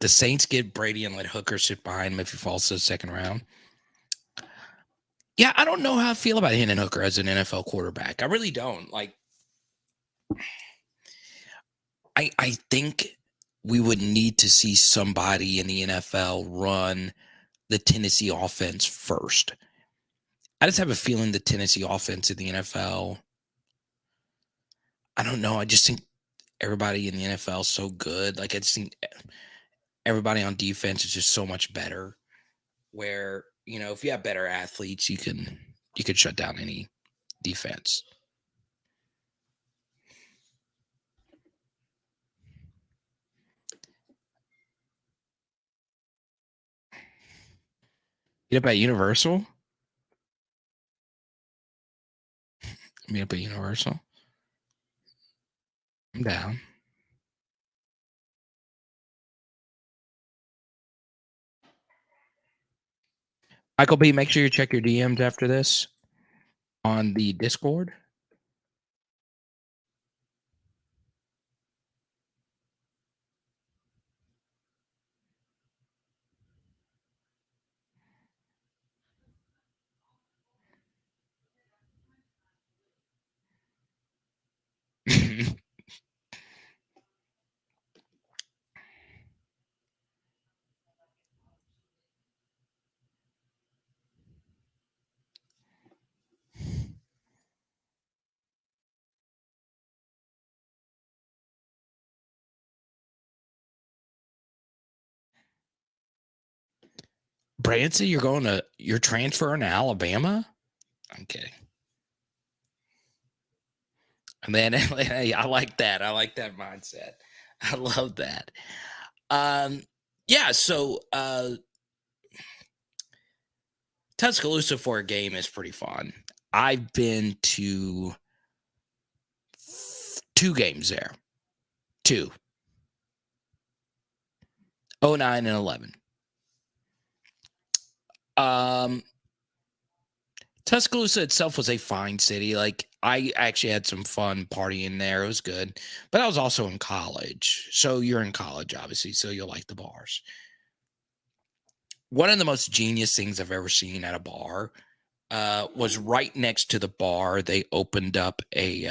the Saints get Brady and let Hooker sit behind him if he falls to the second round. Yeah, I don't know how I feel about Hendon Hooker as an NFL quarterback. I really don't. Like, I think we would need to see somebody in the NFL run the Tennessee offense first. I just have a feeling the Tennessee offense in the NFL, I don't know. I just think everybody in the NFL is so good. Like, I just think everybody on defense is just so much better. Where, you know, if you have better athletes, you can shut down any defense. Meet up at Universal? Meet up at Universal? I'm down. Michael B, make sure you check your DMs after this on the Discord. Branson, you're transferring to Alabama? I'm kidding. And then I like that. I like that mindset. I love that. Yeah, so Tuscaloosa for a game is pretty fun. I've been to 2 games there. 2. 09 and 11. Tuscaloosa itself was a fine city. Like, I actually had some fun partying there. It was good. But I was also in college. So you're in college, obviously, so you'll like the bars. One of the most genius things I've ever seen at a bar was right next to the bar, they opened up a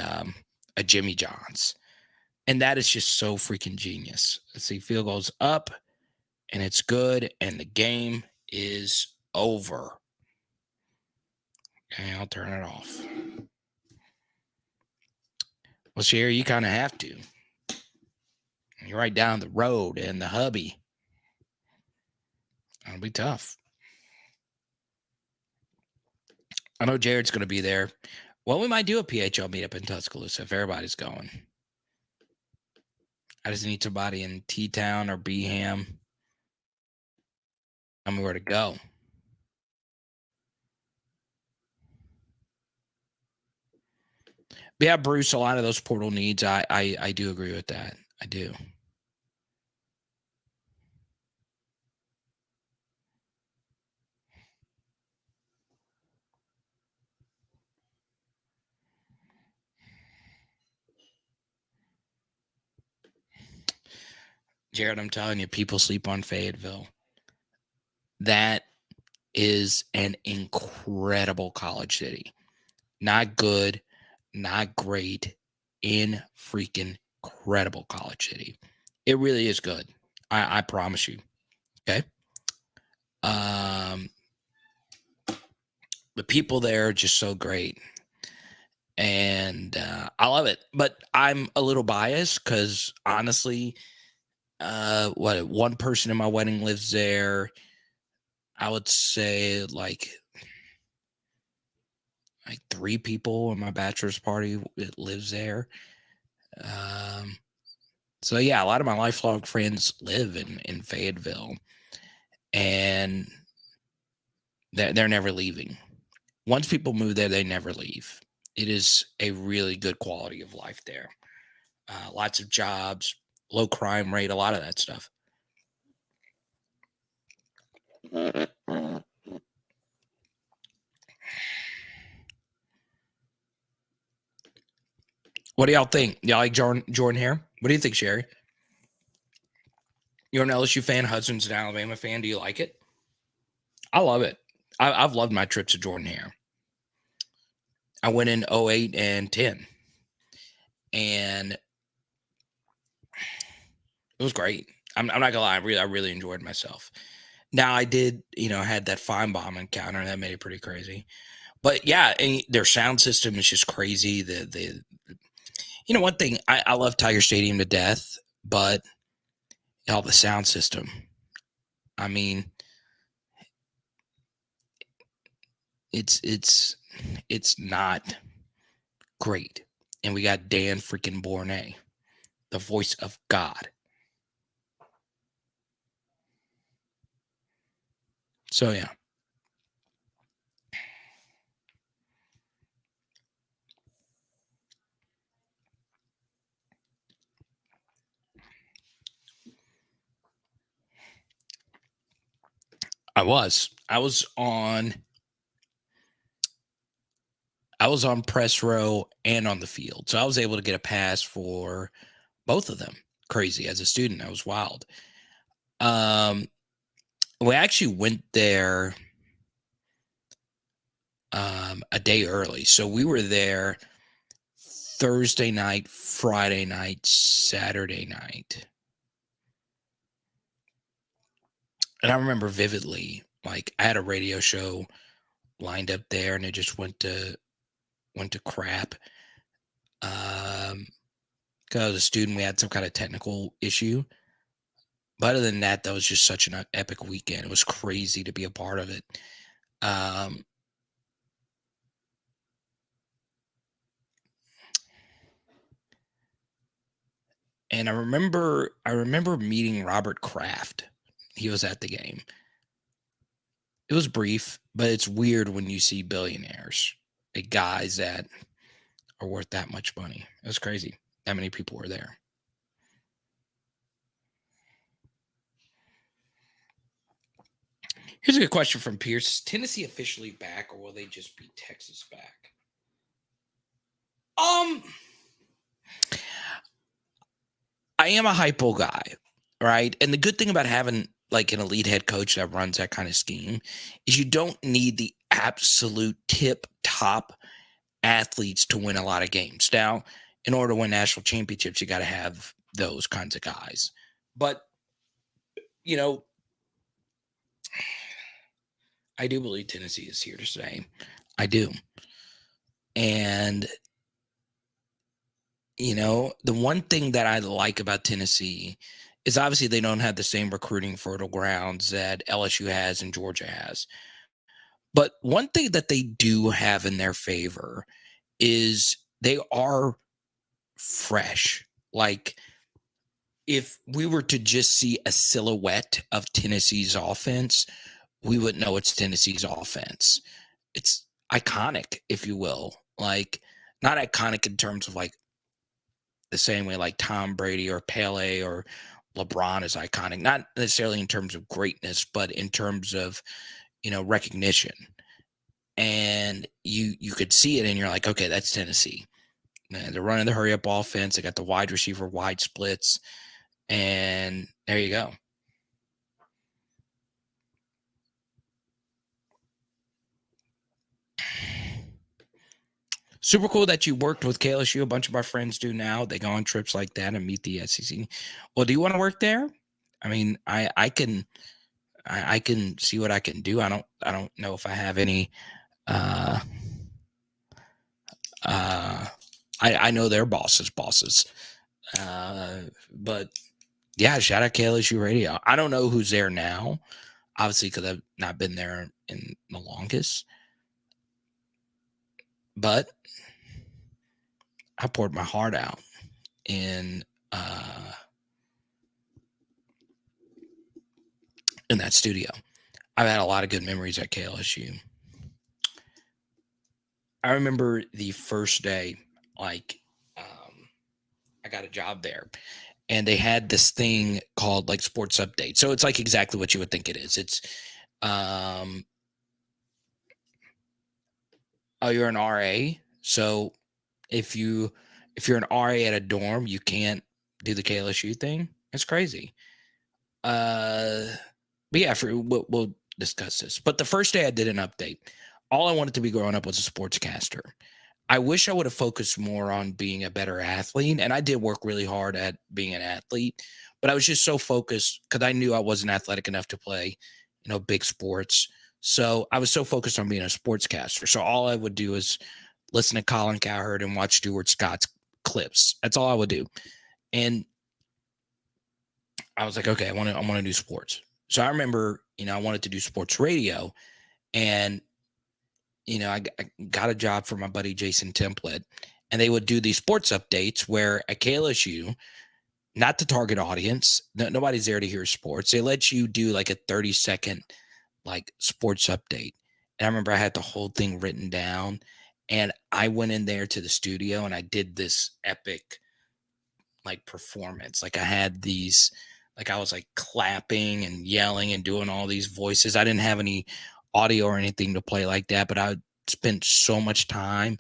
Jimmy John's. And that is just so freaking genius. Let's see, field goes up, and it's good, and the game is over. Okay, I'll turn it off. Well, Sherry, you kind of have to. You're right down the road in the hubby. That'll be tough. I know Jared's going to be there. Well, we might do a PHL meetup in Tuscaloosa if everybody's going. I just need somebody in T-Town or Beham. Tell me where to go. Yeah, Bruce, a lot of those portal needs, I do agree with that. I do. Jared, I'm telling you, people sleep on Fayetteville. That is an incredible college city. Not good, not great, in freaking incredible college city. It really is good. I promise you. Okay. The people there are just so great. And I love it. But I'm a little biased because honestly, one person in my wedding lives there. I would say like 3 people in my bachelor's party that lives there. So yeah, a lot of my lifelong friends live in Fayetteville, and they're never leaving. Once people move there, they never leave. It is a really good quality of life there. Lots of jobs, low crime rate, a lot of that stuff. What do y'all think? Y'all like Jordan here? What do you think, Sherry? You're an LSU fan. Husband's an Alabama fan. Do you like it? I love it. I've loved my trips to Jordan Hare. I went in 08 and 10, and it was great. I'm not gonna lie. I really enjoyed myself. Now I did, had that fine bomb encounter that made it pretty crazy. But yeah, and their sound system is just crazy. One thing, I love Tiger Stadium to death, but the sound system. I mean, it's not great. And we got Dan freaking Bournet, the voice of God. So yeah. I was on press row and on the field. So I was able to get a pass for both of them. Crazy. As a student, I was wild. We actually went there a day early. So we were there Thursday night, Friday night, Saturday night. And I remember vividly, like, I had a radio show lined up there and it just went to crap. Because I was a student, we had some kind of technical issue. But other than that, that was just such an epic weekend. It was crazy to be a part of it. And I remember meeting Robert Kraft. He was at the game. It was brief, but it's weird when you see billionaires, like guys that are worth that much money. It was crazy. That many people were there. Here's a good question from Pierce. Is Tennessee officially back, or will they just beat Texas back? I am a hypo guy, right? And the good thing about having like an elite head coach that runs that kind of scheme is you don't need the absolute tip top athletes to win a lot of games. Now, in order to win national championships, you got to have those kinds of guys. But, I do believe Tennessee is here to stay. I do. And, the one thing that I like about Tennessee is obviously they don't have the same recruiting fertile grounds that LSU has and Georgia has. But one thing that they do have in their favor is they are fresh. Like, if we were to just see a silhouette of Tennessee's offense, we would know it's Tennessee's offense. It's iconic, if you will. Like, not iconic in terms of like the same way like Tom Brady or Pele or LeBron is iconic. Not necessarily in terms of greatness, but in terms of, recognition. And you could see it and you're like, okay, that's Tennessee. And they're running the hurry up offense. They got the wide receiver wide splits. And there you go. Super cool that you worked with KLSU. A bunch of my friends do now. They go on trips like that and meet the SEC. Well, do you want to work there? I mean, I can see what I can do. I don't know if I have any. I know their bosses. But yeah, shout out KLSU Radio. I don't know who's there now, obviously, because I've not been there in the longest. But I poured my heart out in that studio. I've had a lot of good memories at KLSU. I remember the first day, like, I got a job there, and they had this thing called like Sports Update. So it's like exactly what you would think it is. It's, oh, you're an RA. So if you're an RA at a dorm, you can't do the KLSU thing. It's crazy. But yeah, we'll discuss this. But the first day I did an update. All I wanted to be growing up was a sportscaster. I wish I would have focused more on being a better athlete. And I did work really hard at being an athlete, but I was just so focused because I knew I wasn't athletic enough to play, big sports. So I was so focused on being a sportscaster. So all I would do is listen to Colin Cowherd and watch Stuart Scott's clips. That's all I would do. And I was like, okay, I want to do sports. So I remember, I wanted to do sports radio, and I got a job for my buddy Jason Template, and they would do these sports updates where at KLSU, not the target audience, nobody's there to hear sports. They let you do like a 30-second like sports update. And I remember I had the whole thing written down, and I went in there to the studio and I did this epic like performance. Like I had these, like I was like clapping and yelling and doing all these voices. I didn't have any audio or anything to play like that, but I spent so much time.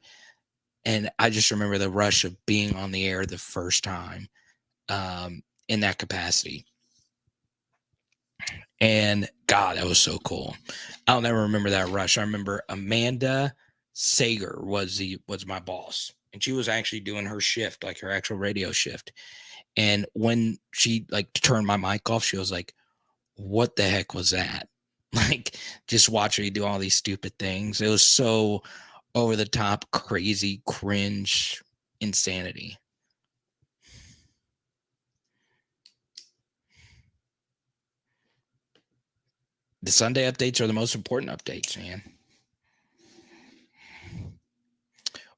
And I just remember the rush of being on the air the first time in that capacity. And God, that was so cool. I'll never remember that rush. I remember Amanda Sager was my boss, and she was actually doing her shift, like her actual radio shift. And when she like turned my mic off, she was like, "What the heck was that?" Like just watching you do all these stupid things. It was so over the top, crazy, cringe, insanity. The Sunday updates are the most important updates, man.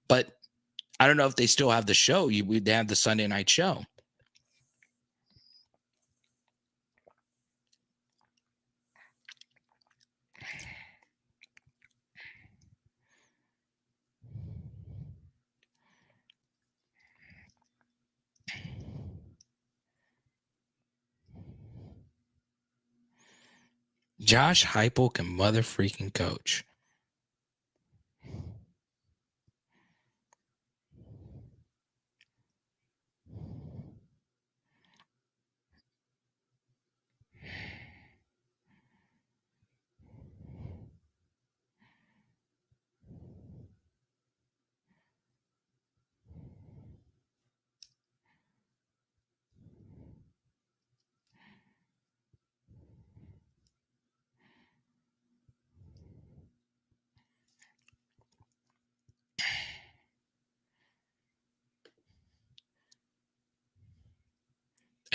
But I don't know if they still have the show. We'd have the Sunday night show. Josh Heupel can mother freaking coach.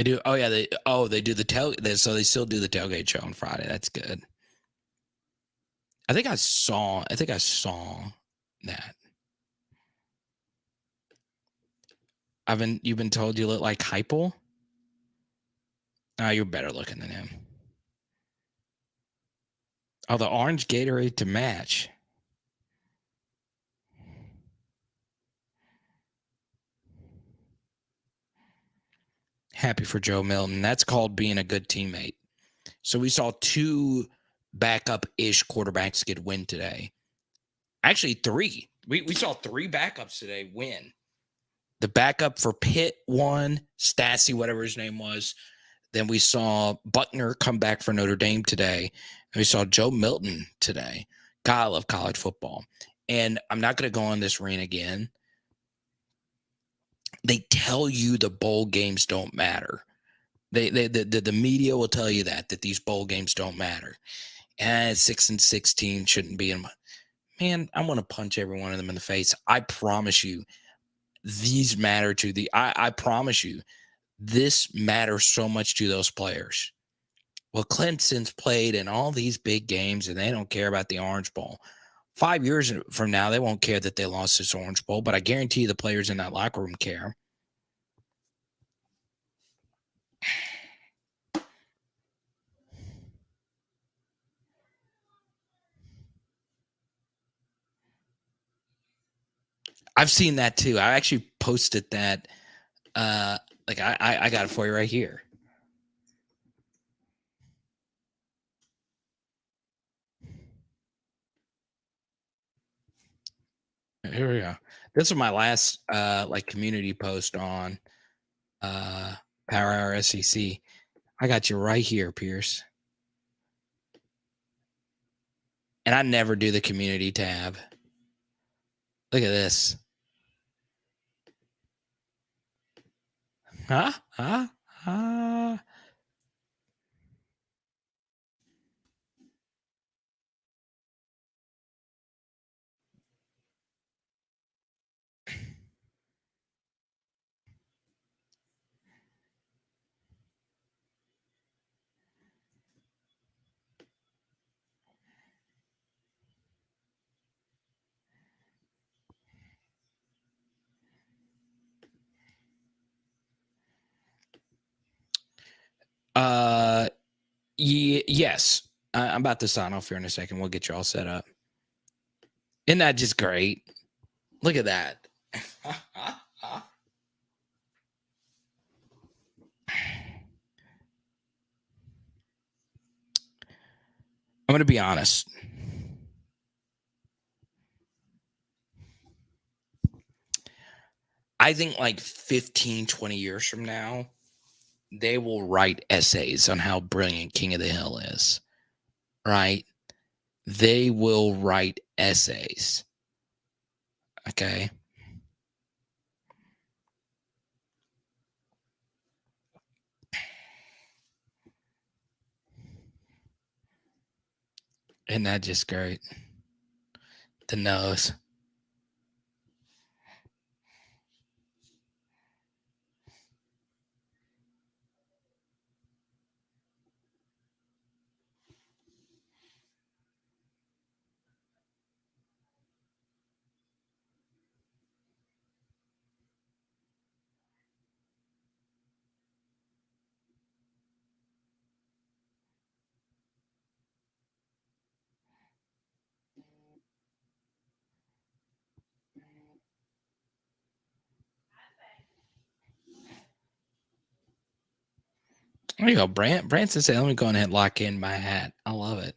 I do. Oh yeah. They do the so they still do the tailgate show on Friday. That's good. I think I saw that. You've been told you look like Heupel? Oh, you're better looking than him. Oh, the orange Gatorade to match. Happy for Joe Milton. That's called being a good teammate. So we saw two backup-ish quarterbacks get win today. Actually, three. We saw three backups today win. The backup for Pitt won, Stassi, whatever his name was. Then we saw Buckner come back for Notre Dame today. And we saw Joe Milton today. God, I love college football. And I'm not going to go on this rant again. They tell you the bowl games don't matter. The media will tell you that these bowl games don't matter. And 6-16 shouldn't be in my... Man, I'm going to punch every one of them in the face. I promise you, these matter to the... I promise you, this matters so much to those players. Well, Clemson's played in all these big games, and they don't care about the Orange Bowl. 5 years from now, they won't care that they lost this Orange Bowl, but I guarantee you the players in that locker room care. I've seen that too. I actually posted that. Like I got it for you right here. Here we go. This was my last like community post on Power Hour SEC. I got you right here, Pierce. And I never do the community tab. Look at this. Huh? Yes. I'm about to sign off here in a second. We'll get you all set up. Isn't that just great? Look at that. I'm going to be honest. I think like 15, 20 years from now, they will write essays on how brilliant King of the Hill is, right? They will write essays. Okay. Isn't that just great? The nose. There you go, Brant. Branson said, let me go ahead and lock in my hat. I love it.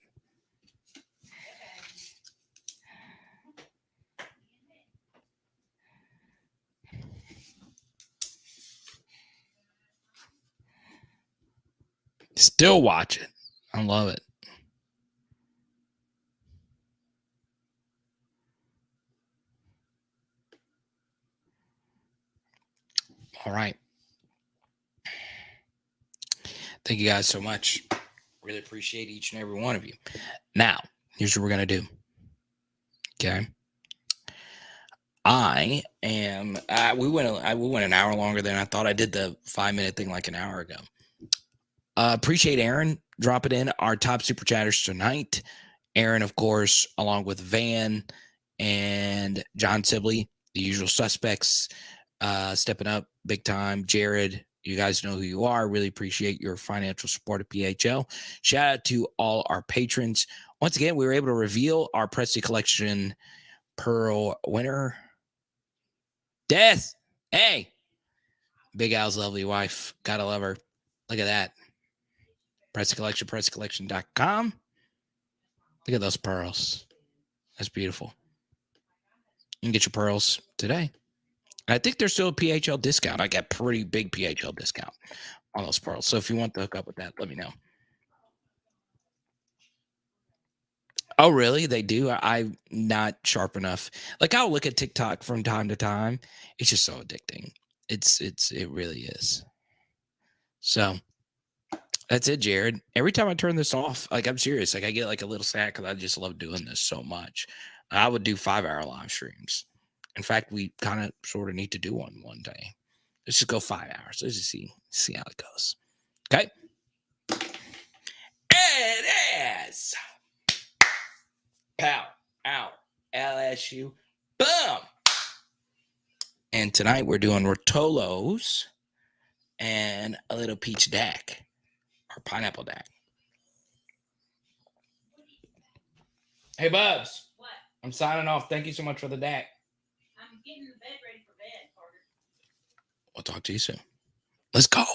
Still watching. I love it. All right. Thank you guys so much. Really appreciate each and every one of you. Now, here's what we're going to do. Okay. We went an hour longer than I thought. I did the 5-minute thing like an hour ago. Appreciate Aaron dropping in our top super chatters tonight. Aaron, of course, along with Van and John Sibley, the usual suspects, stepping up big time. Jared, you guys know who you are. Really appreciate your financial support of PHL. Shout out to all our patrons. Once again, we were able to reveal our Presley Collection Pearl winner. Death. Hey. Big Al's lovely wife. Gotta love her. Look at that. Presley Collection, PresleyCollection.com. Look at those pearls. That's beautiful. You can get your pearls today. I think there's still a PHL discount. I got pretty big PHL discount on those pearls. So if you want to hook up with that, let me know. Oh, really? They do? I'm not sharp enough. Like, I'll look at TikTok from time to time. It's just so addicting. It really is. So that's it, Jared. Every time I turn this off, like, I'm serious. Like, I get like a little sad because I just love doing this so much. I would do 5-hour live streams. In fact, we kind of sort of need to do one day. Let's just go 5 hours. Let's just see how it goes. Okay. It is. Pow out LSU. Boom. And tonight we're doing Rotolos and a little peach dac or pineapple dac. Hey, Bubs. What? I'm signing off. Thank you so much for the dac. I'm getting the bed ready for bed, Carter. We'll talk to you soon. Let's go.